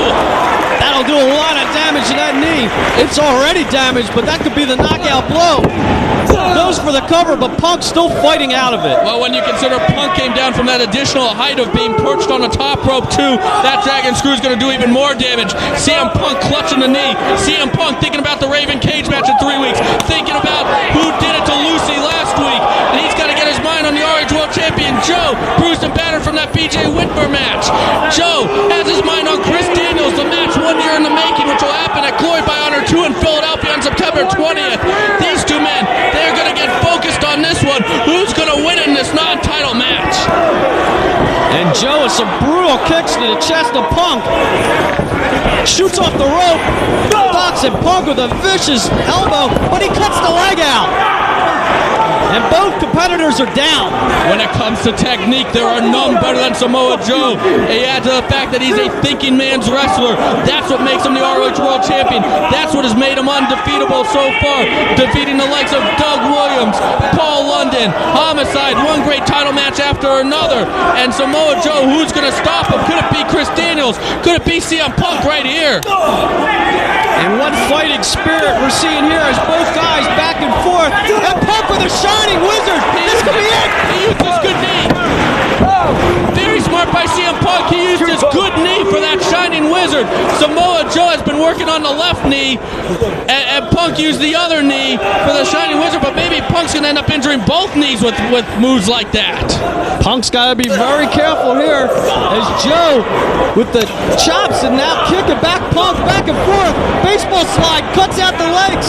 That'll do a lot of damage to that knee. It's already damaged, but that could be the knockout blow. Goes for the cover, but Punk's still fighting out of it. Well, when you consider Punk came down from that additional height of being perched on the top rope too, that dragon screw is going to do even more damage. CM Punk clutching the knee. CM Punk thinking about the Raven Cage match in 3 weeks. Thinking about who did it to Lucy last week. And he's got to get his mind on the ROH World Champion, Joe, bruised and battered from that BJ Whitmer match. Joe has his mind on Chris Daniels, the match 1 year in the making, which will happen at Glory by Honor 2 in Philadelphia on September 20th. These two men, they're going to get focused on this one. Who's going to win in this non-title match? And Joe with some brutal kicks to the chest of Punk. Shoots off the rope. Knocks and Punk with a vicious elbow, but he cuts the leg out. And both competitors are down. When it comes to technique, there are none better than Samoa Joe. And add to the fact that he's a thinking man's wrestler. That's what makes him the ROH World Champion. That's what has made him undefeatable so far. Defeating the likes of Doug Williams, Paul London, Homicide, one great title match after another. And Samoa Joe, who's going to stop him? Could it be Chris Daniels? Could it be CM Punk right here? And what fighting spirit we're seeing here is both guys back and forth. And Punk with a Shining Wizard. This could be it. He used his good knee. Very smart by CM Punk. He used his good knee for that Shining Wizard. Samoa Joe has been working on the left knee, and Punk used the other knee for the Shining Wizard, but maybe Punk's going to end up injuring both knees with moves like that. Punk's got to be very careful here as Joe with the chops and now kicking back Punk back and forth. Baseball slide cuts out the legs.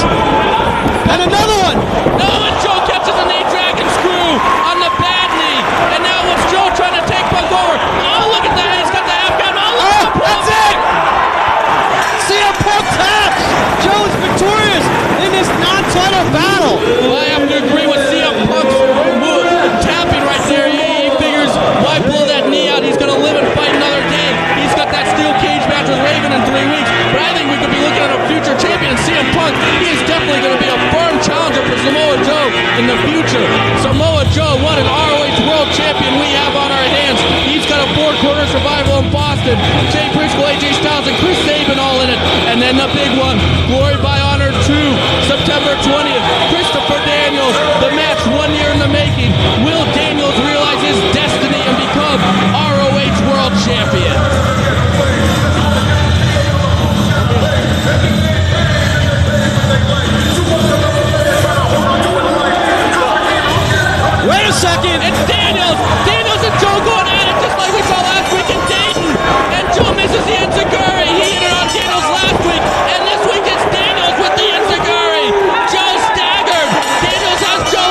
And another one. No, and Joe catches a knee dragon screw on the bad knee. And now what's Joe trying to take Punk over? Oh, look at that. He's got the half count. Oh, look at the that's it. CM Punk taps. Joe is victorious in this non-title battle. Well, I have to agree with CM Punk's move, tapping right there. He figures, why blow that knee out? He's going to live and fight another day. He's got that steel cage match with Raven in 3 weeks. But I think we could be looking at a future champion in CM Punk. He is definitely going to be a firm challenger for Samoa Joe in the future. Samoa Joe, what an ROH World Champion we have on our hands. He's got a 4-quarter survival in Boston. Jay Briscoe, AJ Styles, and Chris Sabin all in it. And then the big one, Glory by Honor 2, September 20th. Christopher Daniels, the match 1 year in the making. Will Daniels realize his destiny and become ROH World Champion? Wait a second. It's Daniels. Daniels and Joe going at it just like we saw last week in Dayton. And Joe misses the enziguri. He hit it on Daniels last week. And this week it's Daniels with the enziguri. Joe staggered. Daniels has Joe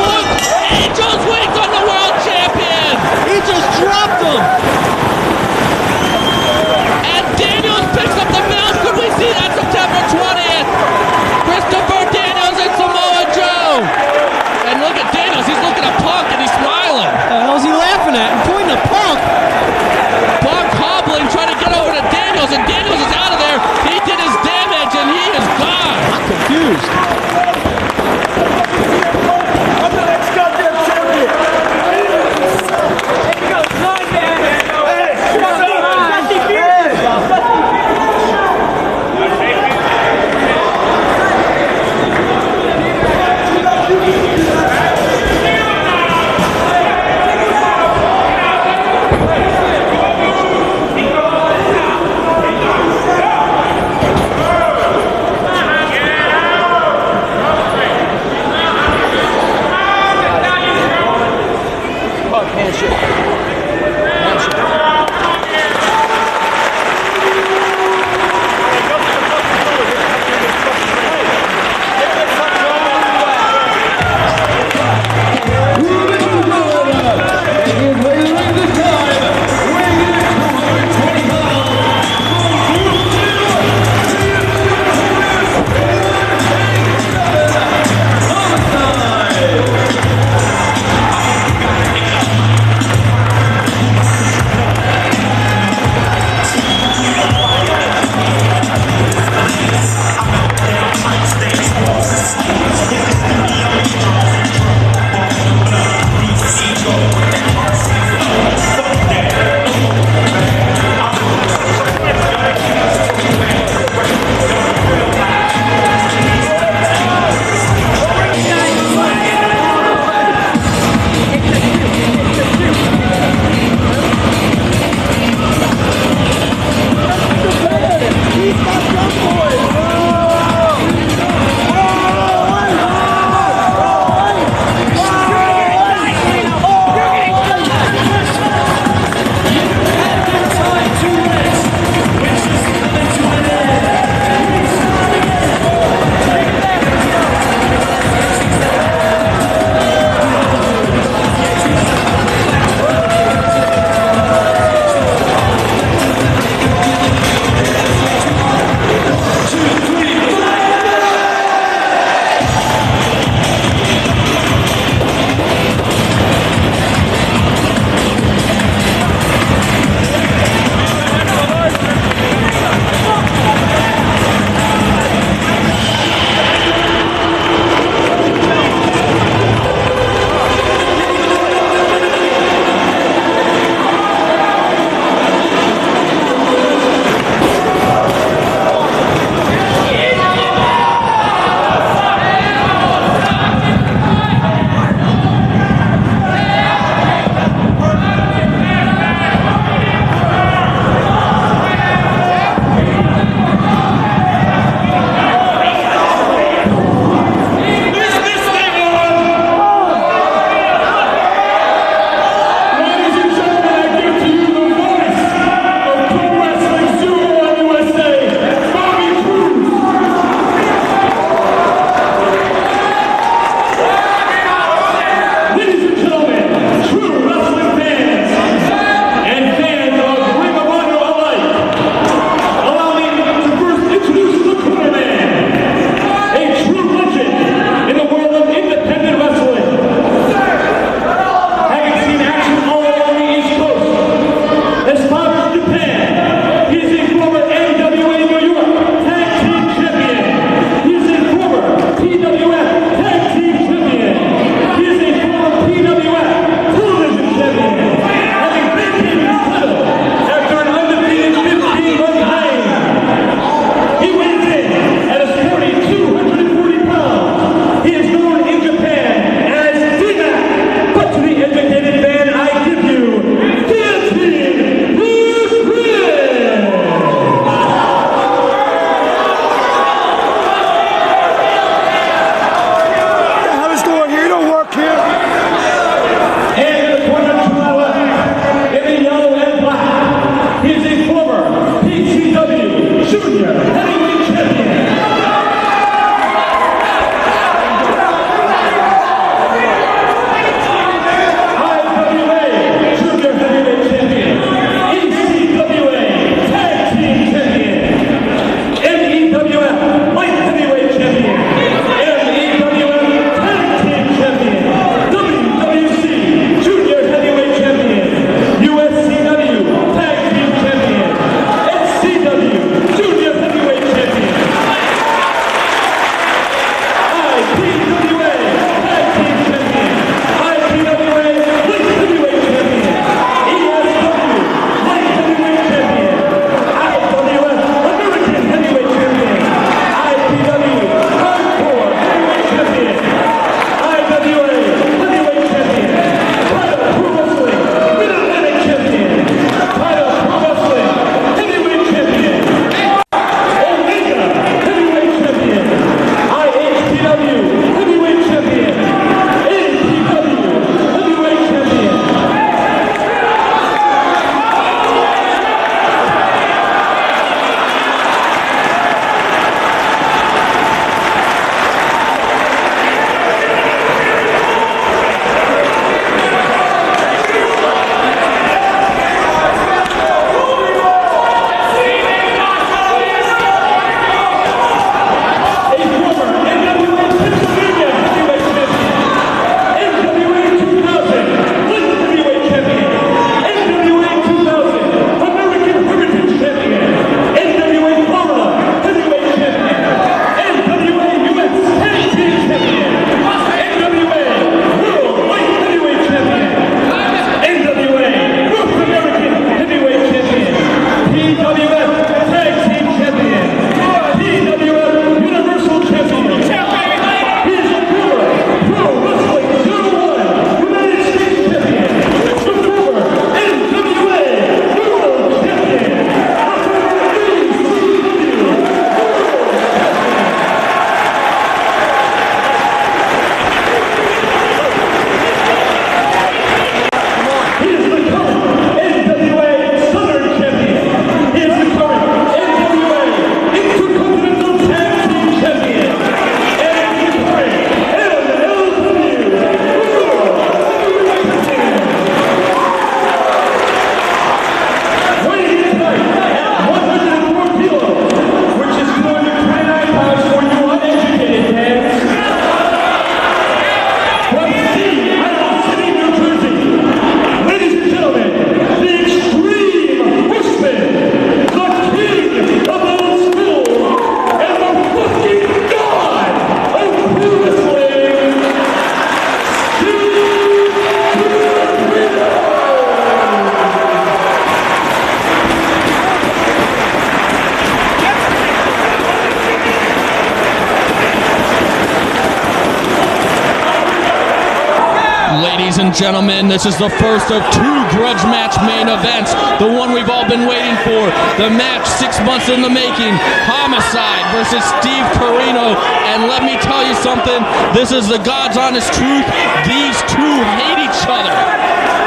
Ladies and gentlemen, this is the first of 2 grudge match main events. The one we've all been waiting for. The match 6 months in the making. Homicide versus Steve Corino. And let me tell you something. This is the God's honest truth. These two hate each other.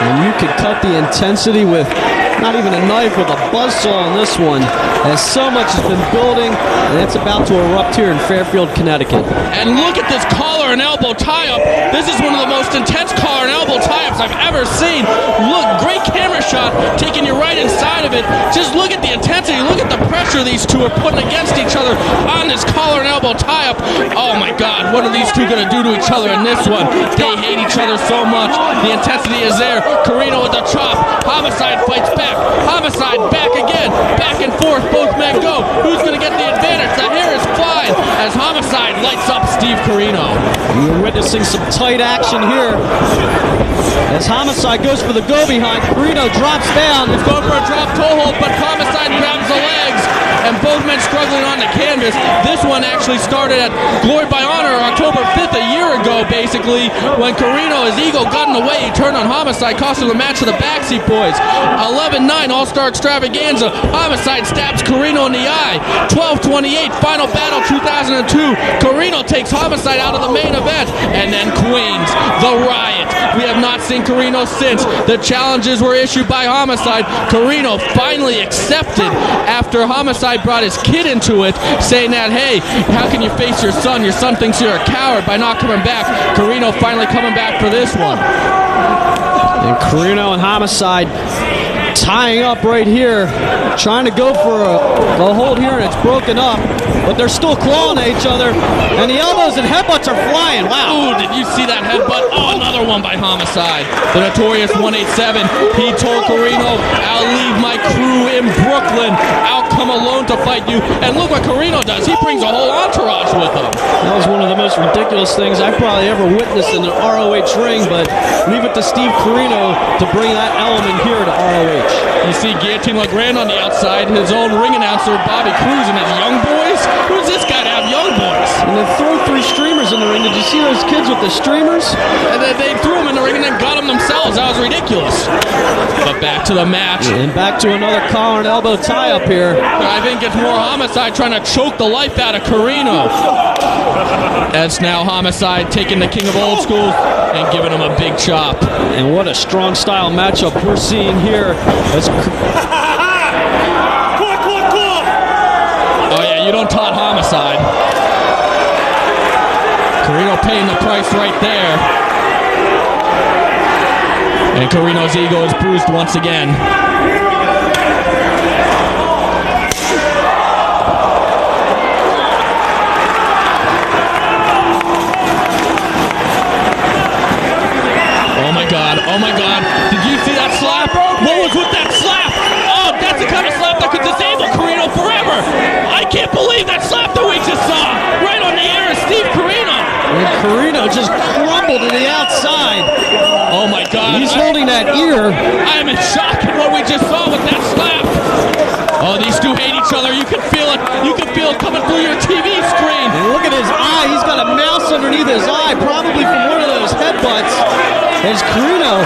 And you could cut the intensity with not even a knife, with a buzzsaw on this one, as so much has been building, and it's about to erupt here in Fairfield, Connecticut. And look at this collar and elbow tie-up. This is one of the most intense collar and elbow tie-ups I've ever seen. Look, great camera shot, taking you right inside of it. Just look at the intensity. Look at the pressure these two are putting against each other on this collar and elbow tie-up. Oh my God, what are these two going to do to each other in this one? They hate each other so much. The intensity is there. Corino with the chop. Homicide fights back. Homicide back again. Back and forth. Both men go. Who's going to get the advantage? The hair is flying as Homicide lights up Steve Corino. You're witnessing some tight action here as Homicide goes for the go behind. Corino drops down. He's going for a drop toe hold, but Homicide grabs the legs, and both men struggling on the canvas. This one actually started at Glory by Honor October 5th a year ago, basically, when Corino, his ego got in the way. He turned on Homicide, cost him the match to the Backseat Boys. 11-9 All-Star Extravaganza. Homicide stabs Corino in the eye. 12-28 Final Battle 2002. Corino takes Homicide out of the main event. And then Queens, the Riot. We have not seen Corino since. The challenges were issued by Homicide. Corino finally accepted after Homicide brought his kid into it, saying that, hey, how can you face your son? Your son thinks you're a coward by not coming back. Corino finally coming back for this one. And Corino and Homicide tying up right here, trying to go for a hold here, and it's broken up, but they're still clawing at each other, and the elbows and headbutts are flying. Wow. Ooh, did you see that headbutt? Oh, another one by Homicide. The notorious 187. He told Corino, I'll leave my crew in Brooklyn. I'll come alone to fight you. And look what Corino does. He brings a whole entourage with him. That was one of the most ridiculous things I've probably ever witnessed in an ROH ring, but leave it to Steve Corino to bring that element here to ROH. You see Guillotine LeGrand on the outside, his own ring announcer, Bobby Cruz, and his young boys. Who's this guy to have young boys? And they threw 3 streamers in the ring. Did you see those kids with the streamers? And they threw them in the ring and then got them themselves. That was ridiculous. But back to the match. And back to another collar and elbow tie-up here. I think it's more Homicide trying to choke the life out of Corino. That's now Homicide taking the king of old school and giving him a big chop. And what a strong style matchup we're seeing here. Oh yeah, you don't taunt Homicide. Corino paying the price right there. And Corino's ego is bruised once again. Oh my God, did you see that slap? What was with that slap? Oh, that's the kind of slap that could disable Corino forever. I can't believe that slap that we just saw. Right on the air is Steve Corino. And Corino just crumbled to the outside. Oh my God. He's holding that ear. I am in shock at what we just saw with that slap. Oh, these two hate each other. You can feel it. You can feel it coming through your TV screen. And look at his eye. He's got a mouse underneath his eye, probably from one of those headbutts. As Corino,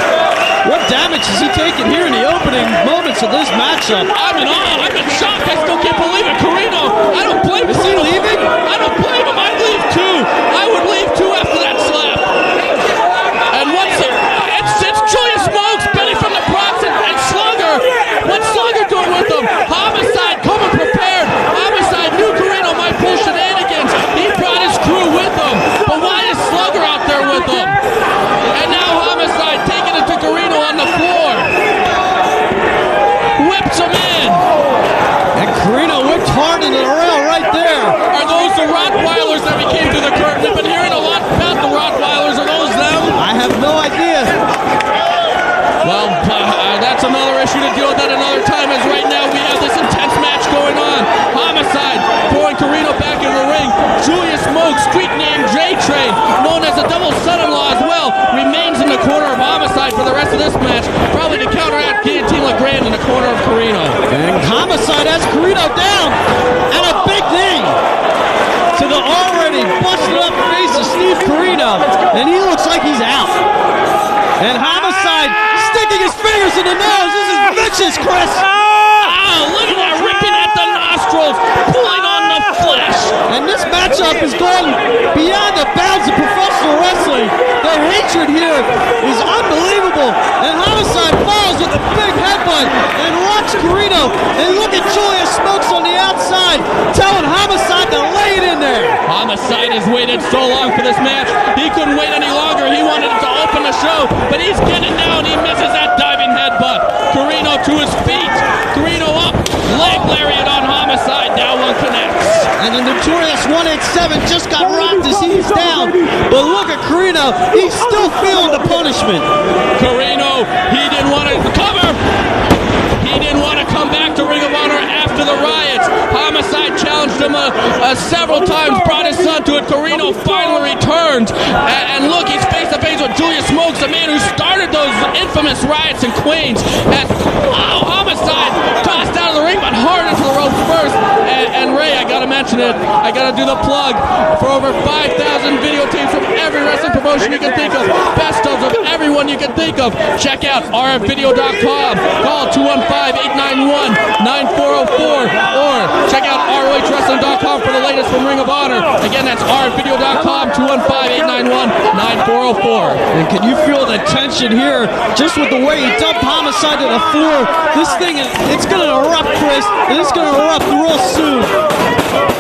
what damage has he taken here in the opening moments of this matchup? I'm in awe. I'm in shock. I still can't believe it. Corino, I don't blame him. Is he leaving? I don't blame him. I'd leave too. I would leave too after that slap. And what's it? It's Julius Smokes, Benny from the Bronx, and Slugger. What's Slugger doing with him? Homicide coming prepared. Homicide knew Corino might pull shenanigans. He brought his crew with him. But why is Slugger out there with him? And now Homicide taking it to Corino on the floor. Whips him in. And Corino whipped hard into the rail right there. Are those the Rottweilers that we came through the curtain? We've been hearing a lot about the Rottweilers. Are those them? I have no idea. Well, that's another issue to deal with at another time, as right now we have this intense match going on. Homicide throwing Corino back in the ring. Julius Smoke, street name J-Train, known as a double son-in-law as well, remains in the corner of Homicide for the rest of this match, probably to counteract Guillotine LeGrand in the corner of Corino. And Homicide has Corino down, and a big knee to the already busted up face of Steve Corino, and he looks like he's out. nose in the nose. This is vicious, Chris. Look at that, ripping at the nostrils, pulling on the flesh. And this matchup has gone beyond the bounds of professional wrestling. The hatred here is unbelievable. And Homicide falls with a big headbutt and rocks Carino. And look at Julius Smokes on the outside telling Homicide to lay it in there. Homicide has waited so long for this match. He couldn't wait any longer. He wanted to open the show, but he's getting down. He misses that diving headbutt. Carino to his feet. Carino up. Leg lariat on Homicide. Now one connects. And the notorious 187 just got rocked as he's down. But look at Carino. He's still feeling the punishment. Carino, he didn't want to cover. He didn't want to come back to Ring of Honor after the riots. Homicide challenged him several times, brought his son to it. Carino finally returns. And look, he's face to face with Julius Smokes, the man who started those infamous riots in Queens. And Homicide tossed out of the ring, but hard into the ropes first. And Ray, I gotta mention it. I gotta do the plug for over 5,000 videotapes from every wrestling promotion you can think of. Best of everyone you can think of. Check out rfvideo.com. Call 215-891-9404 or check out ROHWrestling.com for the latest from Ring of Honor. Again, that's rfvideo.com, 215-891-9404. And can you feel the tension here just with the way he dumped Homicide to the floor? This thing, it's going to erupt, Chris, and it's going to erupt real soon.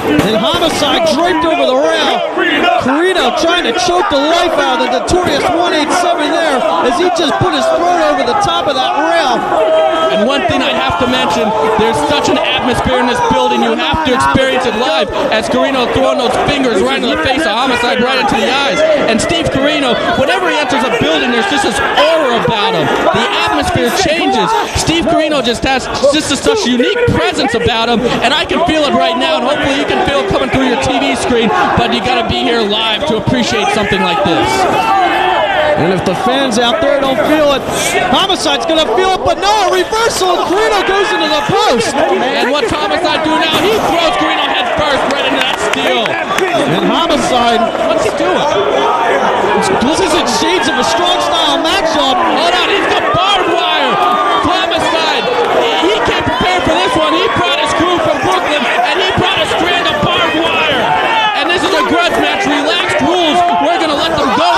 And Homicide draped over the rail. Carino trying to choke the life out of the notorious 187 there as he just put his throat over the top of that rail. And one thing I have to mention, there's such an atmosphere in this building, you have to experience it live as Carino throwing those fingers right in the face of Homicide, right into the eyes. And Steve Carino, whenever he enters a building, there's just this aura about him. The atmosphere changes. Steve Carino just has just such a unique presence about him, and I can feel it right now, and hopefully you can feel it coming through your TV screen, but you got to be here live to appreciate something like this. And if the fans out there don't feel it, Homicide's going to feel it, but no, a reversal, and Carino goes into the post. And what's Homicide do now? He throws Carino head first right into that steel. And Homicide, what's he doing? This isn't shades of a strong style matchup. Hold on, he's got barbed wire. Homicide, he came prepared for this one. He brought his crew from Brooklyn, and he brought a strand of barbed wire. And this is a grudge match, relaxed rules. We're going to let them go.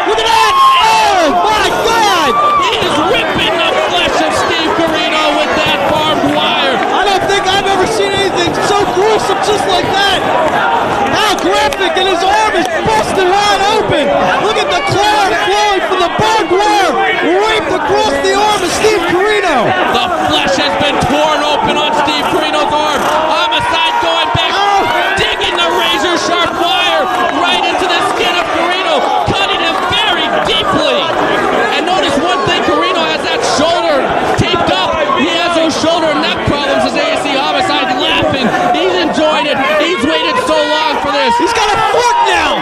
Look at that! Oh, my God! He is ripping the flesh of Steve Carino with that barbed wire. I don't think I've ever seen anything so gruesome just like that. How graphic, and his arm is busted wide open. Look at the cloud flowing from the barbed wire right across the arm of Steve Carino. The flesh has been torn open on Steve Carino's arm. Homicide going back, digging the razor sharp wire right into the skin of Carino, cutting him very deeply. And notice one thing, Carino has that shoulder taped up. He has those shoulder and neck problems as ASC Homicide laughing. He's enjoying it. He's waited so long for this. He's got a fork now,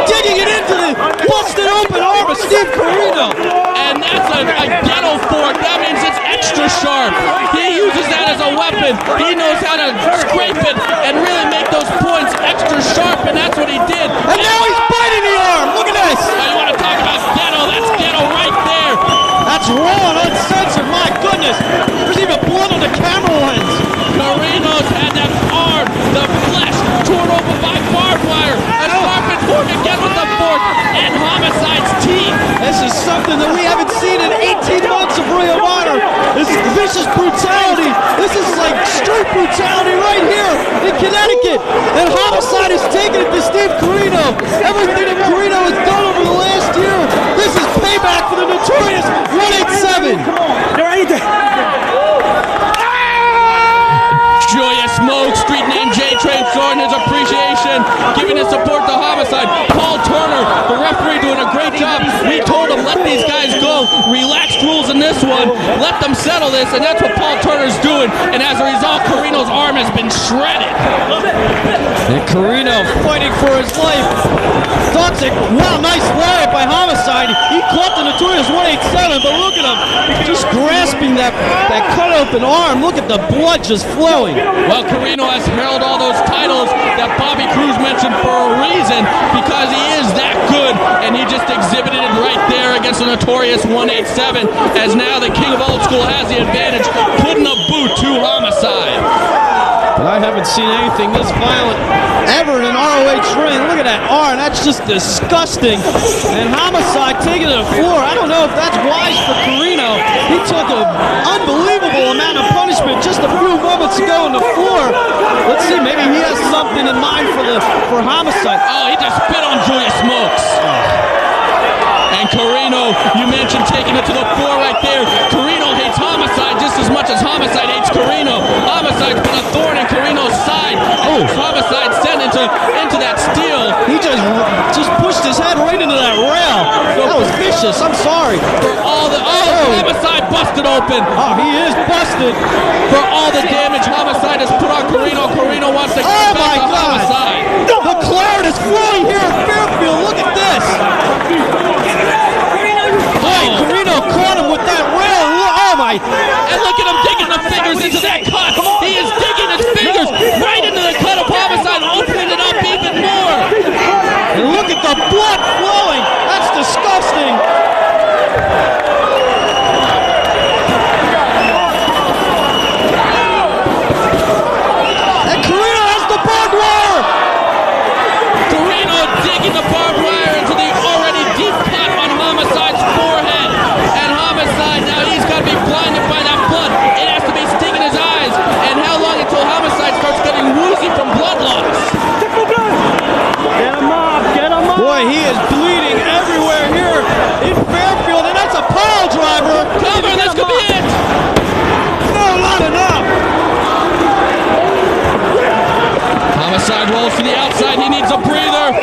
digging it into the busted open arm of Steve Carino. And that's a ghetto fork. That means it's extra sharp. He uses that as a weapon. He knows how to scrape it and really make those points extra sharp, and that's what he did. And now he's biting the arm. Look at this. Oh, you want to talk about ghetto? That's ghetto right there. That's raw and uncensored. My goodness. There's even blood on the camera lens. Carino's had that arm, the flesh, torn open by barbed wire. A sharpened fork again with the fork, and Homicide's teeth. This is something that we haven't seen in 18 months of Ring of Honor. This vicious brutality. This is like street brutality right here in Connecticut. And Homicide is taking it to Steve Carino. Everything that Carino has done over the last year, this is payback for the notorious 187. There ain't Julius Smokes, street name J-Train, showing his appreciation, giving his support to Homicide. Paul Turner, the referee, doing a great job. We told him, let these guys go. Relaxed rules in this one. Let them settle this, and that's what Paul Turner's doing. And as a result, Carino's arm has been shredded. And Carino fighting for his life. Toxic, wow, nice lariat by Homicide. He caught the notorious 187, but look at him, just grasping that cut open arm. Look at the blood just flowing. Well, Carino has held all those titles that Bobby Cruz mentioned for a reason, because he is that good, and he just exhibited it right there against famous and notorious 187, as now the king of old school has the advantage, putting a boot to Homicide. But I haven't seen anything this violent ever in an ROH ring. Look at that arm. That's just disgusting. And Homicide taking it to the floor. I don't know if that's wise for Carino. He took an unbelievable amount of punishment just a few moments ago on the floor. Let's see. Maybe he has something in mind for Homicide. Oh, he just spit on Julius Smokes. And Carino, you mentioned taking it to the floor right there. Carino hates Homicide just as much as Homicide hates Carino. Homicide's been a thorn in Carino's side. Oh, Homicide sent into that steel. He just pushed his head right into that rail. That was vicious. I'm sorry. For all the Homicide busted open. Oh, he is busted. For all the damage Homicide has put on Carino, Carino wants to get back to Homicide. The cloud is flowing here in Fairfield. Look at this. Carino caught him with that rail. Oh my! And look at him digging the fingers into that cut. He is digging his fingers right into the cut of Homicide, opening it up even more. And look at the blood flowing. That's disgusting. And Carino has the barbed wire. Carino digging the barbed wire into the already deep cut on Homicide's forehead. And Homicide, now he's got to be blinded by that blood. It has to be stinging his eyes. And how long until Homicide starts getting woozy from blood loss? Get him up, get him up. Boy, he is bleeding everywhere here in Fairfield, and that's a pile driver. Cover, this could be it. No, not enough. Homicide rolls to the outside. He needs a breather.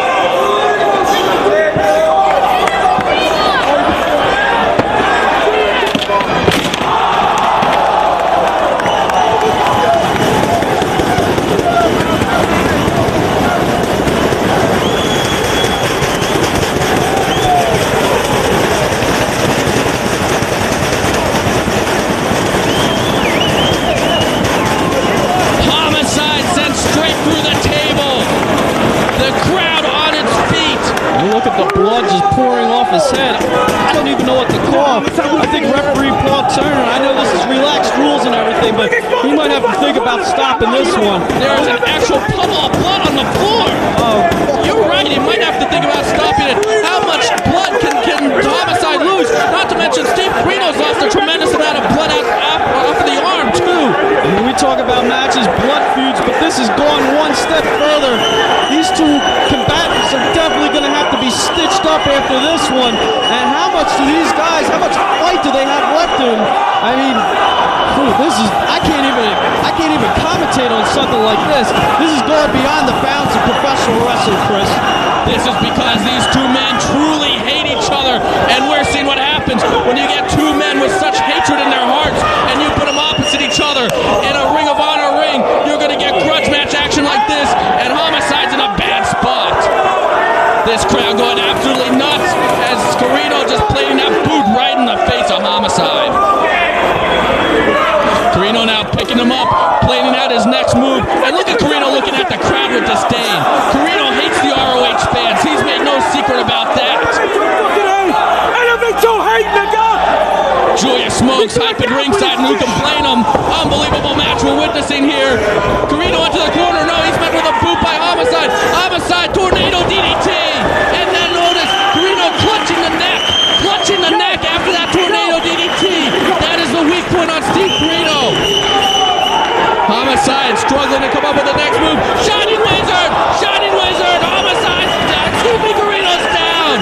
Homicide sent straight through the table. The crowd on its feet. You look at the blood just pouring off his head. I don't even know what to call. I think referee Paul Turner, I know this is relaxed rules and everything, but he might have to think about stopping this one. There's an actual puddle of blood on the floor. Oh, you're right. He might have to think about stopping it. How much blood can Homicide lose? Not to mention Steve Carino's lost a tremendous amount of blood off of the arm, too. I mean, we talk about matches, blood feuds, but this has gone one step further. These two combatants are definitely going to have to be stitched up after this one. And how much fight do they have left in them? I mean, I can't even commentate on something like this. This is going beyond the bounds of professional wrestling, Chris. This is because these two men truly hate each other, and we're seeing what happens when you get two men with such hatred in their hearts and you put them opposite each other in a Ring of Honor ring. You're going to get grudge match action like this, and Homicide's in a bad spot. This crowd going absolutely nuts as Carino just planting that boot right in the face of Homicide. Carino now picking him up, planning out his next move, and look at Carino looking at the crowd with disdain. Carino hates the ROH fans. He's made no secret about that. Julius Smokes hyping ringside, and who can blame him? Unbelievable match we're witnessing here. Carino into the corner. No, he's met with a boot by Homicide. Homicide, tornado DDT. And then notice Carino clutching the neck after that tornado DDT. That is the weak point on Steve Carino. Homicide struggling to come up with the next move. Shining Wizard! Homicide! Carino's down!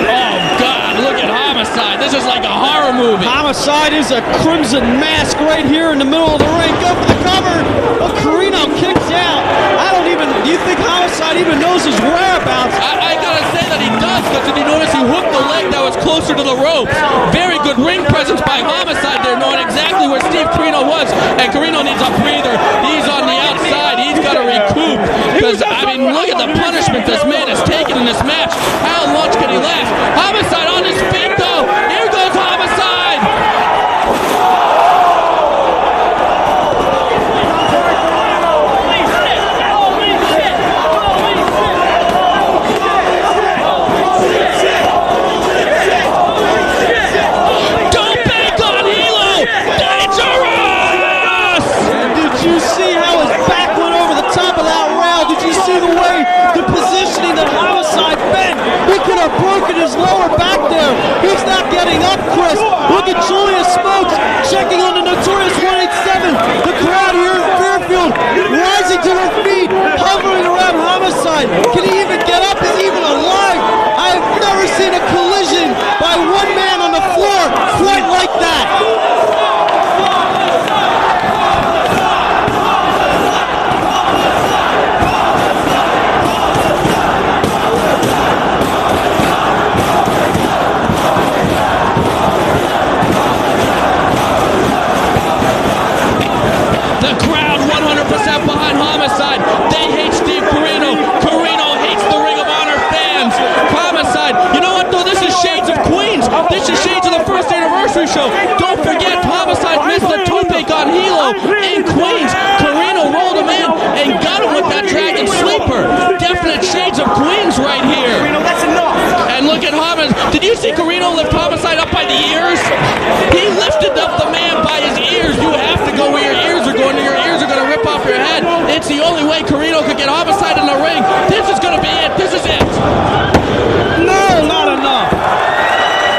Oh, God, look at Homicide. This is like a horror movie. Homicide is a crimson mask right here in the middle of the ring. Go for the cover. Oh, Carino kicks out. Do you think Homicide even knows his whereabouts? I gotta say that he does, because did you notice he hooked the leg that was closer to the ropes? Very good ring presence by Homicide there, knowing exactly where Steve Carino was. And Carino needs a breather. He's on the outside. He's got to recoup. Because, I mean, look at the punishment this man has taken in this match. How long can he last? Homicide on his feet, though. Here goes Homicide. setting up, Chris. Look at Julius Smokes checking on the Notorious 187. The crowd here in Fairfield rising to their feet, hovering around Homicide. Can he even get up? Is he even alive? I have never seen a collision by one man on the floor quite like that. The crowd 100% behind Homicide. They hate Steve Corino. Corino hates the Ring of Honor fans. Homicide. You know what, though? This is Shades of Queens. This is Shades of the first anniversary show. Don't forget, Homicide missed the tope on Hilo in Queens. Corino rolled him in and got him with that Dragon Sleeper. Definite Shades of Queens right here. That's enough. And look at Homicide. Did you see Corino lift Homicide up by the ears? He lifted up the man by his ears. You have to go where your ears are going. Your ears are going to rip off your head. It's the only way Corino could get Homicide in the ring. This is going to be it. This is it. No, not enough.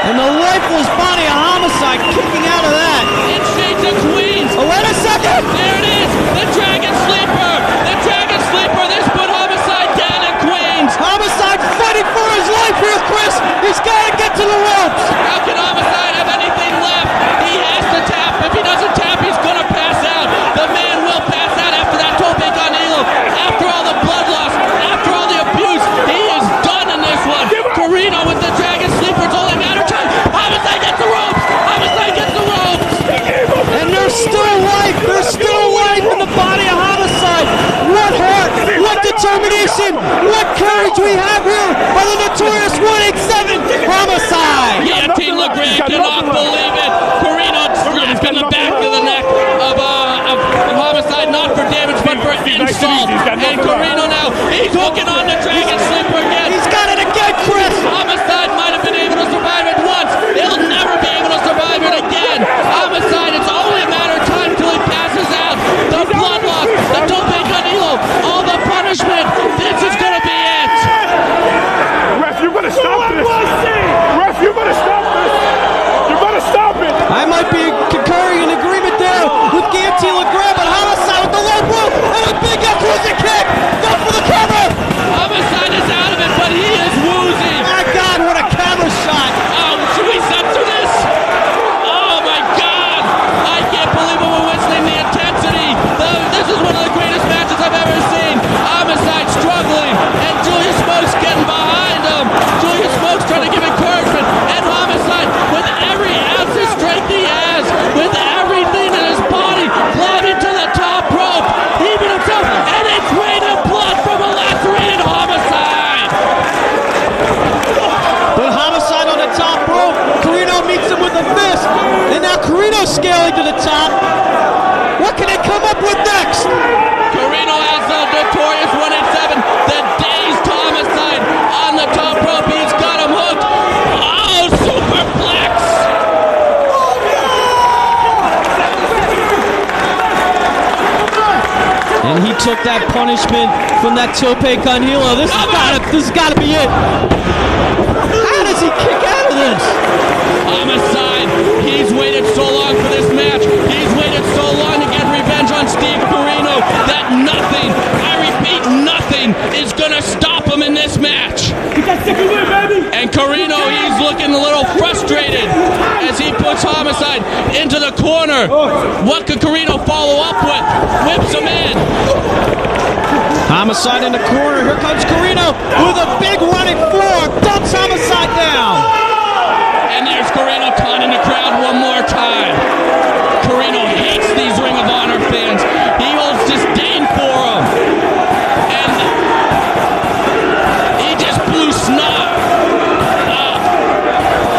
And the lifeless body of Homicide kicking out of that. It's Shades of Queens. Oh, wait a second. There it is. The Dragon Sleeper. The Dragon Sleeper. This put Homicide down in Queens. Homicide fighting for his life here, Chris. He's got to get to the ropes. How can Homicide have anything left? He has to tap. If he doesn't tap, he's going to pass out. The man will pass out after that tope on Hilo. After all the blood loss, after all the abuse, he is done in this one. Corino with the Dragon Sleeper. It's only a matter of time. Homicide gets the ropes. Homicide gets the ropes. And there's still life. There's still life in the body of Homicide. What heart, what determination, what courage we have here by the Notorious 187 Homicide. Yeah, Team LeGrand cannot believe it. Corino slapped in the back of the neck of Homicide, not for damage, but for insult. And Corino now, he's hooking on the Dragon Sleeper again. He's got it again, Chris. Homicide might have been able to survive it once. He'll never be able to survive it again. Homicide, it's only a matter of time till he passes out. The blood loss, the tope con Hilo, all the punishment. This is going to be it. Ref, you better stop this. Ref, you better stop this. You better stop it. I might be concurring in agreement there with Guillotine LeGrand, but Homicide with the low blow and a big cruising kick. Go for the cover. Homicide is out of it, but he is woozy. My God, what a camera shot. Oh, should we censor this? Oh my God! I can't believe we're witnessing the intensity. This is one of the greatest matches I've ever seen. Homicide struggling, and Julius Smokes getting behind him. Julius Smokes trying to give encouragement, and Homicide with every ounce of strength he has, with everything in his body, climbing to the top rope, heaving himself, and it's raining blood from a lacerated Homicide. But Homicide on the top rope. Corino meets him with a fist. And now Corino scaling to the top. What can they come up with next? Corino has the Notorious 187. The dazed Homicide on the top rope. He's got him hooked. Oh, superplex. And he took that punishment from that tope con Hilo. This has got to be it. How does he kick out of this? Homicide, he's waited so long for this match. He's waited so long to get revenge on Steve Corino that nothing, I repeat, nothing is going to stop him in this match. And Corino, he's looking a little frustrated as he puts Homicide into the corner. What could Corino follow up with? Whips him in. Homicide in the corner. Here comes Corino with a big running forearm. Dumps Homicide down. And there's Corino taunting the crowd one more time. Corino hates these Ring of Honor fans. He holds disdain for them. And he just blew snot.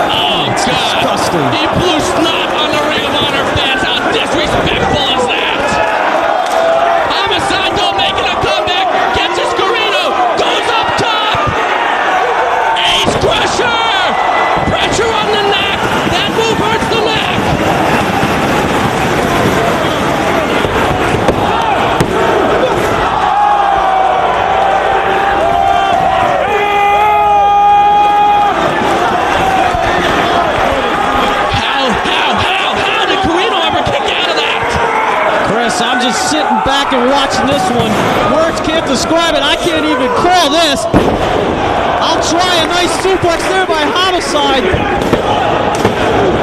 Oh God. Disgusting. He blew snot on the Ring of Honor fans. How disrespectful is that? Homicide don't make it a comeback. Catches Corino. Goes up top. Ace Crusher. Pressure on the neck. That move hurts the neck. sitting back and watching this one. Words can't describe it. I can't even call this. I'll try a nice suplex there by Homicide.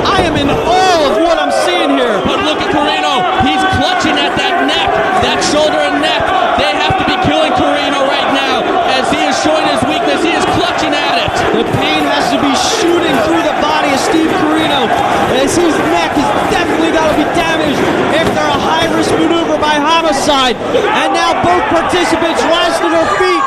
I am in awe of what I'm seeing here. But look at Carino. He's clutching at that neck, that shoulder and neck. They have to be killing Carino right now. As he is showing his weakness, he is clutching at it. The pain has to be shooting through the body of Steve Carino, as his neck has definitely got to be damaged after a high-risk maneuver by Homicide. And now both participants rise to their feet.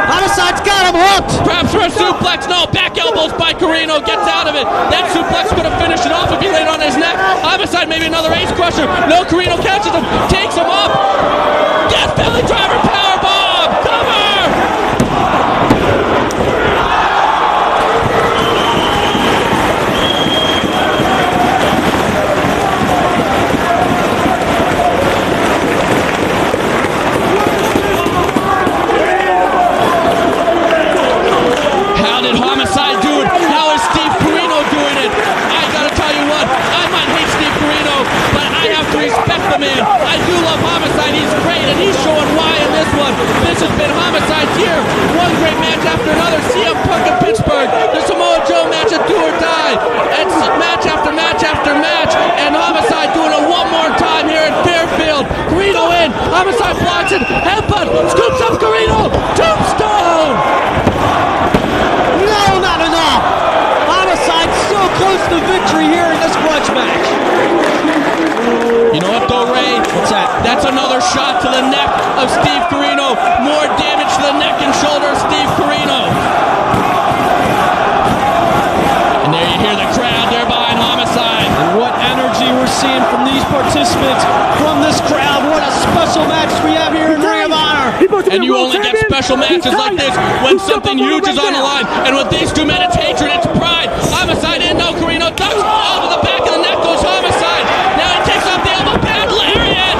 Homicide's got him hooked. Perhaps for a suplex. No, back elbows by Carino. Gets out of it. That suplex could have finished it off if he laid on his neck. Homicide, maybe another ace crusher. No, Carino catches him. Takes him up. Death belly driver powerbomb. Cover. How did Homicide do it? How is Steve Carino doing it? I gotta tell you what, I might hate Steve Carino, but I have to respect the man. I do love Homicide. He's great, and he's showing why in this one. This has been Homicide's year. One great match after another. CM Punk in Pittsburgh. The Samoa Joe match at Do or Die. It's match after match after match, and Homicide doing it one more time here at Fairfield. Carino in. Homicide blocks it. Headbutt. Scoops up Carino. Tombstone. No, not enough. Homicide so close to victory here in this grudge match. You know what, though, Ray? What's that? That's another shot to the neck of Steve Carino. More damage to the neck and shoulder of Steve Carino. And there you hear the crowd there behind Homicide. And what energy we're seeing from these participants, from this crowd. What a special match we have here in Ring of Honor. And you only get special matches like this when something huge is on the line. And with these two men, it's hatred, it's pride. Homicide in, no, Carino ducks. Out of the back of the neck goes Homicide. Now he takes off the elbow pad. Lariat.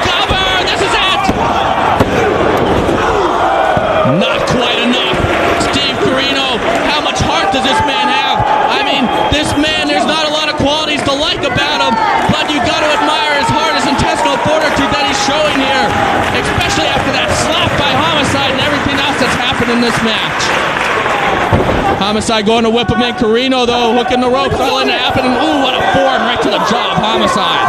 Cover. This is it. Not quite enough. Steve Carino, how much heart does this man have? I mean, this man, there's not a lot of qualities to like about him, but you got to admire his heart, his intestinal fortitude that he's showing here, especially after that slap by Homicide and everything else that's happened in this match. Homicide going to whip him in. Carino, though, hooking the ropes, not letting it happen. And ooh, what a form right to the jaw of Homicide.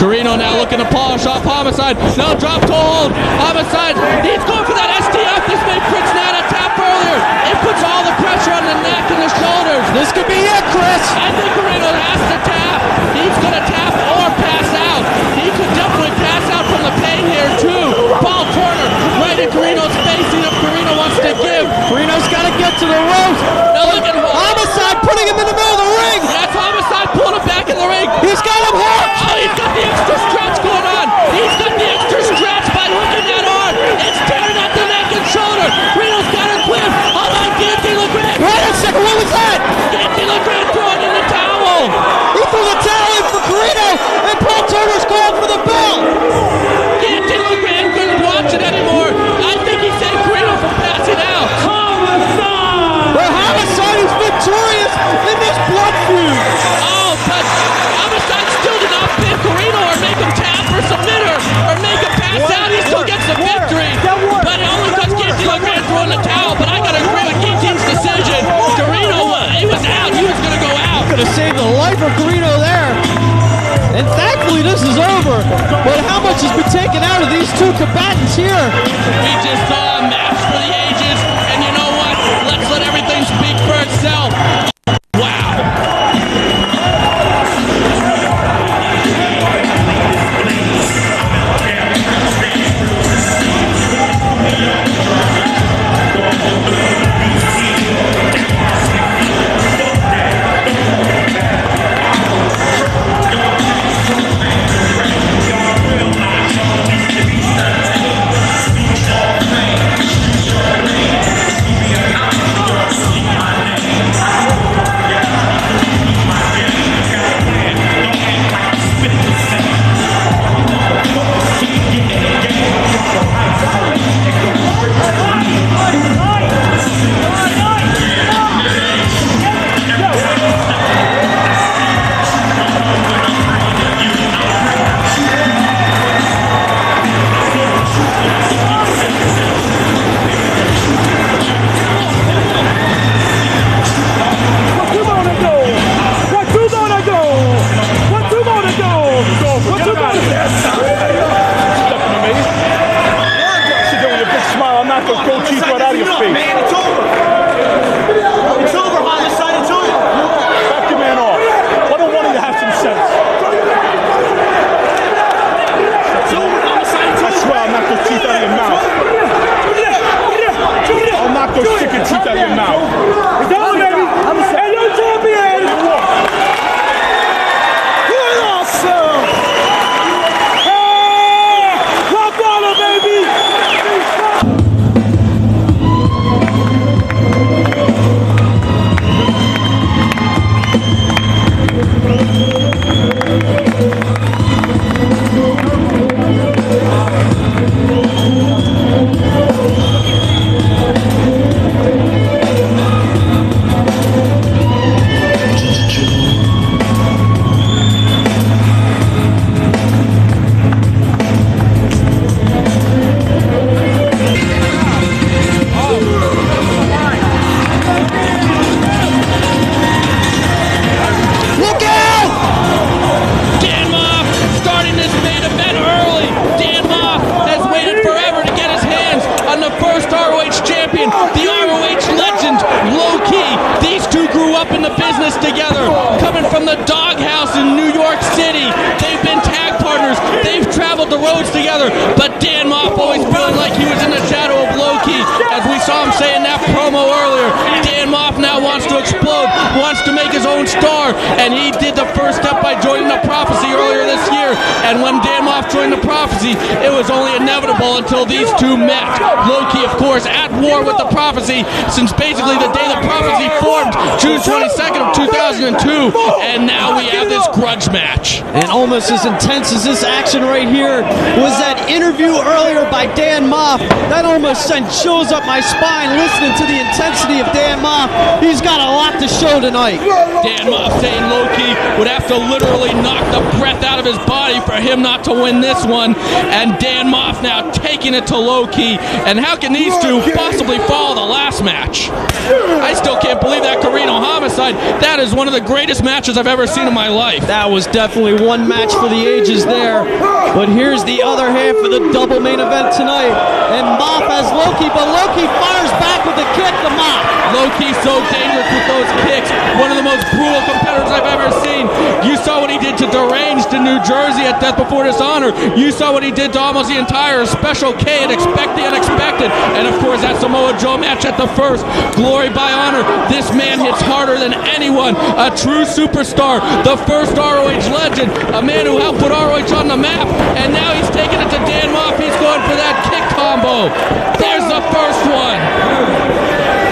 Carino now looking to polish off Homicide. No, drop to hold. Homicide, he's going for that STF. This made Prince Nana tap earlier. It puts all the pressure on the neck and the shoulders. This could be it, Chris. I think Carino has to tap. He's going to tap or pass out. He could definitely pass out from the pain here, too. Paul Turner right in Carino's face, and if Carino wants to give. Carino's got to get to the ropes. Now look at Homicide putting him in the middle of the ring. That's Homicide pulling him back in the ring. He's got him hooked. Oh, he's got the extra stretch going on. He's got the extra stretch by hooking that arm. It's tearing at the neck and shoulder. Carino's got a clip. Hold on, Guillotine LeGrand. Wait a second, what was that? Guillotine LeGrand throwing in the towel. He threw the towel in for Carino, and Paul Turner's called for the bell. Guillotine LeGrand couldn't watch it anymore. I think he saved Carino from passing out. But Homicide is victorious in this blood feud. Oh, but Homicide still did not pin Carino or make him tap or submit her or make him pass out. He still gets the victory. But it only does Guillotine LeGrand throwing the towel. But I got to agree with Guillotine's decision. Carino, he was out. He was going to go out. Could have saved the life of Carino there. And thankfully this is over. But how much has been taken out of these two combatants here? We just saw a match for the ages. And you know what? Let's let everything speak for itself. Wow. up in the business together, coming from the doghouse in New York City. They've been tag partners. They've traveled the roads together. But Dan Moff always feeling like he was in the shadow of Low-Ki. As we saw him say in that promo earlier, Dan Moff now wants to explode, wants to make his own star. And he did the first step by joining the Prophecy earlier this year. And when Dan Moff joined the Prophecy, it was only inevitable until these two met. Low-Ki, of course, at war with the Prophecy since basically the day the Prophecy formed, June 22nd of 2002. And now we have this grudge match. And almost as intense as this action right here was that interview earlier by Dan Moff. That almost sent chills up my spine listening to the intensity of Dan Moff. He's got a lot to show tonight. Dan Moff saying Low-Ki would have to literally knock the breath out of his body for him not to win this one. And Dan Moff now taking it to Low-Ki. And how can these two possibly follow the last match? I still can't believe that Carino homicide. That is one of the greatest matches I've ever seen in my life. That was definitely one match for the ages there. But here's the other half of the double main event tonight. And Moff has Low-Ki, but Low-Ki fires back with a kick to Moff. Low-Ki's so dangerous with those kicks. One of the most brutal competitors I've ever seen. You saw what he did to Deranged in New Jersey at Death Before Dishonor. You saw what he did to almost the entire Special K and Expect the Unexpected. And of course that Samoa Joe match at the first. Glory by Honor. This man hits harder than anyone. A true superstar. The first ROH legend. A man who helped put ROH on the map. And now he's taking it to Dan Moff. He's going for that kick combo. There's the first one.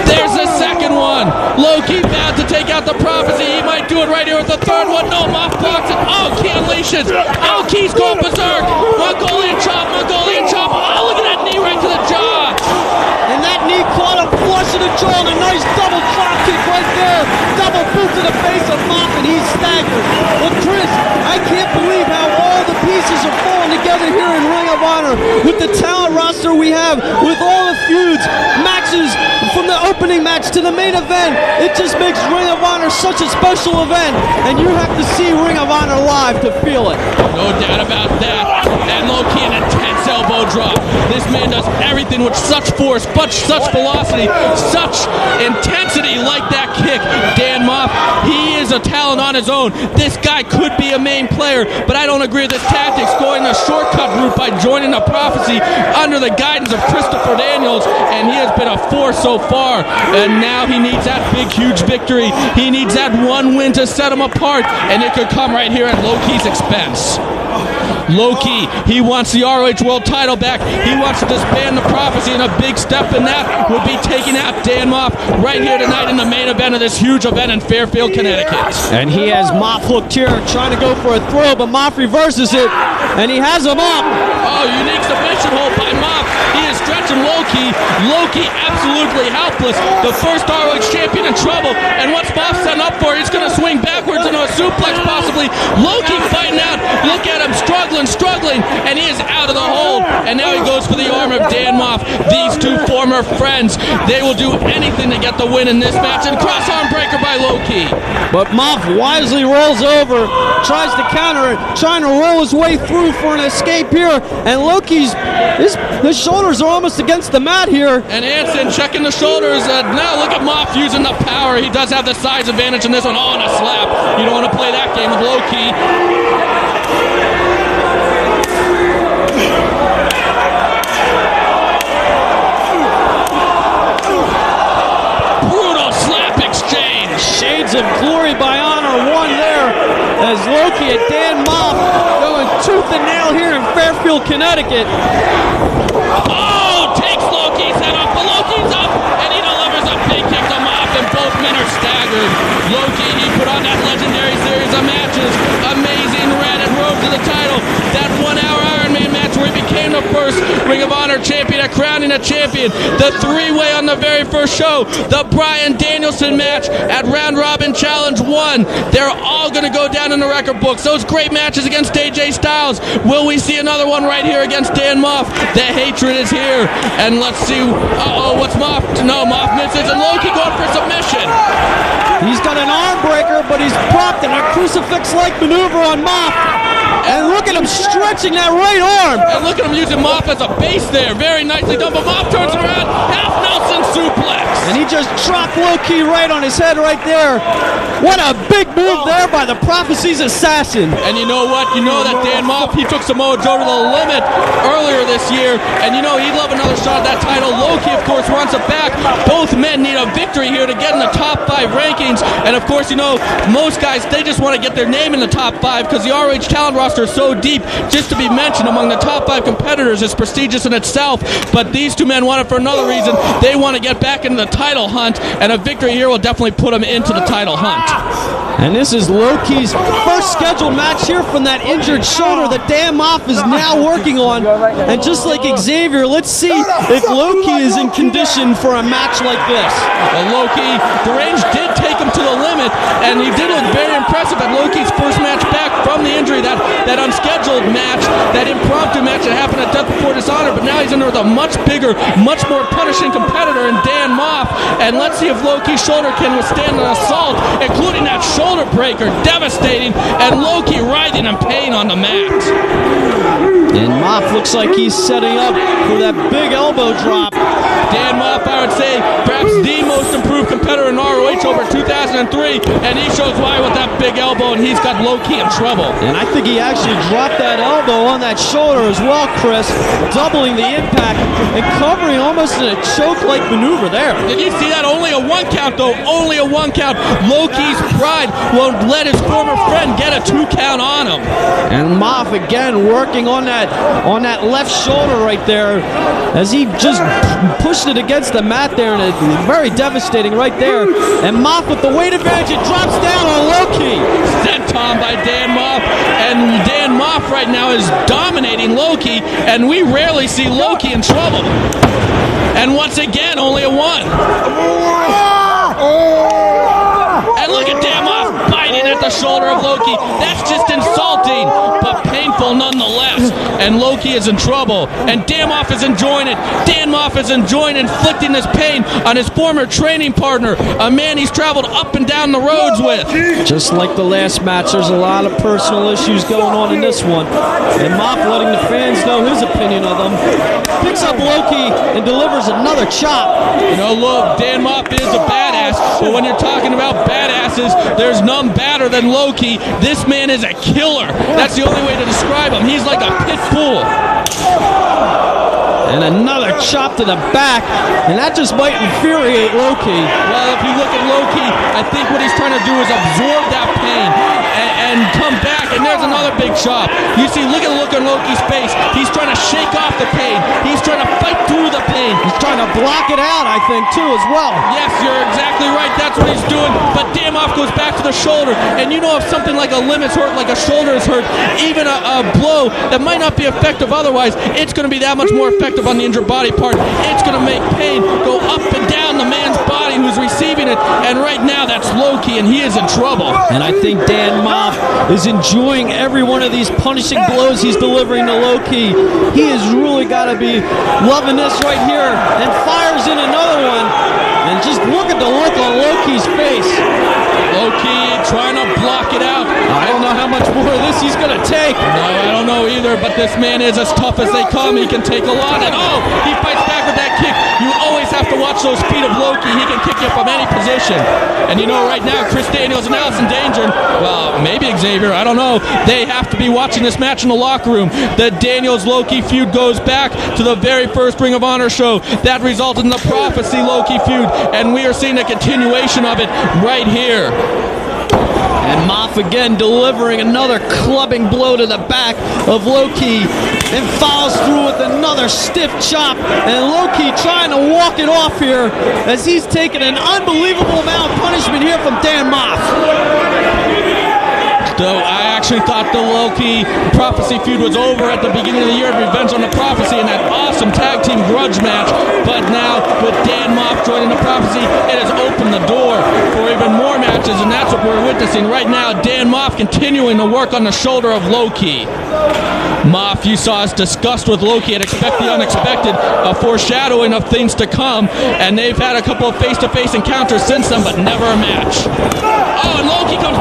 There's the second one. Low-Ki bad to take out the Prophecy. He might do it right here with the third one. No, Moff blocks it. Oh, he unleashes. Oh, Key's going berserk. Mongolian chop, Mongolian chop. Oh, look at that knee right to the jaw. And that knee caught him flush in the jaw and a nice double drop kick right there. Double boot to the face of Moff and he's staggered. But Chris, I can't believe how all the pieces are falling together here in Ring of Honor. With the talent roster we have, with all the feuds, matches from the opening match to the main event, it just makes Ring of Honor such a special event. And you have to see Ring of Honor live to feel it. No doubt about that. And Low-Ki an intense elbow drop. This man does everything with such force, such velocity, such intensity like that kick. Dan Moff, he is a talent on his own. This guy could be a main player, but I don't agree with his tactics, going the shortcut route by joining the Prophecy under the guidance of Christopher Daniels, and he has been a force so far. And now he needs that big, huge victory. He needs that one win to set him apart, and it could come right here at Low-Ki's expense. Low-Ki, he wants the ROH World title back. He wants to disband the Prophecy, and a big step in that would be taking out Dan Moff right here tonight in the main event of this huge event in Fairfield, Connecticut. And he has Moff hooked here, trying to go for a throw, but Moff reverses it, and he has him up. Oh, unique submission hold by Moff. He is stretching Low-Ki. Low-Ki absolutely helpless. The first ROH champion in trouble, and what's Moff setting up for? He's going to swing backwards into a suplex possibly. Low-Ki fighting out. Look at him struggling, and he is out of the hold. And now he goes for the arm of Dan Moff. These two former friends, they will do anything to get the win in this match. And cross arm breaker by Low-Ki. But Moff wisely rolls over, tries to counter it, trying to roll his way through for an escape here. And Low-Ki's his shoulders are almost against the mat here. And Hansen checking the shoulders. Now look at Moff using the power. He does have the size advantage in this one. Oh, and a slap. You don't want to play that game with Low-Ki. Shades of Glory by Honor won there as Low-Ki and Dan Moff going tooth and nail here in Fairfield, Connecticut. Oh, takes Low-Ki's head off, but Low-Ki's up, and he delivers a big kick to Moff, and both men are staggered. Low-Ki, he put on that legendary series of matches. Amazing Red and Road to the title. That 1 hour Iron Man match where he became the first Ring of Honor champion, a crowning a champion. The three-way on the very first show. The Bryan Danielson match at Round Robin Challenge 1. They're all going to go down in the record books. Those great matches against AJ Styles. Will we see another one right here against Dan Moff? The hatred is here. And let's see. Uh-oh, what's Moff? No, Moff misses, and Low-Ki going for submission. He's got an arm breaker, there, but he's propped in a crucifix-like maneuver on Moff. And look at him stretching that right arm. And look at him using Moff as a base there. Very nicely done, but Moff turns it around. Half Nelson suplex. And he just dropped low-key right on his head right there. What a big move there by the Prophecy's assassin. And you know what? You know that Dan Moff, he took Samoa Joe to the limit earlier this year. And you know he'd love another shot at that title. Low-key, of course, wants it back. Both men need a victory here to get in the top 5 rankings. And of course, you know, most guys, they just want to get their name in the top 5 because the ROH talent roster is so deep. Just to be mentioned among the top 5 competitors is prestigious in itself. But these two men want it for another reason. They want to get back into the title hunt. And a victory here will definitely put them into the title hunt. And this is Loki's first scheduled match here from that injured shoulder that Dan Moff is now working on. And just like Xavier, let's see if Loki is in condition for a match like this. Well, Loki, the range did take him to the limit, and he did look very impressive at Loki's first match back from the injury, that unscheduled match, that impromptu match that happened at Death Before Dishonor, but now he's in there with a much bigger, much more punishing competitor in Dan Moff, and let's see if Loki's shoulder can withstand an assault, including that shoulder breaker, devastating, and Loki writhing in pain on the mat. And Moff looks like he's setting up for that big elbow drop. Dan Moff, I would say, perhaps the most improved competitor in ROH over 2003, and he shows why with that big elbow, and he's got Loki in trouble. And I think he actually dropped that elbow on that shoulder as well, Chris, doubling the impact and covering almost in a choke-like maneuver there. Did you see that? Only a 1 count, though. Only a 1 count. Loki's pride won't let his former friend get a 2 count on him. And Moff again working on that left shoulder right there as he just pushed it against the mat there, and it's very devastating right there. And Moff with the weight advantage, it drops down on Loki. Senton by Dan Moff, and Dan Moff right now is dominating Loki, and we rarely see Loki in trouble. And once again, only a 1. And look at Dan Moff biting at the shoulder of Loki. That's just insulting, but painful nonetheless. And Loki is in trouble, and Dan Moff is enjoying it. Dan Moff is enjoying inflicting this pain on his former training partner, a man he's traveled up and down the roads with. Just like the last match, there's a lot of personal issues going on in this one. And Moff letting the fans know his opinion of them. Picks up Loki and delivers another chop. You know, look, Dan Moff is a badass, but when you're talking about badasses, there's none badder than Loki. This man is a killer. That's the only way to describe him. He's like a pit bull. And another chop to the back, and that just might infuriate Loki. Well, if you look at Loki, I think what he's trying to do is absorb that pain and come back, and there's another big chop. You see, look at the look on Loki's face. He's trying to shake off the pain. He's trying to fight through the pain. He's trying to block it out, I think, too, as well. Yes, you're exactly right. That's what he's doing. But Dan Moff goes back to the shoulder, and you know if something like a limb is hurt, like a shoulder is hurt, even a blow that might not be effective otherwise, it's going to be that much more effective on the injured body part. It's going to make pain go up and down the man's body who's receiving it, and right now that's Loki, and he is in trouble. And I think Dan Moff is enjoying every one of these punishing blows he's delivering to Loki. He has really got to be loving this right here, and fires in another one. And just look at the look on Loki's face. Loki trying to block it out. I don't know how much more of this he's going to take. No, I don't know either, but this man is as tough as they come. He can take a lot, and he fights back with that kick. You always have to watch those feet of Loki. He can kick you from any position. And you know, right now, Chris Daniels and Allison Danger, well, maybe Xavier, I don't know. They have to be watching this match in the locker room. The Daniels-Loki feud goes back to the very first Ring of Honor show. That resulted in the Prophecy-Loki feud, and we are seeing a continuation of it right here. And Moff again delivering another clubbing blow to the back of Loki, and follows through with another stiff chop, and Loki trying to walk it off here as he's taking an unbelievable amount of punishment here from Dan Moff. So I actually thought the Loki Prophecy feud was over at the beginning of the year of Revenge on the Prophecy in that awesome tag team grudge match. But now, with Dan Moff joining the Prophecy, it has opened the door for even more matches, and that's what we're witnessing right now. Dan Moff continuing to work on the shoulder of Loki. Moff, you saw us disgust with Loki and expect the unexpected, a foreshadowing of things to come, and they've had a couple of face-to-face encounters since then, but never a match. Oh, and Loki comes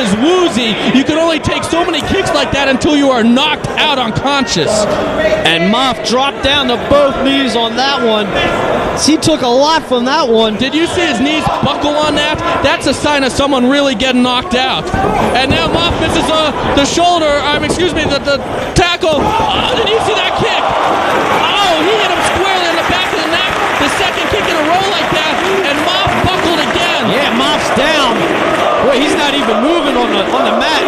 is woozy. You can only take so many kicks like that until you are knocked out unconscious. And Moff dropped down to both knees on that one. He took a lot from that one. Did you see his knees buckle on that? That's a sign of someone really getting knocked out. And now Moff misses the shoulder, the tackle. Oh, did you see that kick? Oh, he hit him squarely in the back of the neck. The second kick in a row like that, and Moff buckled again. Yeah, Moff's down. Boy, he's not even moving on the mat.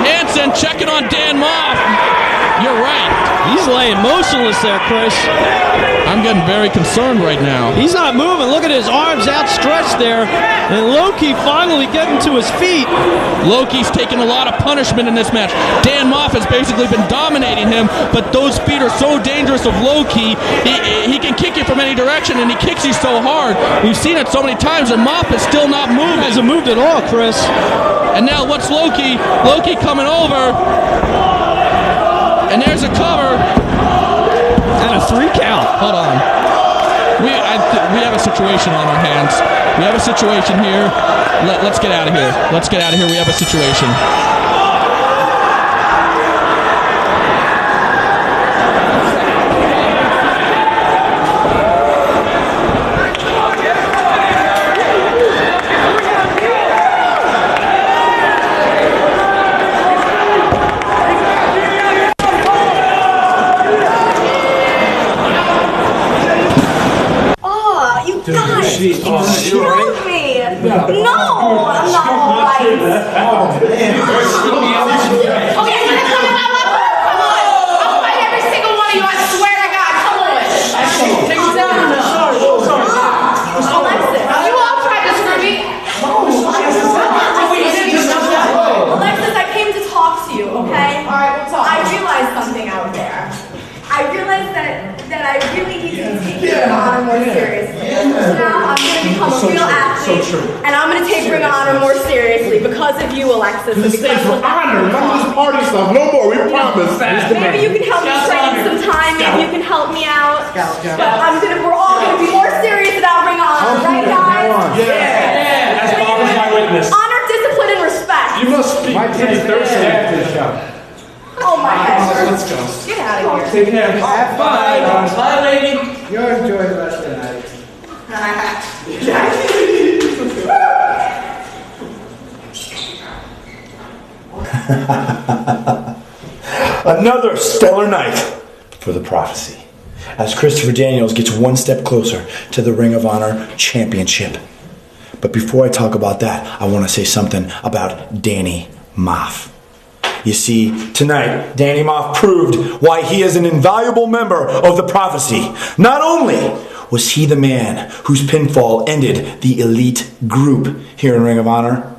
Hansen checking on Dan Moff. You're right. He's laying motionless there, Chris. I'm getting very concerned right now. He's not moving. Look at his arms outstretched there. And Loki finally getting to his feet. Loki's taking a lot of punishment in this match. Dan Moff has basically been dominating him, but those feet are so dangerous of Loki. He can kick you from any direction, and he kicks you so hard. We've seen it so many times, and Moff is still not moving. He hasn't moved at all, Chris. And now what's Loki? Loki coming over. And there's a cover. And a 3 count. Hold on. We have a situation on our hands. We have a situation here. Let's get out of here. Let's get out of here. We have a situation. You killed me! No, I'm not alright. Okay, I'll fight every single one of you, I swear to God. Come on. Take it down now. Alexis, you all tried to screw me. Alexis, I came to talk to you, okay? Alright, we'll talk. I realized something out there. I realized that I really need to take Ring of Honor more seriously. Now I'm going to become a real athlete, and I'm going to take Ring of Honor more seriously because of you, Alexis. This stands for honor. None of this party stuff. No more. We promise. Maybe you can help me train some time. Maybe you can help me out. But we're all going to be more serious about Ring of Honor, right, guys? Yeah. As Bob is my witness. Honor, discipline, and respect. You must speak pretty Thursday after the show. Oh my God. Let's go. Get out of here. Take care. Have fun. Bye, lady. You enjoy the rest of the night. Another stellar night for the Prophecy, as Christopher Daniels gets one step closer to the Ring of Honor Championship. But before I talk about that, I want to say something about Danny Moff. You see, tonight, Danny Moff proved why he is an invaluable member of the Prophecy. Not only was he the man whose pinfall ended the elite group here in Ring of Honor,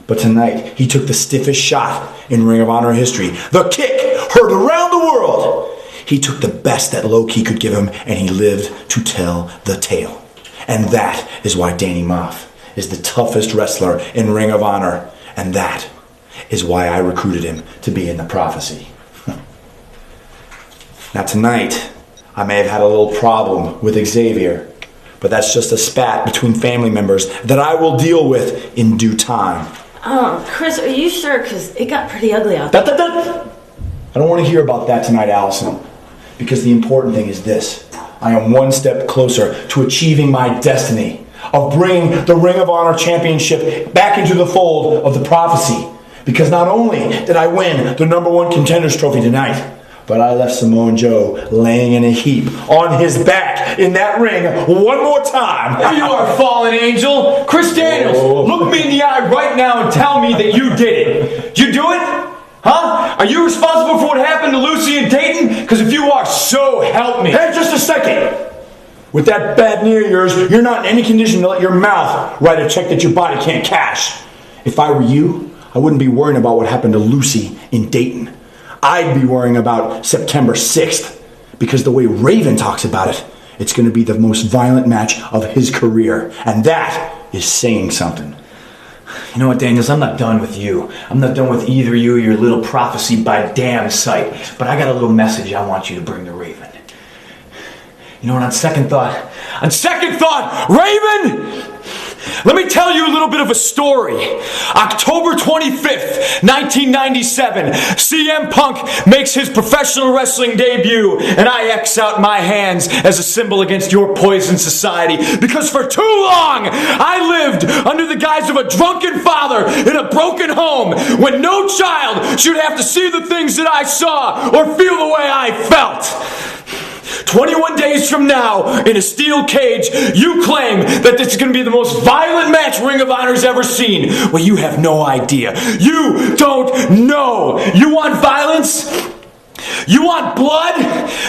but tonight he took the stiffest shot in Ring of Honor history. The kick heard around the world. He took the best that Low-Ki could give him, and he lived to tell the tale. And that is why Danny Moff is the toughest wrestler in Ring of Honor. And that is why I recruited him to be in the Prophecy. Now tonight, I may have had a little problem with Xavier, but that's just a spat between family members that I will deal with in due time. Chris, are you sure? Because it got pretty ugly out there. I don't want to hear about that tonight, Allison, because the important thing is this. I am one step closer to achieving my destiny of bringing the Ring of Honor Championship back into the fold of the Prophecy. Because not only did I win the #1 Contenders Trophy tonight, but I left Samoa Joe laying in a heap on his back in that ring one more time. There you are, fallen angel. Chris Daniels, look me in the eye right now and tell me that you did it. Did you do it? Huh? Are you responsible for what happened to Lucy and Dayton? Because if you are, so help me. Hey, just a second. With that bad knee of yours, you're not in any condition to let your mouth write a check that your body can't cash. If I were you, I wouldn't be worrying about what happened to Lucy in Dayton. I'd be worrying about September 6th, because the way Raven talks about it, it's going to be the most violent match of his career. And that is saying something. You know what, Daniels? I'm not done with you. I'm not done with either you or your little Prophecy by damn sight. But I got a little message I want you to bring to Raven. You know what, on second thought, Raven! Let me tell you a little little bit of a story. October 25th, 1997, CM Punk makes his professional wrestling debut, and I X out my hands as a symbol against your poison society, because for too long I lived under the guise of a drunken father in a broken home when no child should have to see the things that I saw or feel the way I felt. 21 days from now, in a steel cage, you claim that this is going to be the most violent match Ring of Honor's ever seen. Well, you have no idea. You don't know. You want violence? You want blood?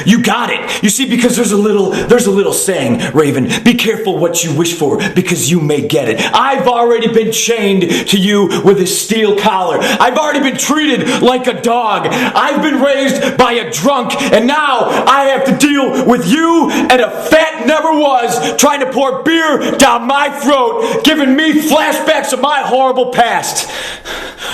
You got it. You see, because there's a little saying, Raven, be careful what you wish for, because you may get it. I've already been chained to you with a steel collar. I've already been treated like a dog. I've been raised by a drunk, and now I have to deal with you and a fat never-was trying to pour beer down my throat, giving me flashbacks of my horrible past.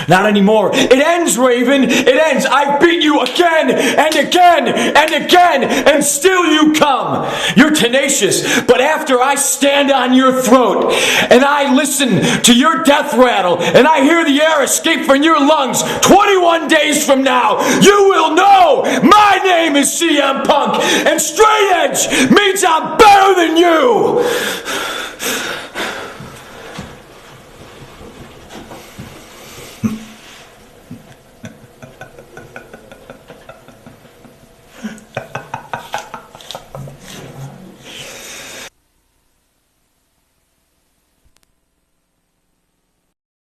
Not anymore. It ends, Raven. It ends. I beat you again and again and again, and still you come. You're tenacious, but after I stand on your throat and I listen to your death rattle and I hear the air escape from your lungs 21 days from now, you will know my name is CM Punk, and straight edge means I'm better than you.